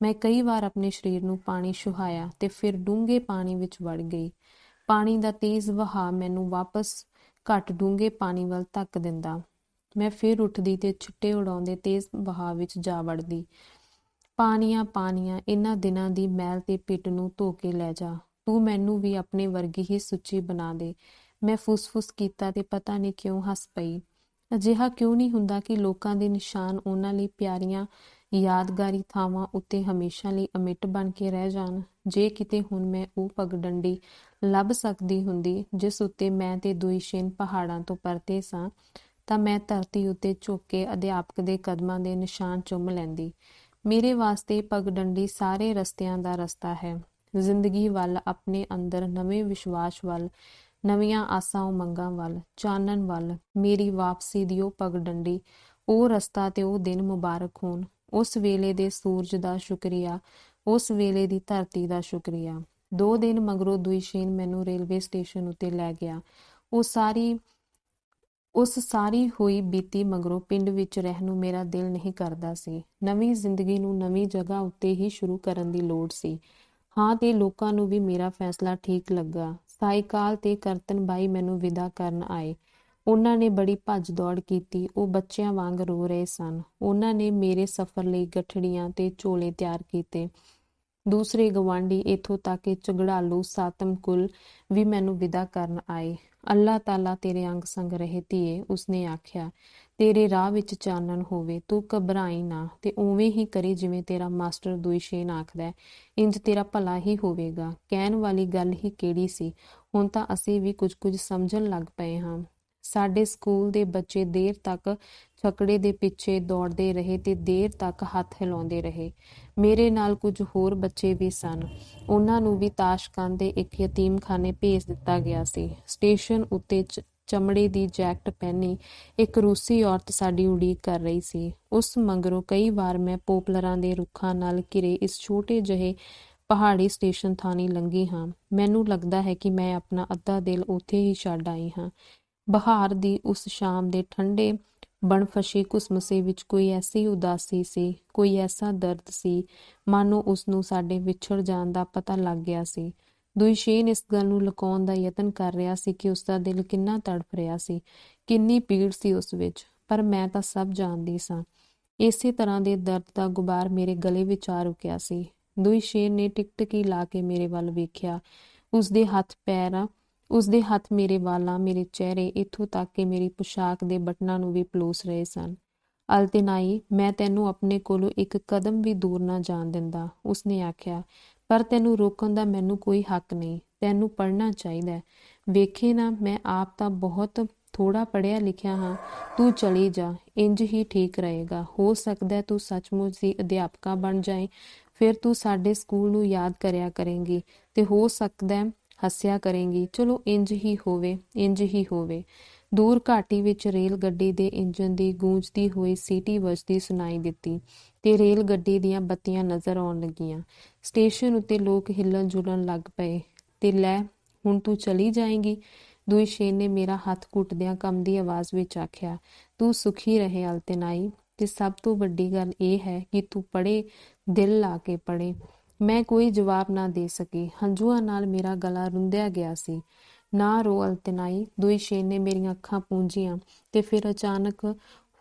ਮੈਂ ਕਈ ਵਾਰ ਆਪਣੇ ਸਰੀਰ ਨੂੰ ਪਾਣੀ ਛੁਹਾਇਆ ਤੇ ਫਿਰ ਡੂੰਘੇ ਪਾਣੀ ਵਿੱਚ ਵੜ ਗਈ। ਪਾਣੀ ਦਾ ਤੇਜ਼ ਵਹਾਅ ਮੈਨੂੰ ਵਾਪਸ ਘੱਟ ਡੂੰਘੇ ਪਾਣੀ ਵੱਲ ਧੱਕ ਦਿੰਦਾ। ਮੈਂ ਫਿਰ ਉੱਠਦੀ ਤੇ ਛਿੱਟੇ ਉਡਾਉਂਦੇ ਤੇਜ਼ ਵਹਾਅ ਵਿੱਚ ਜਾ ਵੜਦੀ। ਪਾਣੀਆਂ, ਇਹਨਾਂ ਦਿਨਾਂ ਦੀ ਮੈਲ ਤੇ ਪਿੱਟ ਨੂੰ ਧੋ ਕੇ ਲੈ ਜਾ। ਤੂੰ ਮੈਨੂੰ ਵੀ ਆਪਣੇ ਵਰਗੀ ਹੀ ਸੁੱਚੀ ਬਣਾ ਦੇ। ਮੈਂ ਫੁੱਸ-ਫੁੱਸ ਕੀਤਾ ਤੇ ਪਤਾ ਨਹੀਂ ਕਿਉਂ ਹੱਸ ਪਈ। ਅਜਿਹਾ ਕਿਉਂ ਨਹੀਂ ਹੁੰਦਾ ਕਿ ਲੋਕਾਂ ਦੇ ਨਿਸ਼ਾਨ ਉਹਨਾਂ ਲਈ ਪਿਆਰੀਆਂ ਯਾਦਗਾਰੀ ਥਾਵਾਂ ਉੱਤੇ ਹਮੇਸ਼ਾ ਲਈ ਅਮਿੱਟ ਬਣ ਕੇ ਰਹਿ ਜਾਣ। ਜੇ ਕਿਤੇ ਹੁਣ ਮੈਂ ਉਹ ਪਗਡੰਡੀ ਲੱਭ ਸਕਦੀ ਹੁੰਦੀ ਜਿਸ ਉੱਤੇ ਮੈਂ ਤੇ ਦੁਇਸ਼ੇਨ ਪਹਾੜਾਂ ਤੋਂ ਪਰਤੇ ਸਾਂ, ਤਾਂ ਮੈਂ ਧਰਤੀ ਉੱਤੇ ਝੁੱਕ ਕੇ ਅਧਿਆਪਕ ਦੇ ਕਦਮਾਂ ਦੇ ਨਿਸ਼ਾਨ ਚੁੰਮ ਲੈਂਦੀ। ਮੇਰੇ ਵਾਸਤੇ ਪਗਡੰਡੀ ਸਾਰੇ ਰਸਤਿਆਂ ਦਾ ਰਸਤਾ ਹੈ। ਜ਼ਿੰਦਗੀ ਵੱਲ, ਆਪਣੇ ਅੰਦਰ ਨਵੇਂ ਵਿਸ਼ਵਾਸ ਵੱਲ, ਨਵੀਆਂ ਆਸਾਂ ਉਮੰਗਾਂ ਵੱਲ, ਚਾਨਣ ਵੱਲ। ਮੇਰੀ ਵਾਪਸੀ ਦੀ ਉਹ ਪਗਡੰਡੀ, ਉਹ ਰਸਤਾ ਤੇ ਉਹ ਦਿਨ ਮੁਬਾਰਕ ਹੋਣ। ਉਸ ਵੇਲੇ ਦੇ ਸੂਰਜ ਦਾ ਸ਼ੁਕਰੀਆ, ਉਸ ਵੇਲੇ ਦੀ ਧਰਤੀ ਦਾ ਸ਼ੁਕਰੀਆ। 2 ਦਿਨ ਮਗਰੋਂ ਦੁਇਸ਼ੇਨ ਮੈਨੂੰ ਰੇਲਵੇ ਸਟੇਸ਼ਨ ਉੱਤੇ ਲੈ ਗਿਆ। ਉਸ ਸਾਰੀ ਹੋਈ ਬੀਤੀ ਮਗਰੋਂ ਪਿੰਡ ਵਿੱਚ ਰਹਿਣ ਨੂੰ ਮੇਰਾ ਦਿਲ ਨਹੀਂ ਕਰਦਾ ਸੀ। ਨਵੀਂ ਜ਼ਿੰਦਗੀ ਨੂੰ ਨਵੀਂ ਜਗ੍ਹਾ ਉੱਤੇ ਹੀ ਸ਼ੁਰੂ ਕਰਨ ਦੀ ਲੋੜ ਸੀ। ਹਾਂ, ਤੇ ਲੋਕਾਂ ਨੂੰ ਵੀ ਮੇਰਾ ਫੈਸਲਾ ਠੀਕ ਲੱਗਾ। ਸਾਈਕਾਲ ਤੇ ਕਰਤਨ ਬਾਈ ਮੈਨੂੰ ਵਿਦਾ ਕਰਨ ਆਏ। ਉਹਨਾਂ ਨੇ ਬੜੀ ਭੱਜ ਦੌੜ ਕੀਤੀ। ਉਹ ਬੱਚਿਆਂ ਵਾਂਗ ਰੋ ਰਹੇ ਸਨ। ਉਹਨਾਂ ਨੇ ਮੇਰੇ ਸਫ਼ਰ ਲਈ ਗਠੜੀਆਂ ਤੇ ਝੋਲੇ ਤਿਆਰ ਕੀਤੇ। ਦੂਸਰੇ ਗਵਾਂਢੀ, ਇੱਥੋਂ ਤੱਕ ਕਿ ਝਗੜਾਲੂ ਸਾਤਮ ਕੁਲ ਵੀ ਮੈਨੂੰ ਵਿਦਾ ਕਰਨ ਆਏ। ਅੱਲਾਹ ਤਾਲਾ ਤੇਰੇ ਅੰਗ ਸੰਗ ਰਹੇ ਧੀਏ, ਉਸਨੇ ਆਖਿਆ। ਤੇਰੇ ਰਾਹ ਵਿੱਚ ਚਾਨਣ ਹੋਵੇ, ਤੂੰ ਘਬਰਾਈ ਨਾ, ਤੇ ਉਵੇਂ ਹੀ ਕਰੀ ਜਿਵੇਂ ਤੇਰਾ ਮਾਸਟਰ ਦੁਇਸ਼ੇਨ ਆਖਦਾ। ਇੰਜ ਤੇਰਾ ਭਲਾ ਹੀ ਹੋਵੇਗਾ। ਕਹਿਣ ਵਾਲੀ ਗੱਲ ਹੀ ਕਿਹੜੀ ਸੀ। ਹੁਣ ਤਾਂ ਅਸੀਂ ਵੀ ਕੁਝ ਸਮਝਣ ਲੱਗ ਪਏ ਹਾਂ। ਸਾਡੇ ਸਕੂਲ ਦੇ ਬੱਚੇ ਦੇਰ ਤੱਕ ਛਕੜੇ ਦੇ ਪਿੱਛੇ ਦੌੜਦੇ ਰਹੇ ਤੇ ਦੇਰ ਤੱਕ ਹੱਥ ਹਿਲਾਉਂਦੇ ਰਹੇ। ਮੇਰੇ ਨਾਲ ਕੁਝ ਹੋਰ ਬੱਚੇ ਵੀ ਸਨ। ਉਹਨਾਂ ਨੂੰ ਵੀ ਤਾਸ਼ਕੰਦ ਦੇ ਇੱਕ ਯਤੀਮਖਾਨੇ ਭੇਜ ਦਿੱਤਾ ਗਿਆ ਸੀ। ਸਟੇਸ਼ਨ ਉੱਤੇ ਚਮੜੇ ਦੀ ਜੈਕਟ ਪਹਿਨੀ ਇੱਕ ਰੂਸੀ ਔਰਤ ਸਾਡੀ ਉਡੀਕ ਕਰ ਰਹੀ ਸੀ। ਉਸ ਮਗਰੋਂ ਕਈ ਵਾਰ ਮੈਂ ਪੋਪਲਰਾਂ ਦੇ ਰੁੱਖਾਂ ਨਾਲ ਘਿਰੇ ਇਸ ਛੋਟੇ ਜਿਹੇ ਪਹਾੜੀ ਸਟੇਸ਼ਨ ਥਾਣੀ ਲੰਘੀ ਹਾਂ। ਮੈਨੂੰ ਲੱਗਦਾ ਹੈ ਕਿ ਮੈਂ ਆਪਣਾ ਅੱਧਾ ਦਿਲ ਉੱਥੇ ਹੀ ਛੱਡ ਆਈ ਹਾਂ। ਬਹਾਰ ਦੀ ਉਸ ਸ਼ਾਮ ਦੇ ਠੰਡੇ ਬਣਫਸ਼ੇ ਘੁਸਮਸੇ ਵਿੱਚ ਕੋਈ ਐਸੀ ਉਦਾਸੀ ਸੀ, ਕੋਈ ਐਸਾ ਦਰਦ ਸੀ, ਮਾਨੋ ਉਸਨੂੰ ਸਾਡੇ ਵਿਛੜ ਜਾਣ ਦਾ ਪਤਾ ਲੱਗ ਗਿਆ ਸੀ। ਦੁਇਸ਼ੇਨ ਇਸ ਗੱਲ ਨੂੰ ਲੁਕਾਉਣ ਦਾ ਯਤਨ ਕਰ ਰਿਹਾ ਸੀ ਕਿ ਉਸਦਾ ਦਿਲ ਕਿੰਨਾ ਤੜਫ ਰਿਹਾ ਸੀ, ਕਿੰਨੀ ਪੀੜ ਸੀ ਉਸ ਵਿੱਚ, ਪਰ ਮੈਂ ਤਾਂ ਸਭ ਜਾਣਦੀ ਸਾਂ। ਇਸੇ ਤਰ੍ਹਾਂ ਦੇ ਦਰਦ ਦਾ ਗੁਬਾਰ ਮੇਰੇ ਗਲੇ ਵਿੱਚ ਆ ਰੁਕਿਆ ਸੀ। ਦੁਇਸ਼ੇਨ ਨੇ ਟਿਕਟਿਕੀ ਲਾ ਕੇ ਮੇਰੇ ਵੱਲ ਵੇਖਿਆ। ਉਸਦੇ ਹੱਥ ਮੇਰੇ ਵਾਲਾਂ, ਮੇਰੇ ਚਿਹਰੇ, ਇੱਥੋਂ ਤੱਕ ਕਿ ਮੇਰੀ ਪੁਸ਼ਾਕ ਦੇ ਬਟਨਾਂ ਨੂੰ ਵੀ ਪਲੋਸ ਰਹੇ ਸਨ। ਅਲਤਿਨਾਈ, ਮੈਂ ਤੈਨੂੰ ਆਪਣੇ ਕੋਲੋਂ ਇੱਕ ਕਦਮ ਵੀ ਦੂਰ ਨਾ ਜਾਣ ਦਿੰਦਾ, ਉਸਨੇ ਆਖਿਆ, ਪਰ ਤੈਨੂੰ ਰੋਕਣ ਦਾ ਮੈਨੂੰ ਕੋਈ ਹੱਕ ਨਹੀਂ। ਤੈਨੂੰ ਪੜ੍ਹਨਾ ਚਾਹੀਦਾ। ਵੇਖੇ ਨਾ, ਮੈਂ ਆਪ ਤਾਂ ਬਹੁਤ ਥੋੜ੍ਹਾ ਪੜ੍ਹਿਆ ਲਿਖਿਆ ਹਾਂ। ਤੂੰ ਚਲੀ ਜਾ, ਇੰਜ ਹੀ ਠੀਕ ਰਹੇਗਾ। ਹੋ ਸਕਦਾ ਤੂੰ ਸੱਚਮੁੱਚ ਦੀ ਅਧਿਆਪਕਾ ਬਣ ਜਾਏ। ਫਿਰ ਤੂੰ ਸਾਡੇ ਸਕੂਲ ਨੂੰ ਯਾਦ ਕਰਿਆ ਕਰੇਂਗੀ ਤੇ ਹੋ ਸਕਦਾ ਹੱਸਿਆ ਕਰੇਂਗੀ। ਚਲੋ ਇੰਜ ਹੀ ਹੋਵੇ, ਇੰਜ ਹੀ ਹੋਵੇ। ਦੂਰ ਘਾਟੀ ਵਿੱਚ ਰੇਲ ਗੱਡੀ ਦੇ ਇੰਜਣ ਦੀ ਗੂੰਜਦੀ ਹੋਈ ਸੀਟੀ ਵੱਜਦੀ ਸੁਣਾਈ ਦਿੱਤੀ ਤੇ ਰੇਲ ਗੱਡੀ ਦੀਆਂ ਬੱਤੀਆਂ ਨਜ਼ਰ ਆਉਣ ਲੱਗੀਆਂ। ਸਟੇਸ਼ਨ ਉੱਤੇ ਲੋਕ ਹਿੱਲਣ ਜੁਲਣ ਲੱਗ ਪਏ। ਤੇ ਲੈ, ਹੁਣ ਤੂੰ ਚਲੀ ਜਾਏਂਗੀ? ਦੁਇਸ਼ੇਨ ਨੇ ਮੇਰਾ ਹੱਥ ਘੁੱਟਦਿਆਂ ਕੰਬਦੀ ਆਵਾਜ਼ ਵਿੱਚ ਆਖਿਆ। ਤੂੰ ਸੁਖੀ ਰਹੇ ਅਲਤਿਨਾਈ, ਤੇ ਸਭ ਤੋਂ ਵੱਡੀ ਗੱਲ ਇਹ ਹੈ ਕਿ ਤੂੰ ਪੜ੍ਹੇ, ਦਿਲ ਲਾ ਕੇ ਪੜ੍ਹੇ। ਮੈਂ ਕੋਈ ਜਵਾਬ ਨਾ ਦੇ ਸਕੀ। ਹੰਝੂਆਂ ਨਾਲ ਮੇਰਾ ਗਲਾ ਰੁੰਧਿਆ ਗਿਆ ਸੀ। ਨਾ ਰੋ ਅਲਤਿਨਾਈ, ਦੁਇਸ਼ੇਨ ਨੇ ਮੇਰੀਆਂ ਅੱਖਾਂ ਪੂੰਝੀਆਂ ਤੇ ਫਿਰ ਅਚਾਨਕ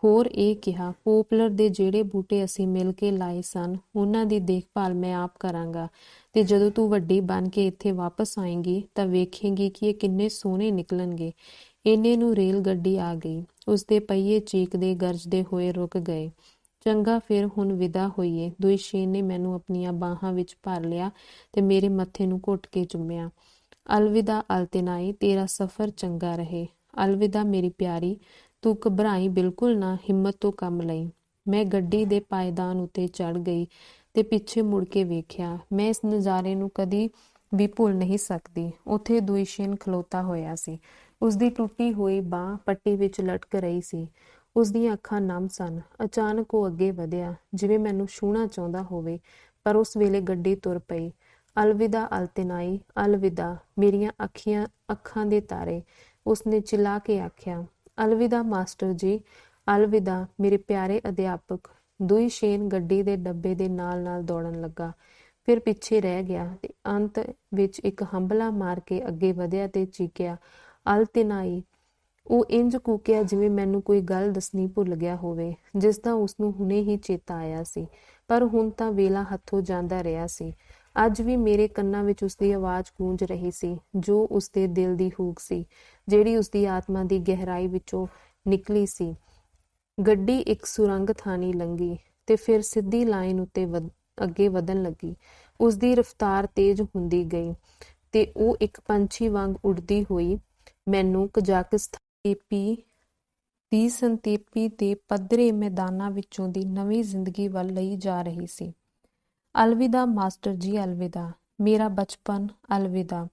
ਹੋਰ ਇਹ ਕਿਹਾ, ਪੋਪਲਰ ਦੇ ਜਿਹੜੇ ਬੂਟੇ ਅਸੀਂ ਮਿਲ ਕੇ ਲਾਏ ਸਨ, ਉਹਨਾਂ ਦੀ ਦੇਖਭਾਲ ਮੈਂ ਆਪ ਕਰਾਂਗਾ, ਤੇ ਜਦੋਂ ਤੂੰ ਵੱਡੀ ਬਣ ਕੇ ਇੱਥੇ ਵਾਪਸ ਆਏਂਗੀ ਤਾਂ ਵੇਖੇਂਗੀ ਕਿ ਇਹ ਕਿੰਨੇ ਸੋਹਣੇ ਨਿਕਲਣਗੇ। ਇੰਨੇ ਨੂੰ ਰੇਲ ਗੱਡੀ ਆ ਗਈ। ਉਸਦੇ ਪਹੀਏ ਚੀਕਦੇ ਗਰਜਦੇ ਹੋਏ ਰੁਕ ਗਏ। ਚੰਗਾ, ਫਿਰ ਹੁਣ ਵਿਦਾ ਹੋਈਏ। ਦੁਇਸ਼ੇਨ ਨੇ ਮੈਨੂੰ ਆਪਣੀਆਂ ਬਾਹਾਂ ਵਿੱਚ ਭਰ ਲਿਆ ਤੇ ਮੇਰੇ ਮੱਥੇ ਨੂੰ ਘੁੱਟ ਕੇ ਚੁੰਮਿਆ। ਅਲਵਿਦਾ ਅਲਤਿਨਾਈ, ਤੇਰਾ ਸਫ਼ਰ ਚੰਗਾ ਰਹੇ। ਅਲਵਿਦਾ ਮੇਰੀ ਪਿਆਰੀ, ਤੂੰ ਘਬਰਾਈ ਬਿਲਕੁਲ ਨਾ, ਹਿੰਮਤ ਤੋਂ ਕੰਮ ਲਈ। ਮੈਂ ਗੱਡੀ ਦੇ ਪਾਇਦਾਨ ਉੱਤੇ ਚੜ੍ਹ ਗਈ ਤੇ ਪਿੱਛੇ ਮੁੜ ਕੇ ਵੇਖਿਆ। ਮੈਂ ਇਸ ਨਜ਼ਾਰੇ ਨੂੰ ਕਦੀ ਵੀ ਭੁੱਲ ਨਹੀਂ ਸਕਦੀ। ਉੱਥੇ ਦੁਇਸ਼ੇਨ ਖਲੋਤਾ ਹੋਇਆ ਸੀ। ਉਸਦੀ ਟੁੱਟੀ ਹੋਈ ਬਾਂਹ ਪੱਟੀ ਵਿੱਚ ਲਟਕ ਰਹੀ ਸੀ। ਉਸਦੀਆਂ ਅੱਖਾਂ ਨਮ ਸਨ। ਅਚਾਨਕ ਉਹ ਅੱਗੇ ਵਧਿਆ, ਜਿਵੇਂ ਮੈਨੂੰ ਛੂਹਣਾ ਚਾਹੁੰਦਾ ਹੋਵੇ, ਪਰ ਉਸ ਵੇਲੇ ਗੱਡੀ ਤੁਰ ਪਈ। ਅਲਵਿਦਾ ਅਲਤਿਨਾਈ, ਅਲਵਿਦਾ ਮੇਰੀਆਂ ਅੱਖਾਂ ਦੇ ਤਾਰੇ, ਉਸਨੇ ਚਿল্ਲਾ ਕੇ ਆਖਿਆ। ਅਲਵਿਦਾ ਮਾਸਟਰ ਜੀ, ਅਲਵਿਦਾ ਮੇਰੇ ਪਿਆਰੇ ਅਧਿਆਪਕ। ਦੁਇਸ਼ੇਨ ਗੱਡੀ ਦੇ ਡੱਬੇ ਦੇ ਨਾਲ ਦੌੜਨ ਲੱਗਾ, ਫਿਰ ਪਿੱਛੇ ਰਹਿ ਗਿਆ ਤੇ ਅੰਤ ਵਿੱਚ ਇੱਕ ਹੰਭਲਾ ਮਾਰ ਕੇ ਅੱਗੇ ਵਧਿਆ ਤੇ ਚੀਕਿਆ, ਅਲਤਿਨਾਈ। ਉਹ ਇੰਜ ਕੂਕਿਆ ਜਿਵੇਂ ਮੈਨੂੰ ਕੋਈ ਗੱਲ ਦੱਸਣੀ ਭੁੱਲ ਗਿਆ ਹੋਵੇ, ਜਿਸ ਦਾ ਉਸਨੂੰ ਹੁਣੇ ਹੀ ਚੇਤਾ ਆਇਆ ਸੀ, ਪਰ ਹੁਣ ਤਾਂ ਵੇਲਾ ਹੱਥੋਂ ਜਾਂਦਾ ਰਿਹਾ ਸੀ। ਅੱਜ ਵੀ ਮੇਰੇ ਕੰਨਾਂ ਵਿੱਚ ਉਸਦੀ ਆਵਾਜ਼ ਗੂੰਜ ਰਹੀ ਸੀ, ਜੋ ਉਸਦੇ ਦਿਲ ਦੀ ਹੂਕ ਸੀ, ਜਿਹੜੀ ਉਸਦੀ ਆਤਮਾ ਦੀ ਗਹਿਰਾਈ ਵਿੱਚੋਂ ਨਿਕਲੀ ਸੀ। ਗੱਡੀ ਇੱਕ ਸੁਰੰਗ ਥਾਣੀ ਲੰਘੀ। ਤੇ ਫਿਰ ਸਿੱਧੀ ਲਾਈਨ ਉੱਤੇ ਅੱਗੇ ਵਧਣ ਲੱਗੀ। ਉਸਦੀ ਰਫ਼ਤਾਰ ਤੇਜ਼ ਹੁੰਦੀ ਗਈ ਤੇ ਉਹ ਇੱਕ ਪੰਛੀ ਵਾਂਗ ਉੱਡਦੀ ਹੋਈ ਮੈਨੂੰ ਕਜ਼ਾਕਿਸਤਾਨ ਦੀ ਸੰਤੇਪੀ ਦੇ ਪੱਧਰੇ ਮੈਦਾਨਾਂ ਵਿੱਚੋਂ ਦੀ ਨਵੀਂ ਜ਼ਿੰਦਗੀ ਵੱਲ ਲਈ ਜਾ ਰਹੀ ਸੀ। ਅਲਵਿਦਾ ਮਾਸਟਰ ਜੀ, ਅਲਵਿਦਾ ਮੇਰਾ ਬਚਪਨ, ਅਲਵਿਦਾ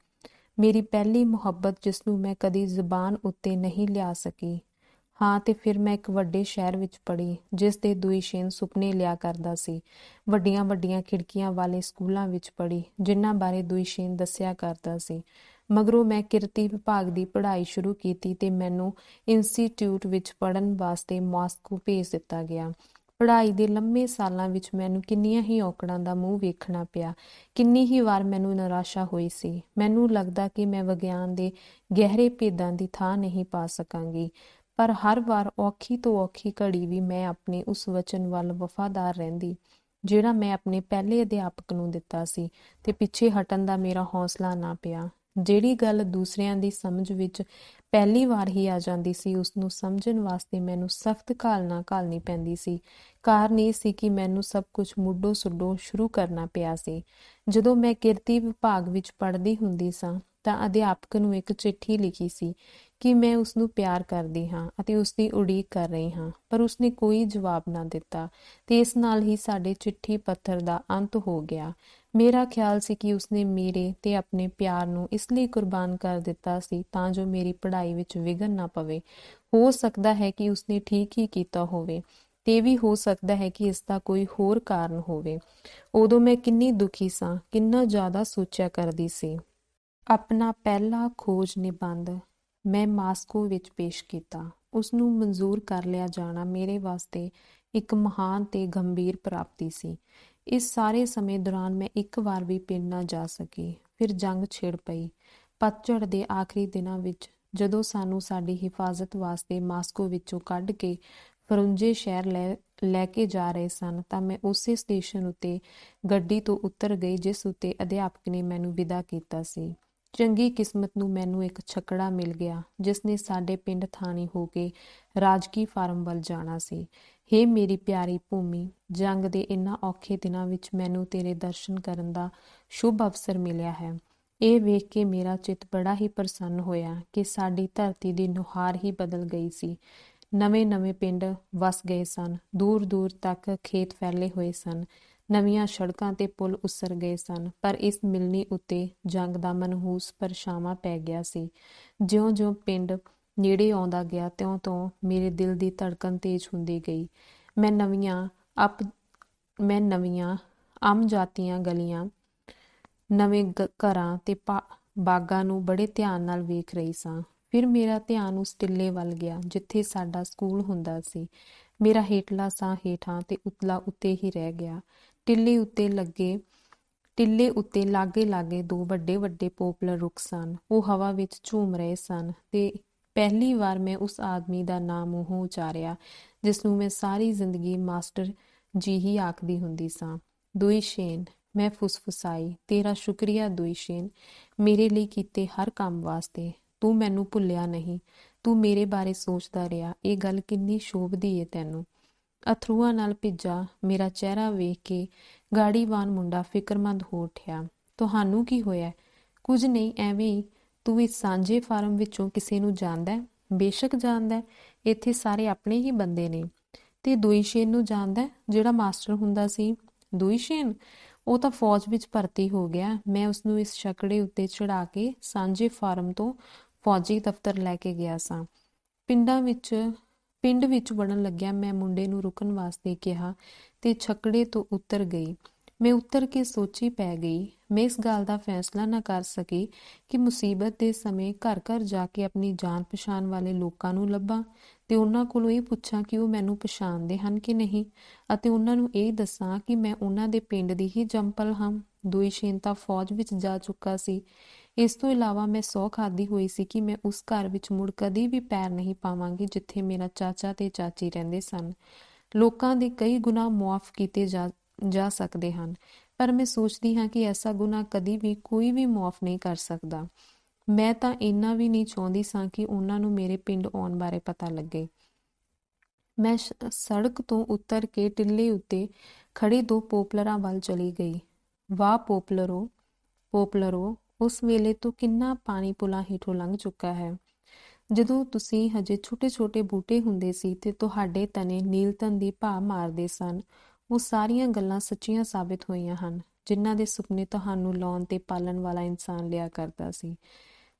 ਮੇਰੀ ਪਹਿਲੀ ਮੁਹੱਬਤ ਜਿਸਨੂੰ ਮੈਂ ਕਦੀ ਜ਼ੁਬਾਨ ਉੱਤੇ ਨਹੀਂ ਲਿਆ ਸਕੀ। ਹਾਂ, ਤੇ ਫਿਰ ਮੈਂ ਇੱਕ ਵੱਡੇ ਸ਼ਹਿਰ ਵਿੱਚ ਪੜ੍ਹੀ ਜਿਸ ਦੇ ਦੁਇਸ਼ੇਨ ਸੁਪਨੇ ਲਿਆ ਕਰਦਾ ਸੀ। ਵੱਡੀਆਂ ਵੱਡੀਆਂ ਖਿੜਕੀਆਂ ਵਾਲੇ ਸਕੂਲਾਂ ਵਿੱਚ ਪੜ੍ਹੀ ਜਿਨ੍ਹਾਂ ਬਾਰੇ ਦੁਇਸ਼ੇਨ ਦੱਸਿਆ ਕਰਦਾ ਸੀ। ਮਗਰੋਂ ਮੈਂ ਕਿਰਤੀ ਵਿਭਾਗ ਦੀ ਪੜ੍ਹਾਈ ਸ਼ੁਰੂ ਕੀਤੀ ਤੇ ਮੈਨੂੰ ਇੰਸਟੀਚਿਊਟ ਵਿੱਚ ਪੜ੍ਹਨ ਵਾਸਤੇ ਮਾਸਕੋ ਭੇਜ ਦਿੱਤਾ ਗਿਆ। ਪੜ੍ਹਾਈ ਦੇ ਲੰਮੇ ਸਾਲਾਂ ਵਿੱਚ ਮੈਨੂੰ ਕਿੰਨੀਆਂ ਹੀ ਔਕੜਾਂ ਦਾ ਮੂੰਹ ਵੇਖਣਾ ਪਿਆ। ਕਿੰਨੀ ਹੀ ਵਾਰ ਮੈਨੂੰ ਨਿਰਾਸ਼ਾ ਹੋਈ ਸੀ। ਮੈਨੂੰ ਲੱਗਦਾ ਕਿ ਮੈਂ ਵਿਗਿਆਨ ਦੇ ਗਹਿਰੇ ਭੇਦਾਂ ਦੀ ਥਾਂ ਨਹੀਂ ਪਾ ਸਕਾਂਗੀ, ਪਰ ਹਰ ਵਾਰ ਔਖੀ ਤੋਂ ਔਖੀ ਘੜੀ ਵੀ ਮੈਂ ਆਪਣੇ ਉਸ ਵਚਨ ਵੱਲ ਵਫ਼ਾਦਾਰ ਰਹਿੰਦੀ ਜਿਹੜਾ ਮੈਂ ਆਪਣੇ ਪਹਿਲੇ ਅਧਿਆਪਕ ਨੂੰ ਦਿੱਤਾ ਸੀ, ਤੇ ਪਿੱਛੇ ਹਟਣ ਦਾ ਮੇਰਾ ਹੌਸਲਾ ਨਾ ਪਿਆ। ਜਿਹੜੀ ਗੱਲ ਦੂਸਰਿਆਂ ਦੀ ਸਮਝ ਵਿੱਚ ਪਹਿਲੀ ਵਾਰ ਹੀ ਆ ਜਾਂਦੀ ਸੀ, ਉਸਨੂੰ ਸਮਝਣ ਵਾਸਤੇ ਮੈਨੂੰ ਸਖਤ ਘਾਲਣਾ ਘਾਲਣੀ ਪੈਂਦੀ ਸੀ। ਕਾਰਨ ਇਹ ਸੀ ਕਿ ਮੈਨੂੰ ਸਭ ਕੁਝ ਮੁੱਢੋਂ ਸੁੱਢੋਂ ਸ਼ੁਰੂ ਕਰਨਾ ਪਿਆ ਸੀ। ਜਦੋਂ ਮੈਂ ਕਿਰਤੀ ਵਿਭਾਗ ਵਿੱਚ ਪੜ੍ਹਦੀ ਹੁੰਦੀ ਸਾਂ ਤਾਂ ਅਧਿਆਪਕ ਨੂੰ ਇੱਕ ਚਿੱਠੀ ਲਿਖੀ ਸੀ ਕਿ ਮੈਂ ਉਸਨੂੰ ਪਿਆਰ ਕਰਦੀ ਹਾਂ ਅਤੇ ਉਸਦੀ ਉਡੀਕ ਕਰ ਰਹੀ ਹਾਂ, ਪਰ ਉਸਨੇ ਕੋਈ ਜਵਾਬ ਨਾ ਦਿੱਤਾ ਤੇ ਇਸ ਨਾਲ ਹੀ ਸਾਡੇ ਚਿੱਠੀ ਪੱਤਰ ਦਾ ਅੰਤ ਹੋ ਗਿਆ। ਮੇਰਾ ਖਿਆਲ ਸੀ ਕਿ ਉਸਨੇ ਮੇਰੇ ਤੇ ਆਪਣੇ ਪਿਆਰ ਨੂੰ ਇਸ ਲਈ ਕੁਰਬਾਨ ਕਰ ਦਿੱਤਾ ਸੀ ਤਾਂ ਜੋ ਮੇਰੀ ਪੜ੍ਹਾਈ ਵਿੱਚ ਵਿਘਨ ਨਾ ਪਵੇ। ਹੋ ਸਕਦਾ ਹੈ ਕਿ ਉਸਨੇ ਠੀਕ ਹੀ ਕੀਤਾ ਹੋਵੇ, ਤੇ ਵੀ ਹੋ ਸਕਦਾ ਹੈ ਕਿ ਇਸ ਦਾ ਕੋਈ ਹੋਰ ਕਾਰਨ ਹੋਵੇ। ਉਦੋਂ ਮੈਂ ਕਿੰਨੀ ਦੁਖੀ ਸਾਂ, ਕਿੰਨਾ ਜ਼ਿਆਦਾ ਸੋਚਿਆ ਕਰਦੀ ਸੀ। ਆਪਣਾ ਪਹਿਲਾ ਖੋਜ ਨਿਬੰਧ ਮੈਂ ਮਾਸਕੋ ਵਿੱਚ ਪੇਸ਼ ਕੀਤਾ। ਉਸਨੂੰ ਮਨਜ਼ੂਰ ਕਰ ਲਿਆ ਜਾਣਾ ਮੇਰੇ ਵਾਸਤੇ ਇੱਕ ਮਹਾਨ ਤੇ ਗੰਭੀਰ ਪ੍ਰਾਪਤੀ ਸੀ। ਇਸ ਸਾਰੇ ਸਮੇਂ ਦੌਰਾਨ ਮੈਂ ਇੱਕ ਵਾਰ ਵੀ ਪਿੰਡ ਨਾ ਜਾ ਸਕੀ। ਫਿਰ ਜੰਗ ਛਿੜ ਪਈ। ਪਤਝੜ ਦੇ ਆਖਰੀ ਦਿਨਾਂ ਵਿੱਚ ਜਦੋਂ ਸਾਨੂੰ ਸਾਡੀ ਹਿਫਾਜ਼ਤ ਵਾਸਤੇ ਮਾਸਕੋ ਵਿੱਚੋਂ ਕੱਢ ਕੇ ਫਰੁੰਜੇ ਸ਼ਹਿਰ ਲੈ ਕੇ ਜਾ ਰਹੇ ਸਨ ਤਾਂ ਮੈਂ ਉਸੇ ਸਟੇਸ਼ਨ ਉੱਤੇ ਗੱਡੀ ਤੋਂ ਉਤਰ ਗਈ ਜਿਸ ਉੱਤੇ ਅਧਿਆਪਕ ਨੇ ਮੈਨੂੰ ਵਿਦਾ ਕੀਤਾ ਸੀ। ਚੰਗੀ ਕਿਸਮਤ ਨੂੰ ਮੈਨੂੰ ਇੱਕ ਛੱਕੜਾ ਮਿਲ ਗਿਆ ਜਿਸ ਨੇ ਸਾਡੇ ਪਿੰਡ ਥਾਣੀ ਹੋ ਕੇ ਰਾਜਕੀ ਫਾਰਮ ਵੱਲ ਜਾਣਾ ਸੀ। ਹੇ ਮੇਰੀ ਪਿਆਰੀ ਭੂਮੀ, ਜੰਗ ਦੇ ਇਨ੍ਹਾਂ ਔਖੇ ਦਿਨਾਂ ਵਿੱਚ ਮੈਨੂੰ ਤੇਰੇ ਦਰਸ਼ਨ ਕਰਨ ਦਾ ਸ਼ੁਭ ਅਵਸਰ ਮਿਲਿਆ ਹੈ। ਇਹ ਵੇਖ ਕੇ ਮੇਰਾ ਚਿੱਤ ਬੜਾ ਹੀ ਪ੍ਰਸੰਨ ਹੋਇਆ ਕਿ ਸਾਡੀ ਧਰਤੀ ਦੀ ਨੁਹਾਰ ਹੀ ਬਦਲ ਗਈ ਸੀ। ਨਵੇਂ-ਨਵੇਂ ਪਿੰਡ ਵਸ ਗਏ ਸਨ, ਦੂਰ-ਦੂਰ ਤੱਕ ਖੇਤ ਫੈਲੇ ਹੋਏ ਸਨ, ਨਵੀਆਂ ਸੜਕਾਂ ਤੇ ਪੁਲ ਉਸਰ ਗਏ ਸਨ, ਪਰ ਇਸ ਮਿਲਣੀ ਉੱਤੇ ਜੰਗ ਦਾ ਮਨਹੂਸ ਪਰਛਾਵਾਂ ਪੈ ਗਿਆ ਸੀ। ਜਿਉਂ-ਜਿਉਂ ਪਿੰਡ ਨੇੜੇ ਆਉਂਦਾ ਗਿਆ ਤਿਉਂ-ਤਿਉਂ ਮੇਰੇ ਦਿਲ ਦੀ ਧੜਕਨ ਤੇਜ਼ ਹੁੰਦੀ ਗਈ। ਮੈਂ ਨਵੀਆਂ ਅਣਜਾਤੀਆਂ ਗਲੀਆਂ, ਨਵੇਂ ਘਰਾਂ ਤੇ ਬਾਗਾਂ ਨੂੰ ਬੜੇ ਧਿਆਨ ਨਾਲ ਵੇਖ ਰਹੀ ਸਾਂ। ਫਿਰ ਮੇਰਾ ਧਿਆਨ ਉਸ ਟਿੱਲੇ ਵੱਲ ਗਿਆ ਜਿੱਥੇ ਸਾਡਾ ਸਕੂਲ ਹੁੰਦਾ ਸੀ। ਮੇਰਾ ਹੇਠਲਾ ਸਾਹ ਹੇਠਾਂ ਤੇ ਉਤਲਾ ਉੱਤੇ ਹੀ ਰਹਿ ਗਿਆ। ਟਿੱਲੇ ਉੱਤੇ ਲਾਗੇ-ਲਾਗੇ ਦੋ ਵੱਡੇ-ਵੱਡੇ ਪੋਪਲਰ ਰੁੱਖ ਸਨ। ਉਹ ਹਵਾ ਵਿੱਚ ਝੂਮ ਰਹੇ ਸਨ ਤੇ ਪਹਿਲੀ ਵਾਰ ਮੈਂ ਉਸ ਆਦਮੀ ਦਾ ਨਾਂ ਮੂੰਹੋਂ ਉਚਾਰਿਆ ਜਿਸਨੂੰ ਮੈਂ ਸਾਰੀ ਜ਼ਿੰਦਗੀ ਮਾਸਟਰ ਜੀ ਹੀ ਆਖਦੀ ਹੁੰਦੀ ਸਾਂ। ਦੁਇਸ਼ੇਨ, ਮੈਂ ਫੁਸਫੁਸਾਈ, ਤੇਰਾ ਸ਼ੁਕਰੀਆ ਦੁਇਸ਼ੇਨ, ਮੇਰੇ ਲਈ ਕੀਤੇ ਹਰ ਕੰਮ ਵਾਸਤੇ। ਤੂੰ ਮੈਨੂੰ ਭੁੱਲਿਆ ਨਹੀਂ, ਤੂੰ ਮੇਰੇ ਬਾਰੇ ਸੋਚਦਾ ਰਿਹਾ। ਇਹ ਗੱਲ ਕਿੰਨੀ ਸ਼ੋਭਦੀ ਏ ਤੈਨੂੰ। ਅਥਰੂਆਂ ਨਾਲ ਭਿੱਜਾ ਮੇਰਾ ਚਿਹਰਾ ਵੇਖ ਕੇ ਗਾੜੀਵਾਨ ਮੁੰਡਾ ਫਿਕਰਮੰਦ ਹੋ ਉੱਠਿਆ। ਤੁਹਾਨੂੰ ਕੀ ਹੋਇਆ? ਕੁਝ ਨਹੀਂ, ਐਵੇਂ ਹੀ। ਤੂੰ ਇਸ ਸਾਂਝੇ ਫਾਰਮ ਵਿੱਚੋਂ ਕਿਸੇ ਨੂੰ ਜਾਣਦਾ? ਬੇਸ਼ੱਕ ਜਾਣਦਾ, ਇੱਥੇ ਸਾਰੇ ਆਪਣੇ ਹੀ ਬੰਦੇ ਨੇ। ਤੇ ਦੁਇਸ਼ੇਨ ਨੂੰ ਜਾਣਦਾ ਜਿਹੜਾ ਮਾਸਟਰ ਹੁੰਦਾ ਸੀ? ਦੁਇਸ਼ੇਨ? ਉਹ ਤਾਂ ਫੌਜ ਵਿੱਚ ਭਰਤੀ ਹੋ ਗਿਆ। ਮੈਂ ਉਸਨੂੰ ਇਸ ਛਕੜੇ ਉੱਤੇ ਚੜ੍ਹਾ ਕੇ ਸਾਂਝੇ ਫਾਰਮ ਤੋਂ ਫੌਜੀ ਦਫ਼ਤਰ ਲੈ ਕੇ ਗਿਆ ਸਾਂ। ਪਿੰਡ ਵਿੱਚ ਵੜਨ ਲੱਗਿਆ ਮੈਂ ਮੁੰਡੇ ਨੂੰ ਰੁਕਣ ਵਾਸਤੇ ਕਿਹਾ ਤੇ ਛਕੜੇ ਤੋਂ ਉਤਰ ਗਈ। ਮੈਂ ਉਤਰ ਕੇ ਸੋਚੀ ਪੈ ਗਈ। ਮੈਂ ਇਸ ਗੱਲ ਦਾ ਫੈਸਲਾ ਨਾ ਕਰ ਸਕੀ ਕਿ ਮੁਸੀਬਤ ਦੇ ਸਮੇਂ ਘਰ-ਘਰ ਜਾ ਕੇ ਆਪਣੀ ਜਾਣ ਪਛਾਣ ਵਾਲੇ ਲੋਕਾਂ ਨੂੰ ਲੱਭਾਂ ਤੇ ਉਹਨਾਂ ਕੋਲੋਂ ਇਹ ਪੁੱਛਾਂ ਕਿ ਉਹ ਮੈਨੂੰ ਪਛਾਣਦੇ ਹਨ ਕਿ ਨਹੀਂ, ਅਤੇ ਉਹਨਾਂ ਨੂੰ ਇਹ ਦੱਸਾਂ ਕਿ ਮੈਂ ਉਹਨਾਂ ਦੇ ਪਿੰਡ ਦੀ ਹੀ ਜੰਮਪਲ ਹਾਂ। ਦੁਇਸ਼ੇਨ ਤਾਂ ਫੌਜ ਵਿੱਚ ਜਾ ਚੁੱਕਾ ਸੀ। ਇਸ ਤੋਂ ਇਲਾਵਾ ਮੈਂ ਸਹੁੰ ਖਾਧੀ ਹੋਈ ਸੀ ਕਿ ਮੈਂ ਉਸ ਘਰ ਵਿੱਚ ਮੁੜ ਕਦੀ ਵੀ ਪੈਰ ਨਹੀਂ ਪਾਵਾਂਗੀ ਜਿੱਥੇ ਮੇਰਾ ਚਾਚਾ ਤੇ ਚਾਚੀ ਰਹਿੰਦੇ ਸਨ। ਲੋਕਾਂ ਦੇ ਕਈ ਗੁਨਾਹ ਮੁਆਫ਼ ਕੀਤੇ ਜਾ ਸਕਦੇ ਹਨ, ਪਰ ਮੈਂ ਸੋਚਦੀ ਹਾਂ ਕਿ ਐਸਾ ਗੁਨਾਹ ਕਦੀ ਵੀ ਕੋਈ ਵੀ ਮੁਆਫ਼ ਨਹੀਂ ਕਰ ਸਕਦਾ। ਮੈਂ ਤਾਂ ਇੰਨਾ ਵੀ ਨਹੀਂ ਚਾਹੁੰਦੀ ਸਾਂ ਕਿ ਉਹਨਾਂ ਨੂੰ ਮੇਰੇ ਪਿੰਡ ਆਉਣ ਬਾਰੇ ਪਤਾ ਲੱਗੇ। ਮੈਂ ਸੜਕ ਤੋਂ ਉਤਰ ਕੇ ਟਿੱਲੇ ਉੱਤੇ ਖੜੇ 2 ਪੋਪਲਰਾਂ ਵੱਲ ਚਲੀ ਗਈ। ਵਾਹ ਪੋਪਲਰੋ, ਪੋਪਲਰੋ, ਉਸ ਵੇਲੇ ਤੋਂ ਕਿੰਨਾ ਪਾਣੀ ਪੁਲਾਂ ਹੇਠੋਂ ਲੰਘ ਚੁੱਕਾ ਹੈ। ਜਦੋਂ ਤੁਸੀਂ ਹਜੇ ਛੋਟੇ-ਛੋਟੇ ਬੂਟੇ ਹੁੰਦੇ ਸੀ ਤੇ ਤੁਹਾਡੇ ਤਣੇ ਨੀਲਤਨ ਦੀ ਭਾ ਮਾਰਦੇ ਸਨ, ਉਹ ਸਾਰੀਆਂ ਗੱਲਾਂ ਸੱਚੀਆਂ ਸਾਬਿਤ ਹੋਈਆਂ ਹਨ, ਜਿਨ੍ਹਾਂ ਦੇ ਸੁਪਨੇ ਤੁਹਾਨੂੰ ਲਾਉਣ ਤੇ ਪਾਲਣ ਵਾਲਾ ਇਨਸਾਨ ਲਿਆ ਕਰਦਾ ਸੀ,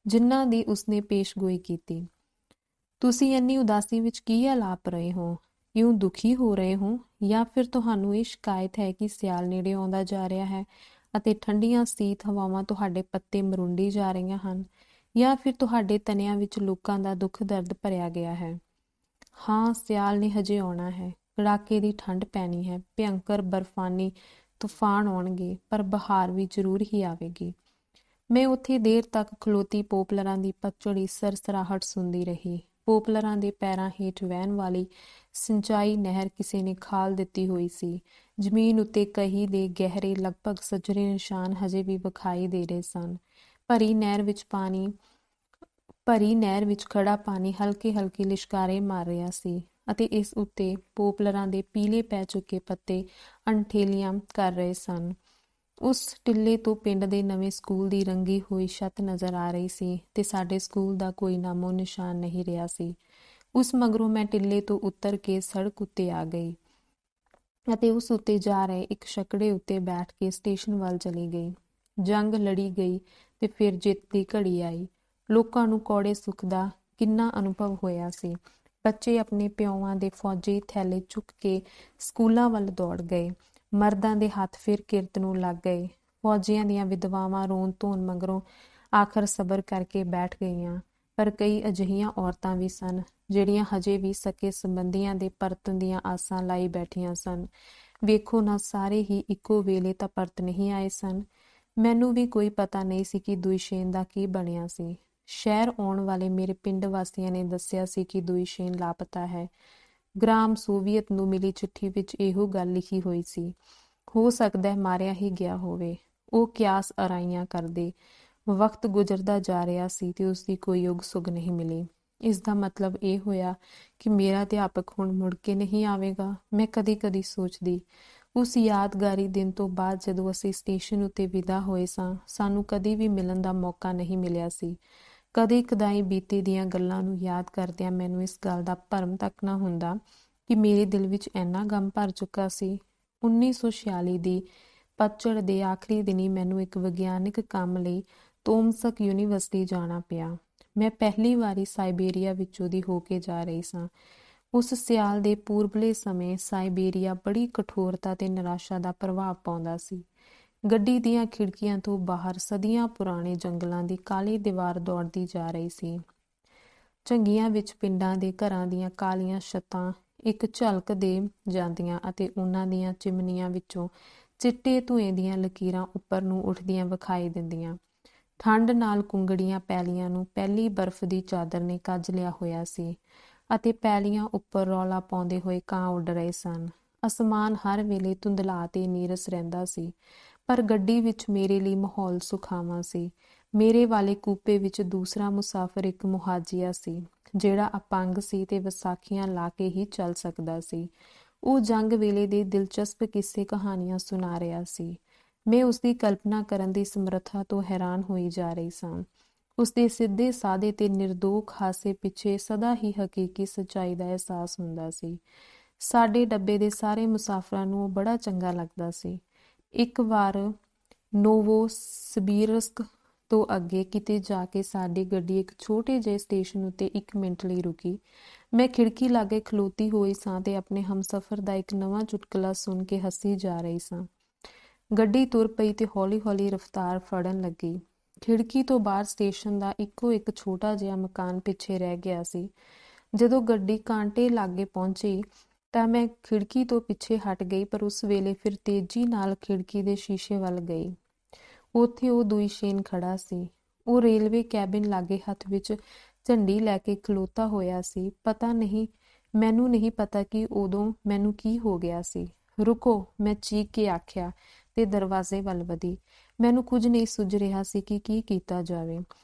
ਜਿਨ੍ਹਾਂ ਦੀ ਉਸਨੇ ਪੇਸ਼ਗੋਈ ਕੀਤੀ। ਤੁਸੀਂ ਇੰਨੀ ਉਦਾਸੀ ਵਿੱਚ ਕੀ ਅਲਾਪ ਰਹੇ ਹੋ? ਕਿਉਂ ਦੁਖੀ ਹੋ ਰਹੇ ਹੋ? ਜਾਂ ਫਿਰ ਤੁਹਾਨੂੰ ਇਹ ਸ਼ਿਕਾਇਤ ਹੈ ਕਿ ਸਿਆਲ ਨੇੜੇ ਆਉਂਦਾ ਜਾ ਰਿਹਾ ਹੈ ਅਤੇ ਠੰਡੀਆਂ ਸੀਤ ਹਵਾਵਾਂ ਤੁਹਾਡੇ ਪੱਤੇ ਮਰੁੰਡੀ ਜਾ ਰਹੀਆਂ ਹਨ? ਜਾਂ ਫਿਰ ਤੁਹਾਡੇ ਤਣਿਆਂ ਵਿੱਚ ਲੋਕਾਂ ਦਾ ਦੁੱਖ ਦਰਦ ਭਰਿਆ ਗਿਆ ਹੈ? ਹਾਂ, ਸਿਆਲ ਨੇ ਹਜੇ ਆਉਣਾ ਹੈ। ਕੜਾਕੇ ਦੀ ਠੰਡ ਪੈਣੀ ਹੈ, ਭਿਅੰਕਰ ਬਰਫਾਨੀ ਤੂਫਾਨ ਆਉਣਗੇ, ਪਰ ਬਹਾਰ ਵੀ ਜ਼ਰੂਰ ਹੀ ਆਵੇਗੀ। ਮੈਂ ਉੱਥੇ ਦੇਰ ਤੱਕ ਖਲੋਤੀ ਪੋਪਲਰਾਂ ਦੀ ਪਤਝੜੀ ਸਰਸਰਾਹਟ ਸੁਣਦੀ ਰਹੀ। ਪੋਪਲਰਾਂ ਦੇ ਪੈਰਾਂ ਹੇਠ ਵਹਿਣ ਵਾਲੀ ਸਿੰਚਾਈ ਨਹਿਰ ਕਿਸੇ ਨੇ ਖਾਲ ਦਿੱਤੀ ਹੋਈ ਸੀ। ਜ਼ਮੀਨ ਉੱਤੇ ਕਹੀ ਦੇ ਗਹਿਰੇ ਲਗਭਗ ਸੱਜਰੇ ਨਿਸ਼ਾਨ ਹਜੇ ਵੀ ਵਿਖਾਈ ਦੇ ਰਹੇ ਸਨ। ਭਰੀ ਨਹਿਰ ਵਿੱਚ ਖੜਾ ਪਾਣੀ ਹਲਕੇ-ਹਲਕੇ ਲਿਸ਼ਕਾਰੇ ਮਾਰ ਰਿਹਾ ਸੀ ਅਤੇ ਇਸ ਉੱਤੇ ਪੋਪਲਰਾਂ ਦੇ ਪੀਲੇ ਪੈ ਚੁੱਕੇ ਪੱਤੇ ਅਣਠੇਲੀਆਂ ਕਰ ਰਹੇ ਸਨ। ਉਸ ਟਿੱਲੇ ਤੋਂ ਪਿੰਡ ਦੇ ਨਵੇਂ ਸਕੂਲ ਦੀ ਰੰਗੀ ਹੋਈ ਛੱਤ ਨਜ਼ਰ ਆ ਰਹੀ ਸੀ ਤੇ ਸਾਡੇ ਸਕੂਲ ਦਾ ਕੋਈ ਨਾਮੋ ਨਿਸ਼ਾਨ ਨਹੀਂ ਰਿਹਾ ਸੀ। ਉਸ ਮਗਰੋਂ ਮੈਂ ਟਿੱਲੇ ਤੋਂ ਉਤਰ ਕੇ ਸੜਕ ਉੱਤੇ ਆ ਗਈ ਅਤੇ ਉਸ ਉੱਤੇ ਜਾ ਰਹੇ ਇੱਕ ਛਕੜੇ ਉੱਤੇ ਬੈਠ ਕੇ ਸਟੇਸ਼ਨ ਵੱਲ ਚਲੀ ਗਈ। ਜੰਗ ਲੜੀ ਗਈ ਤੇ ਫਿਰ ਜਿੱਤ ਦੀ ਘੜੀ ਆਈ। ਲੋਕਾਂ ਨੂੰ ਕੌੜੇ ਸੁੱਖ ਦਾ ਕਿੰਨਾ ਅਨੁਭਵ ਹੋਇਆ ਸੀ। ਬੱਚੇ ਆਪਣੇ ਪਿਓਾਂ ਦੇ ਫੌਜੀ ਥੈਲੇ ਚੁੱਕ ਕੇ ਸਕੂਲਾਂ ਵੱਲ ਦੌੜ ਗਏ। ਮਰਦਾਂ ਦੇ ਹੱਥ ਫਿਰ ਕਿਰਤ ਨੂੰ ਲੱਗ ਗਏ। ਫੌਜੀਆਂ ਦੀਆਂ ਵਿਧਵਾਵਾਂ ਰੋਣ ਧੋਣ ਮਗਰੋਂ ਆਖਰ ਸਬਰ ਕਰਕੇ ਬੈਠ ਗਈਆਂ। ਪਰ ਕਈ ਅਜਿਹੀਆਂ ਔਰਤਾਂ ਵੀ ਸਨ ਜਿਹੜੀਆਂ ਹਜੇ ਵੀ ਸਕੇ ਸੰਬੰਧੀਆਂ ਦੇ ਪਰਤਣ ਦੀਆਂ ਆਸਾਂ ਲਾਈ ਬੈਠੀਆਂ ਸਨ। ਵੇਖੋ ਨਾ, ਸਾਰੇ ਹੀ ਇੱਕੋ ਵੇਲੇ ਤਾਂ ਪਰਤ ਨਹੀਂ ਆਏ ਸਨ। ਮੈਨੂੰ ਵੀ ਕੋਈ ਪਤਾ ਨਹੀਂ ਸੀ ਕਿ ਦੁਇਸ਼ੇਨ ਦਾ ਕੀ ਬਣਿਆ ਸੀ। ਸ਼ਹਿਰ ਆਉਣ ਵਾਲੇ ਮੇਰੇ ਪਿੰਡ ਵਾਸੀਆਂ ਨੇ ਦੱਸਿਆ ਸੀ ਕਿ ਦੁਇਸ਼ੇਨ ਲਾਪਤਾ ਹੈ। ਗ੍ਰਾਮ ਸੋਵੀਅਤ ਨੂੰ ਮਿਲੀ ਚਿੱਠੀ ਵਿੱਚ ਇਹੋ ਗੱਲ ਲਿਖੀ ਹੋਈ ਸੀ। ਹੋ ਸਕਦਾ ਮਾਰਿਆ ਹੀ ਗਿਆ ਹੋਵੇ। ਉਹ ਕਿਆਸ ਅਰਾਈਆਂ ਕਰਦੇ। ਵਕਤ ਗੁਜ਼ਰਦਾ ਜਾ ਰਿਹਾ ਸੀ ਤੇ ਉਸਦੀ ਕੋਈ ਉਗ ਸੁਗ ਨਹੀਂ ਮਿਲੀ। ਇਸ ਦਾ ਮਤਲਬ ਇਹ ਹੋਇਆ ਕਿ ਮੇਰਾ ਅਧਿਆਪਕ ਹੁਣ ਮੁੜ ਕੇ ਨਹੀਂ ਆਵੇਗਾ। ਮੈਂ ਕਦੀ-ਕਦੀ ਸੋਚਦੀ, ਉਸ ਯਾਦਗਾਰੀ ਦਿਨ ਤੋਂ ਬਾਅਦ ਜਦੋਂ ਅਸੀਂ ਸਟੇਸ਼ਨ ਉੱਤੇ ਵਿਦਾ ਹੋਏ ਸਾਂ, ਸਾਨੂੰ ਕਦੀ ਵੀ ਮਿਲਣ ਦਾ ਮੌਕਾ ਨਹੀਂ ਮਿਲਿਆ ਸੀ। ਕਦੇ-ਕਦਾਈ ਬੀਤੇ ਦੀਆਂ ਗੱਲਾਂ ਨੂੰ ਯਾਦ ਕਰਦਿਆਂ ਮੈਨੂੰ ਇਸ ਗੱਲ ਦਾ ਭਰਮ ਤੱਕ ਨਾ ਹੁੰਦਾ ਕਿ ਮੇਰੇ ਦਿਲ ਵਿੱਚ ਇੰਨਾ ਗਮ ਭਰ ਚੁੱਕਾ ਸੀ। 1946 ਦੀ ਪਤਝੜ ਦੇ ਆਖਰੀ ਦਿਨੀਂ ਮੈਨੂੰ ਇੱਕ ਵਿਗਿਆਨਕ ਕੰਮ ਲਈ ਤੋਮਸਕ ਯੂਨੀਵਰਸਿਟੀ ਜਾਣਾ ਪਿਆ। ਮੈਂ ਪਹਿਲੀ ਵਾਰੀ ਸਾਇਬੇਰੀਆ ਵਿੱਚੋਂ ਦੀ ਹੋ ਕੇ ਜਾ ਰਹੀ ਸਾਂ। ਉਸ ਸਿਆਲ ਦੇ ਪੂਰਬਲੇ ਸਮੇਂ ਸਾਇਬੇਰੀਆ ਬੜੀ ਕਠੋਰਤਾ ਤੇ ਨਿਰਾਸ਼ਾ ਦਾ ਪ੍ਰਭਾਵ ਪਾਉਂਦਾ ਸੀ। ਗੱਡੀ ਦੀਆਂ ਖਿੜਕੀਆਂ ਤੋਂ ਬਾਹਰ ਸਦੀਆਂ ਪੁਰਾਣੇ ਜੰਗਲਾਂ ਦੀ ਕਾਲੀ ਦੀਵਾਰ ਦੌੜਦੀ ਜਾ ਰਹੀ ਸੀ। ਝੰਗੀਆਂ ਵਿੱਚ ਪਿੰਡਾਂ ਦੇ ਘਰਾਂ ਦੀਆਂ ਕਾਲੀਆਂ ਛੱਤਾਂ ਇੱਕ ਝਲਕ ਦੇ ਜਾਂਦੀਆਂ ਅਤੇ ਉਹਨਾਂ ਦੀਆਂ ਚਿਮਨੀਆਂ ਵਿੱਚੋਂ ਚਿੱਟੇ ਧੂਏ ਦੀਆਂ ਲਕੀਰਾਂ ਉੱਪਰ ਨੂੰ ਉੱਠਦੀਆਂ ਵਿਖਾਈ ਦਿੰਦੀਆਂ। ਠੰਡ ਨਾਲ ਕੁੰਗੜੀਆਂ ਪੈਲੀਆਂ ਨੂੰ ਪਹਿਲੀ ਬਰਫ਼ ਦੀ ਚਾਦਰ ਨੇ ਕੱਜ ਲਿਆ ਹੋਇਆ ਸੀ ਅਤੇ ਪੈਲੀਆਂ ਉੱਪਰ ਰੌਲਾ ਪਾਉਂਦੇ ਹੋਏ ਕਾਂ ਉੱਡ ਰਹੇ ਸਨ। ਅਸਮਾਨ ਹਰ ਵੇਲੇ ਧੁੰਦਲਾ ਤੇ ਨੀਰਸ ਰਹਿੰਦਾ ਸੀ, ਪਰ ਗੱਡੀ ਵਿੱਚ ਮੇਰੇ ਲਈ ਮਾਹੌਲ ਸੁਖਾਵਾਂ ਸੀ। ਮੇਰੇ ਵਾਲੇ ਕੂਪੇ ਵਿੱਚ ਦੂਸਰਾ ਮੁਸਾਫਰ ਇੱਕ ਮੁਹਾਜਿਆ ਸੀ, ਜਿਹੜਾ ਅਪੰਗ ਸੀ ਤੇ ਵਿਸਾਖੀਆਂ ਲਾ ਕੇ ਹੀ ਚੱਲ ਸਕਦਾ ਸੀ। ਉਹ ਜੰਗ ਵੇਲੇ ਦੇ ਦਿਲਚਸਪ ਕਿੱਸੇ ਕਹਾਣੀਆਂ ਸੁਣਾ ਰਿਹਾ ਸੀ। ਮੈਂ ਉਸਦੀ ਕਲਪਨਾ ਕਰਨ ਦੀ ਸਮਰੱਥਾ ਤੋਂ ਹੈਰਾਨ ਹੋਈ ਜਾ ਰਹੀ ਸਾਂ। ਉਸਦੇ ਸਿੱਧੇ ਸਾਦੇ ਤੇ ਨਿਰਦੋਖ ਹਾਸੇ ਪਿੱਛੇ ਸਦਾ ਹੀ ਹਕੀਕੀ ਸੱਚਾਈ ਦਾ ਅਹਿਸਾਸ ਹੁੰਦਾ ਸੀ। ਸਾਡੇ ਡੱਬੇ ਦੇ ਸਾਰੇ ਮੁਸਾਫਰਾਂ ਨੂੰ ਉਹ ਬੜਾ ਚੰਗਾ ਲੱਗਦਾ ਸੀ। ਇੱਕ ਵਾਰ ਨੋਵੋਸਿਬਿਰਸਕ ਤੋਂ ਅੱਗੇ ਕਿਤੇ ਜਾ ਕੇ ਸਾਡੀ ਗੱਡੀ ਇੱਕ ਛੋਟੇ ਜਿਹੇ ਸਟੇਸ਼ਨ ਉੱਤੇ 1 ਮਿੰਟ ਲਈ ਰੁਕੀ। ਮੈਂ ਖਿੜਕੀ ਲਾਗੇ ਖਲੋਤੀ ਹੋਈ ਸਾਂ ਤੇ ਆਪਣੇ ਹਮਸਫ਼ਰ ਦਾ ਇੱਕ ਨਵਾਂ ਚੁਟਕਲਾ ਸੁਣ ਕੇ ਹੱਸੀ ਜਾ ਰਹੀ ਸਾਂ। ਗੱਡੀ ਤੁਰ ਪਈ ਤੇ ਹੌਲੀ-ਹੌਲੀ ਰਫ਼ਤਾਰ ਫੜਨ ਲੱਗੀ। ਖਿੜਕੀ ਤੋਂ ਬਾਹਰ ਸਟੇਸ਼ਨ ਦਾ ਇੱਕੋ ਇੱਕ ਛੋਟਾ ਜਿਹਾ ਮਕਾਨ ਪਿੱਛੇ ਰਹਿ ਗਿਆ ਸੀ। ਜਦੋਂ ਗੱਡੀ ਕਾਂਟੇ ਲਾਗੇ ਪਹੁੰਚੀ ਤਾਂ ਮੈਂ ਖਿੜਕੀ ਤੋਂ ਪਿੱਛੇ ਹਟ ਗਈ, ਪਰ ਉਸ ਵੇਲੇ ਫਿਰ ਤੇਜ਼ੀ ਨਾਲ ਖਿੜਕੀ ਦੇ ਸ਼ੀਸ਼ੇ ਵੱਲ ਗਈ। ਉੱਥੇ ਉਹ ਦੁਇਸ਼ੇਨ ਖੜਾ ਸੀ। ਉਹ ਰੇਲਵੇ ਕੈਬਿਨ ਲਾਗੇ ਹੱਥ ਵਿੱਚ ਝੰਡੀ ਲੈ ਕੇ ਖਲੋਤਾ ਹੋਇਆ ਸੀ। ਮੈਨੂੰ ਨਹੀਂ ਪਤਾ ਕਿ ਉਦੋਂ ਮੈਨੂੰ ਕੀ ਹੋ ਗਿਆ ਸੀ। ਰੁਕੋ, ਮੈਂ ਚੀਕ ਕੇ ਆਖਿਆ ਤੇ ਦਰਵਾਜ਼ੇ ਵੱਲ ਵਧੀ। ਮੈਨੂੰ ਕੁਝ ਨਹੀਂ ਸੁੱਝ ਰਿਹਾ ਸੀ ਕਿ ਕੀ ਕੀਤਾ ਜਾਵੇ,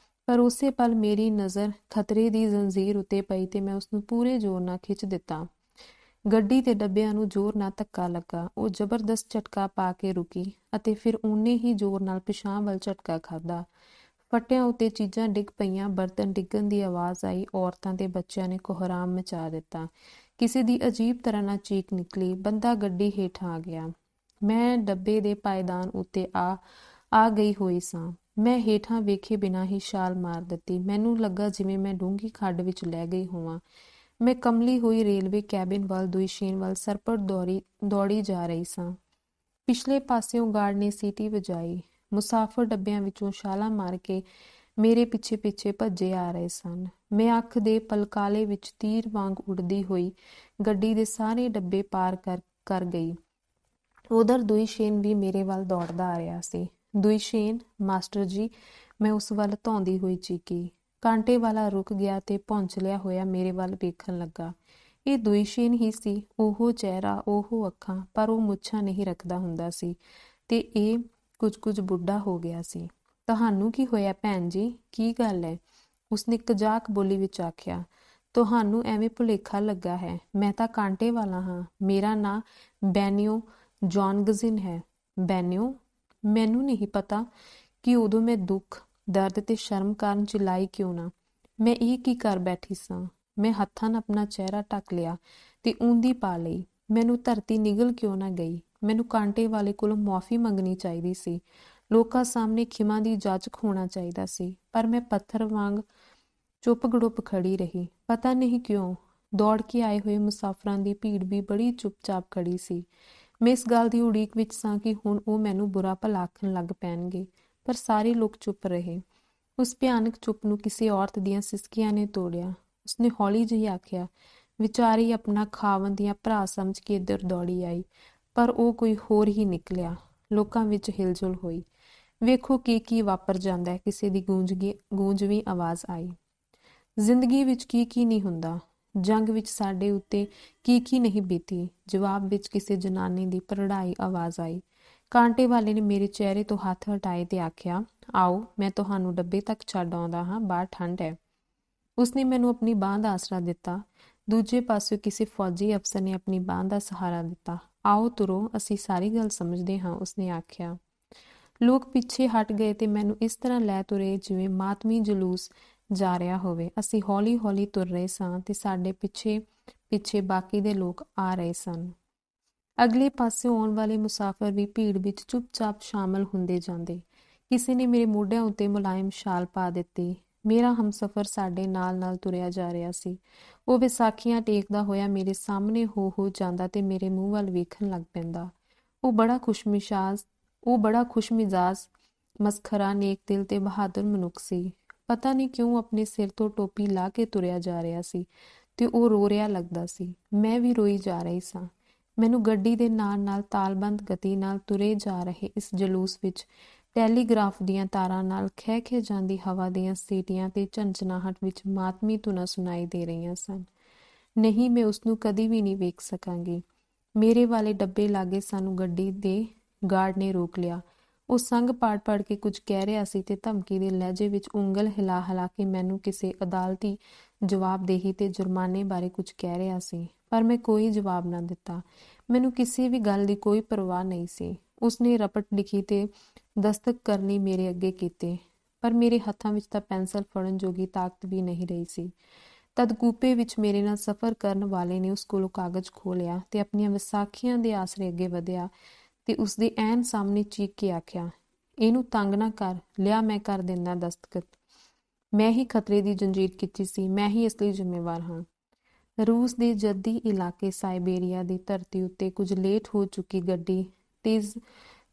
ਪਰ ਉਸੇ ਪਲ ਮੇਰੀ ਨਜ਼ਰ ਖਤਰੇ ਦੀ ਜ਼ੰਜੀਰ ਉੱਤੇ ਪਈ ਤੇ ਮੈਂ ਉਸਨੂੰ ਪੂਰੇ ਜ਼ੋਰ ਨਾਲ ਖਿੱਚ ਦਿੱਤਾ। ਗੱਡੀ ਦੇ ਡੱਬਿਆਂ ਨੂੰ ਜ਼ੋਰ ਨਾਲ ਧੱਕਾ ਲੱਗਾ। ਉਹ ਜ਼ਬਰਦਸਤ ਝਟਕਾ ਪਾ ਕੇ ਰੁਕੀ ਅਤੇ ਫਿਰ ਓਨੇ ਹੀ ਜ਼ੋਰ ਨਾਲ ਪਿਛਾਂਹ ਵੱਲ ਝਟਕਾ ਖਾਧਾ। ਫੱਟਿਆਂ ਉੱਤੇ ਚੀਜ਼ਾਂ ਡਿੱਗ ਪਈਆਂ, ਬਰਤਨ ਡਿੱਗਣ ਦੀ ਆਵਾਜ਼ ਆਈ। ਔਰਤਾਂ ਤੇ ਬੱਚਿਆਂ ਨੇ ਕੋਹਰਾਮ ਮਚਾ ਦਿੱਤਾ। ਕਿਸੇ ਦੀ ਅਜੀਬ ਤਰ੍ਹਾਂ ਨਾਲ ਚੀਕ ਨਿਕਲੀ। ਬੰਦਾ ਗੱਡੀ ਹੇਠਾਂ ਆ ਗਿਆ। ਮੈਂ ਡੱਬੇ ਦੇ ਪਾਇਦਾਨ ਉੱਤੇ ਆ ਗਈ ਹੋਈ ਸਾਂ। ਮੈਂ ਹੇਠਾਂ ਵੇਖੇ ਬਿਨਾਂ ਹੀ ਛਾਲ ਮਾਰ ਦਿੱਤੀ। ਮੈਨੂੰ ਲੱਗਾ ਜਿਵੇਂ ਮੈਂ ਡੂੰਘੀ ਖੱਡ ਵਿੱਚ ਲੈ ਗਈ ਹੋਵਾਂ। ਮੈਂ ਕਮਲੀ ਹੋਈ ਰੇਲਵੇ ਕੈਬਿਨ ਵੱਲ ਦੁਇਸ਼ੇਨ ਵੱਲ ਸਰਪਟ ਦੌੜੀ ਜਾ ਰਹੀ ਸਾਂ। ਪਿਛਲੇ ਪਾਸਿਓਂ ਗਾਰਡ ਨੇ ਸੀਟੀ ਵਜਾਈ। ਮੁਸਾਫਰ ਡੱਬਿਆਂ ਵਿੱਚੋਂ ਛਾਲਾਂ ਮਾਰ ਕੇ ਮੇਰੇ ਪਿੱਛੇ ਪਿੱਛੇ ਭੱਜੇ ਆ ਰਹੇ ਸਨ। ਮੈਂ ਅੱਖ ਦੇ ਪਲਕਾਲੇ ਵਿੱਚ ਤੀਰ ਵਾਂਗ ਉੱਡਦੀ ਹੋਈ ਗੱਡੀ ਦੇ ਸਾਰੇ ਡੱਬੇ ਪਾਰ ਕਰ ਗਈ। ਉਧਰ ਦੁਇਸ਼ੇਨ ਵੀ ਮੇਰੇ ਵੱਲ ਦੌੜਦਾ ਆ ਰਿਹਾ ਸੀ। ਦੁਇਸ਼ੇਨ ਮਾਸਟਰ ਜੀ, ਮੈਂ ਉਸ ਵੱਲ ਧੌਂਦੀ ਹੋਈ ਚੀਕੀ। ਕਾਂਟੇ ਵਾਲਾ ਰੁਕ ਗਿਆ ਤੇ ਭੌਂਚਲਿਆ ਹੋਇਆ ਮੇਰੇ ਵੱਲ ਵੇਖਣ ਲੱਗਾ। ਇਹ ਦੁਇਸ਼ੇਨ ਹੀ ਸੀ, ਉਹ ਚਿਹਰਾ, ਉਹ ਅੱਖਾਂ, ਪਰ ਉਹ ਮੁੱਛਾਂ ਨਹੀਂ ਰੱਖਦਾ ਹੁੰਦਾ ਸੀ ਤੇ ਇਹ ਕੁਝ ਬੁੱਢਾ ਹੋ ਗਿਆ ਸੀ। ਤੁਹਾਨੂੰ ਕੀ ਹੋਇਆ ਭੈਣ ਜੀ, ਕੀ ਗੱਲ ਹੈ? ਉਸਨੇ ਕਜ਼ਾਕ ਬੋਲੀ ਵਿੱਚ ਆਖਿਆ। ਤੁਹਾਨੂੰ ਐਵੇਂ ਭੁਲੇਖਾ ਲੱਗਾ ਹੈ, ਮੈਂ ਤਾਂ ਕਾਂਟੇ ਵਾਲਾ ਹਾਂ। ਮੇਰਾ ਨਾਂ ਬੈਨਿਓ ਜੌਨਗਜ਼ਿਨ ਹੈ। ਬੈਨਿਓ? ਮੈਨੂੰ ਨਹੀਂ ਪਤਾ ਕਿ ਉਦੋਂ ਮੈਂ ਦੁੱਖ, ਦਰਦ ਤੇ ਸ਼ਰਮ ਕਾਰਨ ਚਿਲਾਈ ਕਿਉਂ ਨਾ। ਮੈਂ ਇਹ ਕੀ ਕਰ ਬੈਠੀ ਸਾਂ? ਮੈਂ ਹੱਥਾਂ ਨਾਲ ਆਪਣਾ ਚਿਹਰਾ ਢੱਕ ਲਿਆ ਤੇ ਊਂਦੀ ਪਾ ਲਈ। ਮੈਨੂੰ ਧਰਤੀ ਨਿਗਲ ਕਿਉਂ ਨਾ ਗਈ? ਮੈਨੂੰ ਕਾਂਟੇ ਵਾਲੇ ਕੋਲੋਂ ਮੁਆਫ਼ੀ ਮੰਗਣੀ ਚਾਹੀਦੀ ਸੀ। ਲੋਕਾਂ ਸਾਹਮਣੇ ਖਿਮਾ ਦੀ ਜਾਚਕ ਹੋਣਾ ਚਾਹੀਦਾ ਸੀ। ਪਰ ਮੈਂ ਪੱਥਰ ਵਾਂਗ ਚੁੱਪ ਗੜੁੱਪ ਖੜੀ ਰਹੀ। ਪਤਾ ਨਹੀਂ ਕਿਉਂ ਦੌੜ ਕੇ ਆਏ ਹੋਏ ਮੁਸਾਫਰਾਂ ਦੀ ਭੀੜ ਵੀ ਬੜੀ ਚੁੱਪਚਾਪ ਖੜੀ ਸੀ। ਮੈਂ ਇਸ ਗੱਲ ਦੀ ਉਡੀਕ ਵਿੱਚ ਸਾਂ ਕਿ ਹੁਣ ਉਹ ਮੈਨੂੰ ਬੁਰਾ ਭਲਾ ਆਖਣ ਲੱਗ ਪੈਣਗੇ, ਪਰ ਸਾਰੇ ਲੋਕ ਚੁੱਪ ਰਹੇ। ਉਸ ਭਿਆਨਕ ਚੁੱਪ ਨੂੰ ਕਿਸੇ ਔਰਤ ਦੀਆਂ ਸਿਸਕੀਆਂ ਨੇ ਤੋੜਿਆ। ਉਸਨੇ ਹੌਲੀ ਜਿਹੀ ਆਖਿਆ, ਵਿਚਾਰੀ ਆਪਣਾ ਖਾਵੰਦੀਆਂ ਭਰਾ ਸਮਝ ਕੇ ਇੱਧਰ ਦੌੜੀ ਆਈ, ਪਰ ਉਹ ਕੋਈ ਹੋਰ ਹੀ ਨਿਕਲਿਆ। ਲੋਕਾਂ ਵਿੱਚ ਹਿਲਜੁਲ ਹੋਈ। ਵੇਖੋ ਕੀ ਵਾਪਰ ਜਾਂਦਾ ਹੈ, ਕਿਸੇ ਦੀ ਗੂੰਜਵੀਂ ਆਵਾਜ਼ ਆਈ। ਜ਼ਿੰਦਗੀ ਵਿੱਚ ਕੀ ਨਹੀਂ ਹੁੰਦਾ। ਜੰਗ ਵਿੱਚ ਸਾਡੇ ਉੱਤੇ ਕੀ ਨਹੀਂ ਬੀਤੀ। ਜਵਾਬ ਵਿੱਚ ਕਿਸੇ ਜਨਾਨੀ ਦੀ ਭਰੜਾਈ ਆਵਾਜ਼ ਆਈ। ਕਾਂਟੇ ਵਾਲੇ ਨੇ ਮੇਰੇ ਚਿਹਰੇ ਤੋਂ ਹੱਥ ਹਟਾਏ ਤੇ ਆਖਿਆ, ਆਓ ਮੈਂ ਤੁਹਾਨੂੰ ਡੱਬੇ ਤੱਕ ਛੱਡ ਆਉਂਦਾ ਹਾਂ, ਬਾਹਰ ਠੰਡ ਹੈ। ਉਸਨੇ ਮੈਨੂੰ ਆਪਣੀ ਬਾਂਹ ਦਾ ਆਸਰਾ ਦਿੱਤਾ। ਦੂਜੇ ਪਾਸਿਓਂ ਕਿਸੇ ਫੌਜੀ ਅਫਸਰ ਨੇ ਆਪਣੀ ਬਾਂਹ ਦਾ ਸਹਾਰਾ ਦਿੱਤਾ। ਆਓ ਤੁਰੋ, ਅਸੀਂ ਸਾਰੀ ਗੱਲ ਸਮਝਦੇ ਹਾਂ, ਉਸਨੇ ਆਖਿਆ। ਲੋਕ ਪਿੱਛੇ ਹਟ ਗਏ ਤੇ ਮੈਨੂੰ ਇਸ ਤਰ੍ਹਾਂ ਲੈ ਤੁਰੇ ਜਿਵੇਂ ਮਾਤਮੀ ਜਲੂਸ ਜਾ ਰਿਹਾ ਹੋਵੇ। ਅਸੀਂ ਹੌਲੀ ਹੌਲੀ ਤੁਰ ਰਹੇ ਸਾਂ ਤੇ ਸਾਡੇ ਪਿੱਛੇ ਬਾਕੀ ਦੇ ਲੋਕ ਆ ਰਹੇ ਸਨ। ਅਗਲੇ ਪਾਸਿਓਂ ਆਉਣ ਵਾਲੇ ਮੁਸਾਫਰ ਵੀ ਭੀੜ ਵਿੱਚ ਚੁੱਪਚਾਪ ਸ਼ਾਮਲ ਹੁੰਦੇ ਜਾਂਦੇ। ਕਿਸੇ ਨੇ ਮੇਰੇ ਮੋਢਿਆਂ ਉੱਤੇ ਮੁਲਾਇਮ ਛਾਲ ਪਾ ਦਿੱਤੀ। ਮੇਰਾ ਹਮਸਫ਼ਰ ਸਾਡੇ ਨਾਲ ਤੁਰਿਆ ਜਾ ਰਿਹਾ ਸੀ। ਉਹ ਵਿਸਾਖੀਆਂ ਟੇਕਦਾ ਹੋਇਆ ਮੇਰੇ ਸਾਹਮਣੇ ਹੋ ਜਾਂਦਾ ਤੇ ਮੇਰੇ ਮੂੰਹ ਵੱਲ ਵੇਖਣ ਲੱਗ ਪੈਂਦਾ। ਉਹ ਬੜਾ ਖੁਸ਼ਮਿਜ਼ਾਜ, ਮਸਖਰਾ, ਨੇਕ ਦਿਲ ਤੇ ਬਹਾਦਰ ਮਨੁੱਖ ਸੀ। ਪਤਾ ਨਹੀਂ ਕਿਉਂ ਆਪਣੇ ਸਿਰ ਤੋਂ ਟੋਪੀ ਲਾ ਕੇ ਤੁਰਿਆ ਜਾ ਰਿਹਾ ਸੀ ਤੇ ਉਹ ਰੋ ਰਿਹਾ ਲੱਗਦਾ ਸੀ। ਮੈਂ ਵੀ ਰੋਈ ਜਾ ਰਹੀ ਸਾਂ। ਮੈਨੂੰ ਗੱਡੀ ਦੇ ਨਾਲ ਤਾਲਬੰਦ ਗਤੀ ਨਾਲ ਤੁਰੇ ਜਾ ਰਹੇ ਇਸ ਜਲੂਸ ਵਿੱਚ ਟੈਲੀਗ੍ਰਾਫ ਦੀਆਂ ਤਾਰਾਂ ਨਾਲ ਖਹਿ ਜਾਂਦੀ ਹਵਾ ਦੀਆਂ ਸੀਟੀਆਂ ਤੇ ਝੰਝਨਾਹਟ ਵਿੱਚ ਮਾਤਮੀ ਧੁਨਾਂ ਸੁਣਾਈ ਦੇ ਰਹੀਆਂ ਸਨ। ਨਹੀਂ, ਮੈਂ ਉਸਨੂੰ ਕਦੀ ਵੀ ਨਹੀਂ ਵੇਖ ਸਕਾਂਗੀ। ਮੇਰੇ ਵਾਲੇ ਡੱਬੇ ਲਾਗੇ ਸਾਨੂੰ ਗੱਡੀ ਦੇ ਗਾਰਡ ਨੇ ਰੋਕ ਲਿਆ। ਉਹ ਸੰਗ ਪਾੜ ਕੇ ਕੁਝ ਕਹਿ ਰਿਹਾ ਸੀ ਤੇ ਧਮਕੀ ਦੇ ਲਹਿਜੇ ਵਿੱਚ ਉਂਗਲ ਹਿਲਾ ਕੇ ਮੈਨੂੰ ਕਿਸੇ ਅਦਾਲਤੀ ਜਵਾਬਦੇਹੀ ਤੇ ਜੁਰਮਾਨੇ ਬਾਰੇ ਕੁਝ ਕਹਿ ਰਿਹਾ ਸੀ, ਪਰ ਮੈਂ ਕੋਈ ਜਵਾਬ ਨਾ ਦਿੱਤਾ। ਮੈਨੂੰ ਕਿਸੇ ਵੀ ਗੱਲ ਦੀ ਕੋਈ ਪਰਵਾਹ ਨਹੀਂ ਸੀ। ਉਸਨੇ ਰਪਟ ਲਿਖੀ ਤੇ ਦਸਤਖਤ ਕਰਨੀ ਮੇਰੇ ਅੱਗੇ ਕੀਤੇ, ਪਰ ਮੇਰੇ ਹੱਥਾਂ ਵਿੱਚ ਤਾਂ ਪੈਨਸਲ ਫੜਨ ਜੋਗੀ ਤਾਕਤ ਵੀ ਨਹੀਂ ਰਹੀ ਸੀ। ਤਦ ਕੂਪੇ ਵਿੱਚ ਮੇਰੇ ਨਾਲ ਸਫ਼ਰ ਕਰਨ ਵਾਲੇ ਨੇ ਉਸ ਕੋਲੋਂ ਕਾਗਜ਼ ਖੋਲ੍ਹਿਆ ਤੇ ਆਪਣੀਆਂ ਵਿਸਾਖੀਆਂ ਦੇ ਆਸਰੇ ਅੱਗੇ ਵਧਿਆ ਤੇ ਉਸਦੇ ਐਨ ਸਾਹਮਣੇ ਚੀਕ ਕੇ ਆਖਿਆ, ਇਹਨੂੰ ਤੰਗ ਨਾ ਕਰ, ਲਿਆ ਮੈਂ ਕਰ ਦਿੰਦਾ ਦਸਤਖਤ। ਮੈਂ ਹੀ ਖਤਰੇ ਦੀ ਜੰਜੀਰ ਕੀਤੀ ਸੀ, ਮੈਂ ਹੀ ਇਸ ਲਈ ਜ਼ਿੰਮੇਵਾਰ ਹਾਂ। ਰੂਸ ਦੇ ਜੱਦੀ ਇਲਾਕੇ ਸਾਇਬੇਰੀਆ ਦੀ ਧਰਤੀ ਉੱਤੇ ਕੁਝ ਲੇਟ ਹੋ ਚੁੱਕੀ ਗੱਡੀ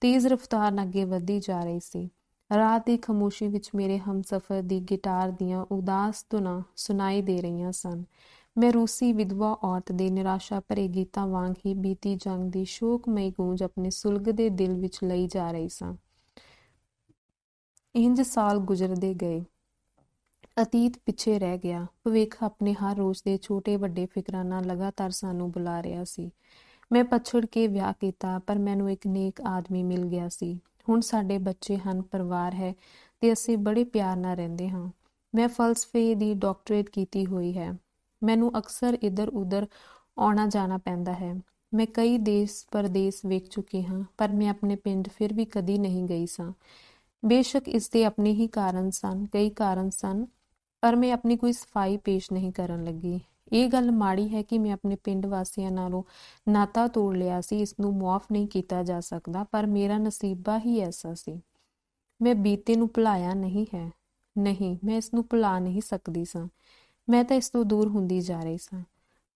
ਤੇਜ਼ ਰਫ਼ਤਾਰ ਨਾਲ ਅੱਗੇ ਵਧਦੀ ਜਾ ਰਹੀ ਸੀ। ਰਾਤ ਦੀ ਖਾਮੋਸ਼ੀ ਵਿੱਚ ਮੇਰੇ ਹਮਸਫ਼ਰ ਦੀ ਗਿਟਾਰ ਦੀਆਂ ਉਦਾਸ ਧੁਨਾਂ ਸੁਣਾਈ ਦੇ ਰਹੀਆਂ ਸਨ। ਮੈਂ ਰੂਸੀ ਵਿਧਵਾ ਔਰਤ ਦੇ ਨਿਰਾਸ਼ਾ ਭਰੇ ਗੀਤਾਂ ਵਾਂਗ ਹੀ ਬੀਤੀ ਜੰਗ ਦੀ ਸ਼ੋਕਮਈ ਗੂੰਜ ਆਪਣੇ ਸੁਲਗਦੇ ਦਿਲ ਵਿੱਚ ਲਈ ਜਾ ਰਹੀ ਸਾਂ। ਇੰਜ ਸਾਲ ਗੁਜ਼ਰਦੇ ਗਏ। ਅਤੀਤ ਪਿੱਛੇ ਰਹਿ ਗਿਆ। ਭਵਿੱਖ ਆਪਣੇ ਹਰ ਰੋਜ਼ ਦੇ ਛੋਟੇ ਵੱਡੇ ਫਿਕਰਾਂ ਨਾਲ ਲਗਾਤਾਰ ਸਾਨੂੰ ਬੁਲਾ ਰਿਹਾ ਸੀ। ਮੈਂ ਪਛੜ ਕੇ ਵਿਆਹ ਕੀਤਾ, ਪਰ ਮੈਨੂੰ ਇੱਕ ਨੇਕ ਆਦਮੀ ਮਿਲ ਗਿਆ ਸੀ। ਹੁਣ ਸਾਡੇ ਬੱਚੇ ਹਨ, ਪਰਿਵਾਰ ਹੈ ਤੇ ਅਸੀਂ ਬੜੇ ਪਿਆਰ ਨਾਲ ਰਹਿੰਦੇ ਹਾਂ। ਮੈਂ ਫਲਸਫੇ ਦੀ ਡਾਕਟਰੇਟ ਕੀਤੀ ਹੋਈ ਹੈ। ਮੈਨੂੰ ਅਕਸਰ ਇੱਧਰ ਉੱਧਰ ਆਉਣਾ ਜਾਣਾ ਪੈਂਦਾ ਹੈ। ਮੈਂ ਕਈ ਦੇਸ਼ ਪਰਦੇਸ ਵੇਖ ਚੁੱਕੀ ਹਾਂ, ਪਰ ਮੈਂ ਆਪਣੇ ਪਿੰਡ ਫਿਰ ਵੀ ਕਦੀ ਨਹੀਂ ਗਈ ਸਾਂ। ਬੇਸ਼ੱਕ ਇਸ ਦੇ ਆਪਣੇ ਹੀ ਕਾਰਨ ਸਨ, ਕਈ ਕਾਰਨ ਸਨ, ਪਰ ਮੈਂ ਆਪਣੀ ਕੋਈ ਸਫਾਈ ਪੇਸ਼ ਨਹੀਂ ਕਰਨ ਲੱਗੀ। ਇਹ ਗੱਲ ਮਾੜੀ ਹੈ ਕਿ ਮੈਂ ਆਪਣੇ ਪਿੰਡ ਵਾਸੀਆਂ ਨਾਲੋਂ ਨਾਤਾ ਤੋੜ ਲਿਆ ਸੀ। ਇਸ ਨੂੰ ਮੁਆਫ ਨਹੀਂ ਕੀਤਾ ਜਾ ਸਕਦਾ, ਪਰ ਮੇਰਾ ਨਸੀਬਾ ਹੀ ਐਸਾ ਸੀ। ਮੈਂ ਬੀਤੇ ਨੂੰ ਭੁਲਾਇਆ ਨਹੀਂ ਹੈ। ਨਹੀਂ, ਮੈਂ ਇਸ ਨੂੰ ਭੁਲਾ ਨਹੀਂ ਸਕਦੀ ਸਾਂ। ਮੈਂ ਤਾਂ ਇਸ ਤੋਂ ਦੂਰ ਹੁੰਦੀ ਜਾ ਰਹੀ ਸਾਂ।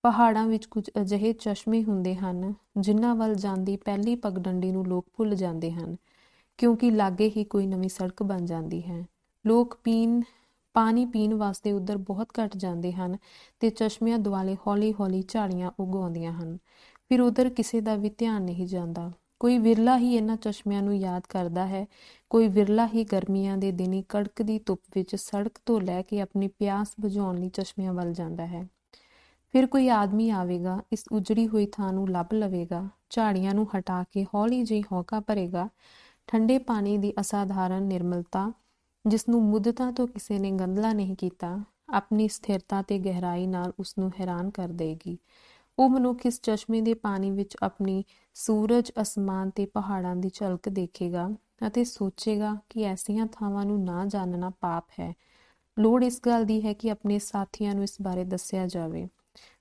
ਪਹਾੜਾਂ ਵਿੱਚ ਕੁਝ ਅਜਿਹੇ ਚਸ਼ਮੇ ਹੁੰਦੇ ਹਨ ਜਿਨ੍ਹਾਂ ਵੱਲ ਜਾਂਦੀ ਪਹਿਲੀ ਪਗਡੰਡੀ ਨੂੰ ਲੋਕ ਭੁੱਲ ਜਾਂਦੇ ਹਨ, ਕਿਉਂਕਿ ਲਾਗੇ ਹੀ ਕੋਈ ਨਵੀਂ ਸੜਕ ਬਣ ਜਾਂਦੀ ਹੈ। ਲੋਕ ਪਾਣੀ ਪੀਣ ਵਾਸਤੇ ਉੱਧਰ ਬਹੁਤ ਘੱਟ ਜਾਂਦੇ ਹਨ ਤੇ ਚਸ਼ਮਿਆਂ ਦੁਆਲੇ ਹੌਲੀ-ਹੌਲੀ ਝਾੜੀਆਂ ਉੱਗ ਆਉਂਦੀਆਂ ਹਨ। ਫਿਰ ਉੱਧਰ ਕਿਸੇ ਦਾ ਵੀ ਧਿਆਨ ਨਹੀਂ ਜਾਂਦਾ। ਕੋਈ ਵਿਰਲਾ ਹੀ ਇਹਨਾਂ ਚਸ਼ਮਿਆਂ ਨੂੰ ਯਾਦ ਕਰਦਾ ਹੈ। ਕੋਈ ਵਿਰਲਾ ਹੀ ਗਰਮੀਆਂ ਦੇ ਦਿਨੀਂ ਕੜਕਦੀ ਧੁੱਪ ਵਿੱਚ ਸੜਕ ਤੋਂ ਲੈ ਕੇ ਆਪਣੀ ਪਿਆਸ ਬੁਝਾਉਣ ਲਈ ਚਸ਼ਮਿਆਂ ਵੱਲ ਜਾਂਦਾ ਹੈ। ਫਿਰ ਕੋਈ ਆਦਮੀ ਆਵੇਗਾ, ਇਸ ਉਜੜੀ ਹੋਈ ਥਾਂ ਨੂੰ ਲੱਭ ਲਵੇਗਾ, ਝਾੜੀਆਂ ਨੂੰ ਹਟਾ ਕੇ ਹੌਲੀ ਜਿਹੀ ਹੌਕਾ ਭਰੇਗਾ। ਠੰਡੇ ਪਾਣੀ ਦੀ ਅਸਾਧਾਰਨ ਨਿਰਮਲਤਾ, ਜਿਸ ਨੂੰ ਮੁੱਦਤਾਂ ਤੋਂ ਕਿਸੇ ਨੇ ਗੰਧਲਾ ਨਹੀਂ ਕੀਤਾ, ਆਪਣੀ ਸਥਿਰਤਾ ਤੇ ਗਹਿਰਾਈ ਨਾਲ ਉਸ ਨੂੰ ਹੈਰਾਨ ਕਰ ਦੇਗੀ। ਉਹ ਮਨੁੱਖ ਇਸ ਚਸ਼ਮੇ ਦੇ ਪਾਣੀ ਵਿੱਚ ਆਪਣੀ ਸੂਰਜ, ਅਸਮਾਨ ਤੇ ਪਹਾੜਾਂ ਦੀ ਝਲਕ ਦੇਖੇਗਾ ਅਤੇ ਸੋਚੇਗਾ ਕਿ ਐਸੀਆਂ ਥਾਵਾਂ ਨੂੰ ਨਾ ਜਾਣਨਾ ਪਾਪ ਹੈ। ਲੋੜ ਇਸ ਗੱਲ ਦੀ ਹੈ ਕਿ ਆਪਣੇ ਸਾਥੀਆਂ ਨੂੰ ਇਸ ਬਾਰੇ ਦੱਸਿਆ ਜਾਵੇ।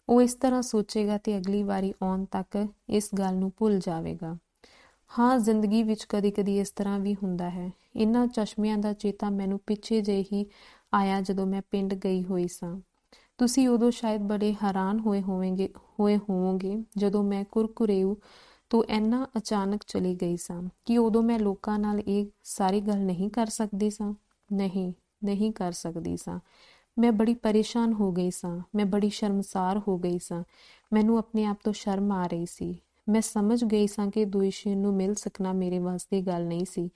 ਉਹ ਇਸ ਤਰ੍ਹਾਂ ਸੋਚੇਗਾ ਤੇ ਅਗਲੀ ਵਾਰੀ ਆਉਣ ਤੱਕ ਇਸ ਗੱਲ ਨੂੰ ਭੁੱਲ ਜਾਵੇਗਾ। ਹਾਂ, ਜ਼ਿੰਦਗੀ ਵਿੱਚ ਕਦੀ-ਕਦੀ ਇਸ ਤਰ੍ਹਾਂ ਵੀ ਹੁੰਦਾ ਹੈ। ਇਹਨਾਂ ਚਸ਼ਮਿਆਂ ਦਾ ਚੇਤਾ ਮੈਨੂੰ ਪਿੱਛੇ ਜਿਹੇ ਹੀ ਆਇਆ ਜਦੋਂ ਮੈਂ ਪਿੰਡ ਗਈ ਹੋਈ ਸਾਂ। ਤੁਸੀਂ ਉਦੋਂ ਸ਼ਾਇਦ ਬੜੇ ਹੈਰਾਨ ਹੋਏ ਹੋਵੋਗੇ ਜਦੋਂ ਮੈਂ ਕੁਰਕੁਰੇਊ ਤੋਂ ਇੰਨਾ ਅਚਾਨਕ ਚਲੀ ਗਈ ਸਾਂ ਕਿ ਉਦੋਂ ਮੈਂ ਲੋਕਾਂ ਨਾਲ ਇਹ ਸਾਰੀ ਗੱਲ ਨਹੀਂ ਕਰ ਸਕਦੀ ਸਾਂ। ਨਹੀਂ ਕਰ ਸਕਦੀ ਸਾਂ। ਮੈਂ ਬੜੀ ਪਰੇਸ਼ਾਨ ਹੋ ਗਈ ਸਾਂ। ਮੈਂ ਬੜੀ ਸ਼ਰਮਸਾਰ ਹੋ ਗਈ ਸਾਂ। ਮੈਨੂੰ ਆਪਣੇ ਆਪ ਤੋਂ ਸ਼ਰਮ ਆ ਰਹੀ ਸੀ। ਮੈਂ ਸਮਝ ਗਈ ਸਾਂ ਕਿ ਦੁਇਸ਼ੇਨ ਨੂੰ ਮਿਲ ਸਕਣਾ ਮੇਰੇ ਵਾਸਤੇ ਗੱਲ ਨਹੀਂ ਸੀ।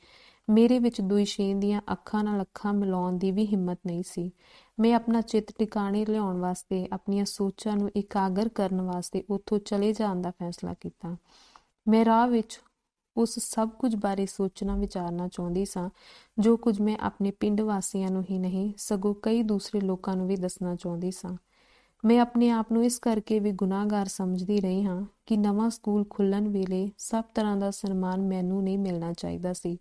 ਮੇਰੇ ਵਿੱਚ ਦੁਇਸ਼ੇਨ ਦੀਆਂ ਅੱਖਾਂ ਨਾਲ ਅੱਖਾਂ ਮਿਲਾਉਣ ਦੀ ਵੀ ਹਿੰਮਤ ਨਹੀਂ ਸੀ। ਮੈਂ ਆਪਣਾ ਚਿੱਤ ਟਿਕਾਣੇ ਲਿਆਉਣ ਵਾਸਤੇ, ਆਪਣੀਆਂ ਸੋਚਾਂ ਨੂੰ ਇਕਾਗਰ ਕਰਨ ਵਾਸਤੇ ਉੱਥੋਂ ਚਲੇ ਜਾਣ ਦਾ ਫੈਸਲਾ ਕੀਤਾ। ਮੈਂ ਰਾਹ ਵਿੱਚ ਉਸ ਸਭ ਕੁਝ ਬਾਰੇ ਸੋਚਣਾ ਵਿਚਾਰਨਾ ਚਾਹੁੰਦੀ ਸਾਂ ਜੋ ਕੁਝ ਮੈਂ ਆਪਣੇ ਪਿੰਡ ਵਾਸੀਆਂ ਨੂੰ ਹੀ ਨਹੀਂ, ਸਗੋਂ ਕਈ ਦੂਸਰੇ ਲੋਕਾਂ ਨੂੰ ਵੀ ਦੱਸਣਾ ਚਾਹੁੰਦੀ ਸਾਂ। ਮੈਂ ਆਪਣੇ ਆਪ ਨੂੰ ਇਸ ਕਰਕੇ ਵੀ ਗੁਨਾਹਗਾਰ ਸਮਝਦੀ ਰਹੀ ਹਾਂ ਕਿ ਨਵਾਂ ਸਕੂਲ ਖੁੱਲ੍ਹਣ ਵੇਲੇ ਸਭ ਤਰ੍ਹਾਂ ਦਾ ਸਨਮਾਨ ਮੈਨੂੰ ਨਹੀਂ ਮਿਲਣਾ ਚਾਹੀਦਾ ਸੀ।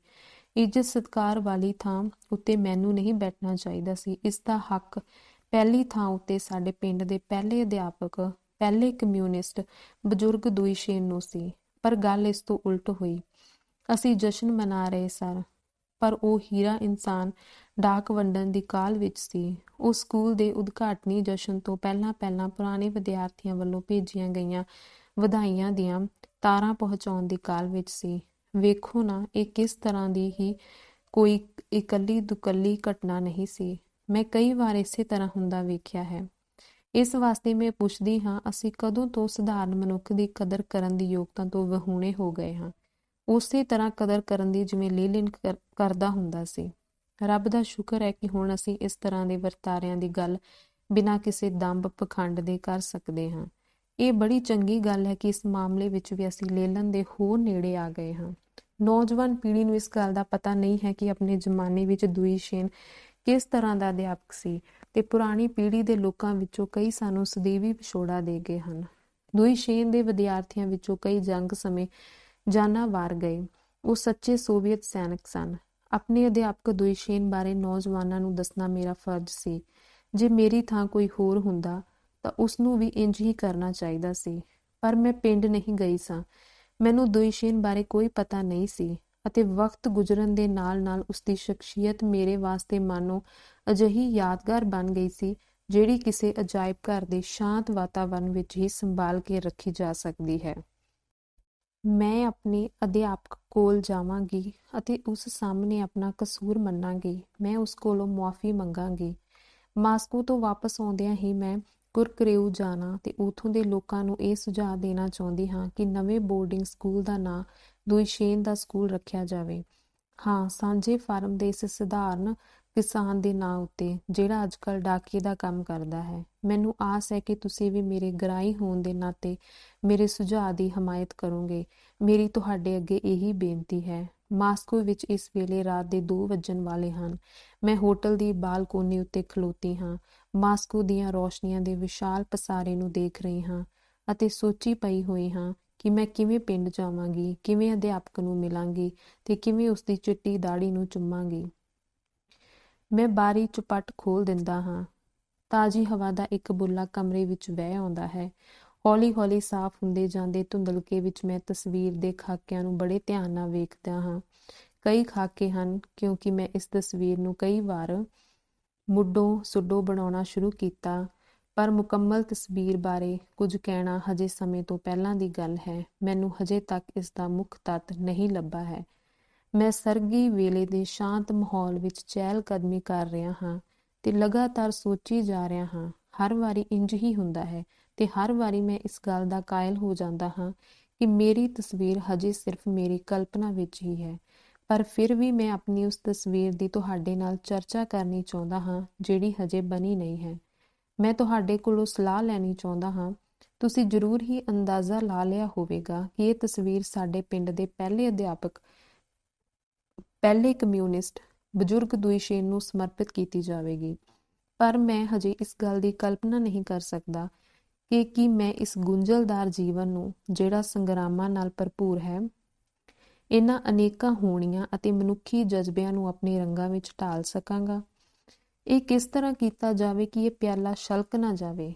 ਇੱਜ਼ਤ ਸਤਿਕਾਰ ਵਾਲੀ ਥਾਂ ਉੱਤੇ ਮੈਨੂੰ ਨਹੀਂ ਬੈਠਣਾ ਚਾਹੀਦਾ ਸੀ। ਇਸ ਦਾ ਹੱਕ ਪਹਿਲੀ ਥਾਂ ਉੱਤੇ ਸਾਡੇ ਪਿੰਡ ਦੇ ਪਹਿਲੇ ਅਧਿਆਪਕ, ਪਹਿਲੇ ਕਮਿਊਨਿਸਟ ਬਜ਼ੁਰਗ ਦੁਇਸ਼ੇਨ ਨੂੰ ਸੀ। ਪਰ ਗੱਲ ਇਸ ਤੋਂ ਉਲਟ ਹੋਈ। ਅਸੀਂ ਜਸ਼ਨ ਮਨਾ ਰਹੇ ਸਾਂ, ਪਰ ਉਹ ਹੀਰਾ ਇਨਸਾਨ ਡਾਕ ਵੰਡਣ ਦੀ ਕਾਹਲ ਵਿੱਚ ਸੀ। ਉਹ ਸਕੂਲ ਦੇ ਉਦਘਾਟਨੀ ਜਸ਼ਨ ਤੋਂ ਪਹਿਲਾਂ ਪੁਰਾਣੇ ਵਿਦਿਆਰਥੀਆਂ ਵੱਲੋਂ ਭੇਜੀਆਂ ਗਈਆਂ ਵਧਾਈਆਂ ਦੀਆਂ ਤਾਰਾਂ ਪਹੁੰਚਾਉਣ ਦੀ ਕਾਹਲ ਵਿੱਚ ਸੀ। ਵੇਖੋ ਨਾ, ਇਹ ਕਿਸ ਤਰ੍ਹਾਂ ਦੀ ਹੀ ਕੋਈ ਇਕੱਲੀ ਦੁਕੱਲੀ ਘਟਨਾ ਨਹੀਂ ਸੀ। ਮੈਂ ਕਈ ਵਾਰ ਇਸੇ ਤਰ੍ਹਾਂ ਹੁੰਦਾ ਵੇਖਿਆ ਹੈ। ਇਸ ਵਾਸਤੇ ਮੈਂ ਪੁੱਛਦੀ ਹਾਂ, ਅਸੀਂ ਕਦੋਂ ਤੋਂ ਸਧਾਰਨ ਮਨੁੱਖ ਦੀ ਕਦਰ ਕਰਨ ਦੀ ਯੋਗਤਾ ਤੋਂ ਵਿਹੂਣੇ ਹੋ ਗਏ ਹਾਂ? ਉਸੇ ਤਰ੍ਹਾਂ ਕਦਰ ਕਰਨ ਦੀ ਜਿਵੇਂ ਲੀਲਿਨ ਕਰਦਾ ਹੁੰਦਾ ਸੀ। ਰੱਬ ਦਾ ਸ਼ੁਕਰ ਹੈ ਕਿ ਹੁਣ ਅਸੀਂ ਇਸ ਤਰ੍ਹਾਂ ਦੇ ਵਰਤਾਰਿਆਂ ਦੀ ਗੱਲ ਬਿਨਾਂ ਕਿਸੇ ਦੰਭ ਪਖੰਡ ਦੇ ਕਰ ਸਕਦੇ ਹਾਂ। ਇਹ ਬੜੀ ਚੰਗੀ ਗੱਲ ਹੈ ਕਿ ਇਸ ਮਾਮਲੇ ਵਿੱਚ ਵੀ ਅਸੀਂ ਲੇਲਨ ਦੇ ਹੋਰ ਨੇੜੇ ਆ ਗਏ ਹਾਂ। ਨੌਜਵਾਨ ਪੀੜ੍ਹੀ ਨੂੰ ਇਸ ਗੱਲ ਦਾ ਪਤਾ ਨਹੀਂ ਹੈ ਕਿ ਆਪਣੇ ਜ਼ਮਾਨੇ ਵਿੱਚ ਦੁਇਸ਼ੇਨ ਕਿਸ ਤਰ੍ਹਾਂ ਦਾ ਅਧਿਆਪਕ ਸੀ ਤੇ ਪੁਰਾਣੀ ਪੀੜ੍ਹੀ ਦੇ ਲੋਕਾਂ ਵਿੱਚੋਂ ਕਈ ਸਾਨੂੰ ਸਦੀਵੀ ਵਿਛੋੜਾ ਦੇ ਗਏ ਹਨ। ਦੁਇਸ਼ੇਨ ਦੇ ਵਿਦਿਆਰਥੀਆਂ ਵਿੱਚੋਂ ਕਈ ਜੰਗ ਸਮੇਂ ਜਾਨਾਂ ਵਾਰ ਗਏ। ਉਹ ਸੱਚੇ ਸੋਵੀਅਤ ਸੈਨਿਕ ਸਨ। ਆਪਣੇ ਅਧਿਆਪਕ ਦੁਇਸ਼ੇਨ ਬਾਰੇ ਨੌਜਵਾਨਾਂ ਨੂੰ ਦੱਸਣਾ ਮੇਰਾ ਫਰਜ਼ ਸੀ। ਜੇ ਮੇਰੀ ਥਾਂ ਕੋਈ ਹੋਰ ਹੁੰਦਾ ਤਾਂ ਉਸ ਨੂੰ ਵੀ ਇੰਝ ਹੀ ਕਰਨਾ ਚਾਹੀਦਾ ਸੀ। ਪਰ ਮੈਂ ਪਿੰਡ ਨਹੀਂ ਗਈ ਸਾਂ। ਮੈਨੂੰ ਦੁਇਸ਼ੇਨ ਬਾਰੇ ਕੋਈ ਪਤਾ ਨਹੀਂ ਸੀ ਅਤੇ ਵਕਤ ਗੁਜ਼ਰਨ ਦੇ ਨਾਲ-ਨਾਲ ਉਸਦੀ ਸ਼ਖਸੀਅਤ ਮੇਰੇ ਵਾਸਤੇ ਮਾਨੋ ਅਜਿਹੀ ਯਾਦਗਾਰ ਬਣ ਗਈ ਸੀ ਜਿਹੜੀ ਕਿਸੇ ਅਜਾਇਬ ਘਰ ਦੇ ਸ਼ਾਂਤ ਵਾਤਾਵਰਨ ਵਿੱਚ ਹੀ ਸੰਭਾਲ ਕੇ ਰੱਖੀ ਜਾ ਸਕਦੀ ਹੈ। ਮੈਂ ਆਪਣੇ ਅਧਿਆਪਕ ਕੋਲ ਜਾਵਾਂਗੀ ਅਤੇ ਉਸ ਸਾਹਮਣੇ ਆਪਣਾ ਕਸੂਰ ਮੰਨਾਂਗੀ। ਮੈਂ ਉਸ ਕੋਲੋਂ ਮੁਆਫ਼ੀ ਮੰਗਾਂਗੀ। ਮਾਸਕੋ ਤੋਂ ਵਾਪਸ ਆਉਂਦਿਆਂ ਹੀ ਮੈਂ ਕੁਰਕੁਰੇਊ ਜਾਣਾ ਤੇ ਉੱਥੋਂ ਦੇ ਲੋਕਾਂ ਨੂੰ ਇਹ ਸੁਝਾਅ ਦੇਣਾ ਚਾਹੁੰਦੀ ਹਾਂ ਕਿ ਨਵੇਂ ਬੋਰਡਿੰਗ ਸਕੂਲ ਦਾ ਨਾਂ ਦੁਇਸ਼ੇਨ ਦਾ ਸਕੂਲ ਰੱਖਿਆ ਜਾਵੇ। ਹਾਂ, ਸਾਂਝੇ ਫਾਰਮ ਦੇ ਇਸ ਸਧਾਰਨ ਕਿਸਾਨ ਦੇ ਨਾਂ ਉੱਤੇ, ਜਿਹੜਾ ਅੱਜ-ਕੱਲ੍ਹ ਡਾਕੀਏ ਦਾ ਕੰਮ ਕਰਦਾ ਹੈ। ਮੈਨੂੰ ਆਸ ਹੈ ਕਿ ਤੁਸੀਂ ਵੀ ਮੇਰੇ ਗਰਾਈ ਹੋਣ ਦੇ ਨਾਤੇ ਮੇਰੇ ਸੁਝਾਅ ਦੀ ਹਮਾਇਤ ਕਰੋਗੇ। ਮੇਰੀ ਤੁਹਾਡੇ ਅੱਗੇ ਇਹੀ ਬੇਨਤੀ ਹੈ। ਮਾਸਕੋ ਵਿੱਚ ਇਸ ਵੇਲੇ ਰਾਤ ਦੇ 2 ਵੱਜਣ ਵਾਲੇ ਹਨ। ਮੈਂ ਹੋਟਲ ਦੀ ਬਾਲਕੋਨੀ ਉੱਤੇ ਖਲੋਤੀ ਹਾਂ। ਮਾਸਕੋ ਦੀਆਂ ਰੌਸ਼ਨੀਆਂ ਦੇ ਵਿਸ਼ਾਲ ਪਸਾਰੇ ਨੂੰ ਦੇਖ ਰਹੀ ਹਾਂ। ਅਤੇ ਸੋਚੀ ਪਈ ਹੋਈ ਹਾਂ ਕਿ ਮੈਂ ਕਿਵੇਂ ਪਿੰਡ ਜਾਵਾਂਗੀ, ਕਿਵੇਂ ਅਧਿਆਪਕ ਨੂੰ ਮਿਲਾਂਗੀ ਤੇ ਕਿਵੇਂ ਉਸਦੀ ਚਿੱਟੀ ਦਾੜੀ ਨੂੰ ਚੁੰਮਾਂਗੀ। ਮੈਂ ਬਾਰੀ ਚੁਪੱਟ ਖੋਲ੍ਹ ਦਿੰਦਾ ਹਾਂ। ਤਾਜ਼ੀ ਹਵਾ ਦਾ ਇੱਕ ਬੁੱਲਾ ਕਮਰੇ ਵਿੱਚ ਵਹਿ ਆਉਂਦਾ ਹੈ। ਹੌਲੀ-ਹੌਲੀ ਸਾਫ਼ ਹੁੰਦੇ ਜਾਂਦੇ ਧੁੰਦਲਕੇ ਵਿੱਚ ਮੈਂ ਤਸਵੀਰ ਦੇ ਖਾਕਿਆਂ ਨੂੰ ਬੜੇ ਧਿਆਨ ਨਾਲ ਵੇਖਦਾ ਹਾਂ। ਕਈ ਖਾਕੇ ਹਨ ਕਿਉਂਕਿ ਮੈਂ ਇਸ ਤਸਵੀਰ ਨੂੰ ਕਈ ਵਾਰ ਮੁੱਢੋਂ-ਸੁੱਢੋਂ ਬਣਾਉਣਾ ਸ਼ੁਰੂ ਕੀਤਾ, ਪਰ ਮੁਕੰਮਲ ਤਸਵੀਰ ਬਾਰੇ ਕੁਝ ਕਹਿਣਾ ਹਜੇ ਸਮੇਂ ਤੋਂ ਪਹਿਲਾਂ ਦੀ ਗੱਲ ਹੈ। ਮੈਨੂੰ ਹਜੇ ਤੱਕ ਇਸ ਦਾ ਮੁੱਖ ਤੱਤ ਨਹੀਂ ਲੱਭਾ ਹੈ। ਮੈਂ ਸਰਗੀ ਵੇਲੇ ਦੇ ਸ਼ਾਂਤ ਮਾਹੌਲ ਵਿੱਚ ਚਹਿਲ-ਕਦਮੀ ਕਰ ਰਿਹਾ ਹਾਂ ਤੇ ਲਗਾਤਾਰ ਸੋਚੀ ਜਾ ਰਿਹਾ ਹਾਂ। ਹਰ ਵਾਰੀ ਇੰਜ ਹੀ ਹੁੰਦਾ ਹੈ ਤੇ ਹਰ ਵਾਰੀ ਮੈਂ ਇਸ ਗੱਲ ਦਾ ਕਾਇਲ ਹੋ ਜਾਂਦਾ ਹਾਂ ਕਿ ਮੇਰੀ ਤਸਵੀਰ ਹਜੇ ਸਿਰਫ ਮੇਰੀ ਕਲਪਨਾ ਵਿੱਚ ਹੀ ਹੈ। ਪਰ ਫਿਰ ਵੀ ਮੈਂ ਆਪਣੀ ਉਸ ਤਸਵੀਰ ਦੀ ਤੁਹਾਡੇ ਨਾਲ ਚਰਚਾ ਕਰਨੀ ਚਾਹੁੰਦਾ ਹਾਂ ਜਿਹੜੀ ਹਜੇ ਬਣੀ ਨਹੀਂ ਹੈ। ਮੈਂ ਤੁਹਾਡੇ ਕੋਲੋਂ ਸਲਾਹ ਲੈਣੀ ਚਾਹੁੰਦਾ ਹਾਂ। ਤੁਸੀਂ ਜ਼ਰੂਰ ਹੀ ਅੰਦਾਜ਼ਾ ਲਾ ਲਿਆ ਹੋਵੇਗਾ ਕਿ ਇਹ ਤਸਵੀਰ ਸਾਡੇ ਪਿੰਡ ਦੇ ਪਹਿਲੇ ਅਧਿਆਪਕ, ਪਹਿਲੇ ਕਮਿਊਨਿਸਟ ਬਜ਼ੁਰਗ ਦੁਈਸ਼ੇਨ ਨੂੰ ਸਮਰਪਿਤ ਕੀਤੀ ਜਾਵੇਗੀ। ਪਰ ਮੈਂ ਹਜੇ ਇਸ ਗੱਲ ਦੀ ਕਲਪਨਾ ਨਹੀਂ ਕਰ ਸਕਦਾ ਕਿ ਕੀ ਮੈਂ ਇਸ ਗੁੰਝਲਦਾਰ ਜੀਵਨ ਨੂੰ, ਜਿਹੜਾ ਸੰਗਰਾਮਾਂ ਨਾਲ ਭਰਪੂਰ ਹੈ, ਇਹਨਾਂ ਅਨੇਕਾਂ ਹੋਣੀਆਂ ਅਤੇ ਮਨੁੱਖੀ ਜਜ਼ਬਿਆਂ ਨੂੰ ਆਪਣੇ ਰੰਗਾਂ ਵਿੱਚ ਢਾਲ ਸਕਾਂਗਾ। ਇਹ ਕਿਸ ਤਰ੍ਹਾਂ ਕੀਤਾ ਜਾਵੇ ਕਿ ਇਹ ਪਿਆਲਾ ਛਲਕ ਨਾ ਜਾਵੇ,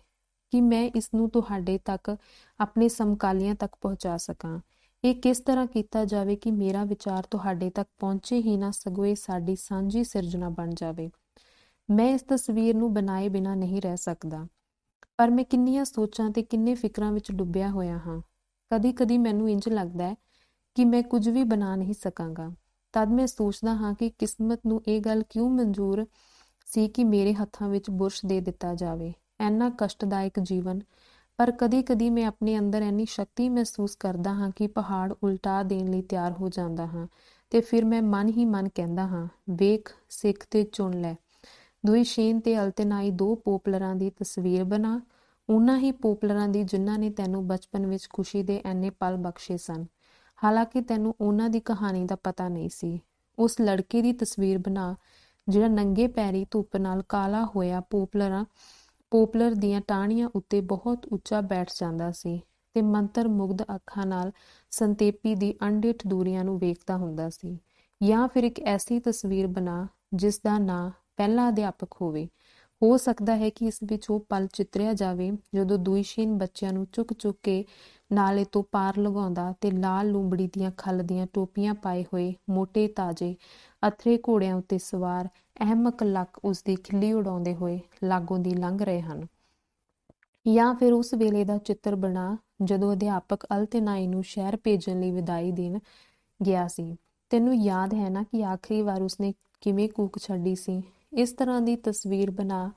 ਕਿ ਮੈਂ ਇਸ ਨੂੰ ਤੁਹਾਡੇ ਤੱਕ, ਆਪਣੇ ਸਮਕਾਲੀਆਂ ਤੱਕ ਪਹੁੰਚਾ ਸਕਾਂ। ਇਹ ਕਿਸ ਤਰ੍ਹਾਂ ਕੀਤਾ ਜਾਵੇ ਕਿ ਮੇਰਾ ਵਿਚਾਰ ਤੁਹਾਡੇ ਤੱਕ ਪਹੁੰਚੇ ਹੀ ਨਾ, ਸਗੋਂ ਇਹ ਸਾਡੀ ਸਾਂਝੀ ਸਿਰਜਣਾ ਬਣ ਜਾਵੇ। ਮੈਂ ਇਸ ਤਸਵੀਰ ਨੂੰ ਬਣਾਏ ਬਿਨਾਂ ਨਹੀਂ ਰਹਿ ਸਕਦਾ, ਪਰ ਮੈਂ ਕਿੰਨੀਆਂ ਸੋਚਾਂ ਤੇ ਕਿੰਨੇ ਫਿਕਰਾਂ ਵਿੱਚ ਡੁੱਬਿਆ ਹੋਇਆ ਹਾਂ। ਕਦੀ-ਕਦੀ ਮੈਨੂੰ ਇੰਜ ਲੱਗਦਾ ਹੈ ਕਿ ਮੈਂ ਕੁਝ ਵੀ ਬਣਾ ਨਹੀਂ ਸਕਾਂਗਾ। ਤਦ ਮੈਂ ਸੋਚਦਾ ਹਾਂ ਕਿ ਕਿਸਮਤ ਨੂੰ ਇਹ ਗੱਲ ਕਿਉਂ ਮਨਜ਼ੂਰ ਸੀ ਕਿ ਮੇਰੇ ਹੱਥਾਂ ਵਿੱਚ ਬੁਰਸ਼ ਦੇ ਦਿੱਤਾ ਜਾਵੇ। ਇੰਨਾ ਕਸ਼ਟਦਾਇਕ ਜੀਵਨ। ਪਰ ਕਦੀ-ਕਦੀ ਮੈਂ ਆਪਣੇ ਅੰਦਰ ਇੰਨੀ ਸ਼ਕਤੀ ਮਹਿਸੂਸ ਕਰਦਾ ਹਾਂ ਕਿ ਪਹਾੜ ਉਲਟਾ ਦੇਣ ਲਈ ਤਿਆਰ ਹੋ ਜਾਂਦਾ ਹਾਂ ਤੇ ਫਿਰ ਮੈਂ ਮਨ ਹੀ ਮਨ ਕਹਿੰਦਾ ਹਾਂ, ਵੇਖ, ਸਿੱਖ ਤੇ ਚੁਣ ਲੈ। ਦੁਈਸ਼ੇਨ ਤੇ ਅਲਤਿਨਾਈ ਦੋ ਪੋਪਲਰਾਂ ਦੀ ਤਸਵੀਰ ਬਣਾ, ਉਹਨਾਂ ਹੀ ਪੋਪਲਰਾਂ ਦੀ ਜਿਨ੍ਹਾਂ ਨੇ ਤੈਨੂੰ ਬਚਪਨ ਵਿੱਚ ਖੁਸ਼ੀ ਦੇ ਐਨੇ ਪਲ ਬਖਸ਼ੇ ਸਨ। ਹਾਲਾਂਕਿ ਤੈਨੂੰ ਉਹਨਾਂ ਦੀ ਕਹਾਣੀ ਦਾ ਪਤਾ ਨਹੀਂ ਸੀ। ਉਸ ਲੜਕੇ ਦੀ ਤਸਵੀਰ ਬਣਾ ਜਿਹੜਾ ਨੰਗੇ ਪੈਰੀਂ ਧੁੱਪ ਨਾਲ ਕਾਲਾ ਹੋਇਆ ਪੋਪਲਰ ਦੀਆਂ ਟਾਹਣੀਆਂ ਉੱਤੇ ਬਹੁਤ ਉੱਚਾ ਬੈਠ ਜਾਂਦਾ ਸੀ ਤੇ ਮੰਤਰ ਮੁਗਧ ਅੱਖਾਂ ਨਾਲ ਸੰਤੇਪੀ ਦੀ ਅਣਡਿੱਠ ਦੂਰੀਆਂ ਨੂੰ ਵੇਖਦਾ ਹੁੰਦਾ ਸੀ। ਜਾਂ ਫਿਰ ਇੱਕ ਐਸੀ ਤਸਵੀਰ ਬਣਾ ਜਿਸ ਦਾ ਨਾਂ ਪਹਿਲਾ ਅਧਿਆਪਕ ਹੋਵੇ। ਹੋ ਸਕਦਾ ਹੈ ਕਿ ਇਸ ਵਿੱਚ ਉਹ ਪਲ ਚਿਤਰਿਆ ਜਾਵੇ ਜਦੋਂ ਦੁਈਸ਼ੇਨ ਬੱਚਿਆਂ ਨੂੰ ਚੁੱਕ-ਚੁੱਕ ਕੇ ਨਾਲੇ ਤੋਂ ਪਾਰ ਲਗਾਉਂਦਾ ਤੇ ਲਾਲ ਲੂੰਬੜੀ ਦੀਆਂ ਖੱਲ ਦੀਆਂ ਟੋਪੀਆਂ ਪਾਏ ਹੋਏ ਮੋਟੇ ਤਾਜੇ ਅਥਰੇ ਘੋੜਿਆਂ ਉੱਤੇ ਸਵਾਰ ਅਹਿਮਕ ਲੱਕ ਉਸਦੀ ਖਿੱਲੀ ਉਡਾਉਂਦੇ ਹੋਏ ਲਾਗੋਂ ਦੀ ਲੰਘ ਰਹੇ ਹਨ। ਜਾਂ ਫਿਰ ਉਸ ਵੇਲੇ ਦਾ ਚਿੱਤਰ ਬਣਾ ਜਦੋਂ ਅਧਿਆਪਕ ਅਲਤਿਨਾਈ ਨੂੰ ਸ਼ਹਿਰ ਭੇਜਣ ਲਈ ਵਿਦਾਈ ਦੇਣ ਗਿਆ ਸੀ। ਤੈਨੂੰ ਯਾਦ ਹੈ ਨਾ ਕਿ ਆਖਰੀ ਵਾਰ ਉਸਨੇ ਕਿਵੇਂ ਕੂਕ ਛੱਡੀ ਸੀ। ਇਸ ਤਰ੍ਹਾਂ ਦੀ ਤਸਵੀਰ ਬਣਾ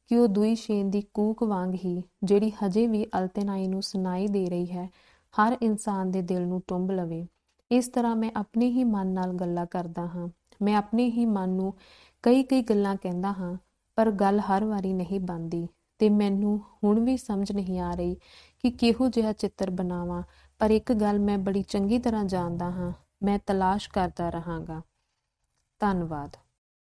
ਕਿ ਉਹ ਦੁਈਸ਼ੇਨ ਦੀ ਕੂਕ ਵਾਂਗ ਹੀ, ਜਿਹੜੀ ਹਜੇ ਵੀ ਅਲਤਿਨਾਈ ਨੂੰ ਸੁਣਾਈ ਦੇ ਰਹੀ ਹੈ, ਹਰ ਇਨਸਾਨ ਦੇ ਦਿਲ ਨੂੰ ਟੁੰਬ ਲਵੇ। ਇਸ ਤਰ੍ਹਾਂ ਮੈਂ ਆਪਣੇ ਹੀ ਮਨ ਨਾਲ ਗੱਲਾਂ ਕਰਦਾ ਹਾਂ। ਮੈਂ ਆਪਣੇ ਹੀ ਮਨ ਨੂੰ ਕਈ ਗੱਲਾਂ ਕਹਿੰਦਾ ਹਾਂ, ਪਰ ਗੱਲ ਹਰ ਵਾਰੀ ਨਹੀਂ ਬਣਦੀ ਤੇ ਮੈਨੂੰ ਹੁਣ ਵੀ ਸਮਝ ਨਹੀਂ ਆ ਰਹੀ ਕਿ ਕਿਹੋ ਜਿਹਾ ਚਿੱਤਰ ਬਣਾਵਾਂ। ਪਰ ਇੱਕ ਗੱਲ ਮੈਂ ਬੜੀ ਚੰਗੀ ਤਰ੍ਹਾਂ ਜਾਣਦਾ ਹਾਂ, ਮੈਂ ਤਲਾਸ਼ ਕਰਦਾ ਰਹਾਂਗਾ। ਧੰਨਵਾਦ।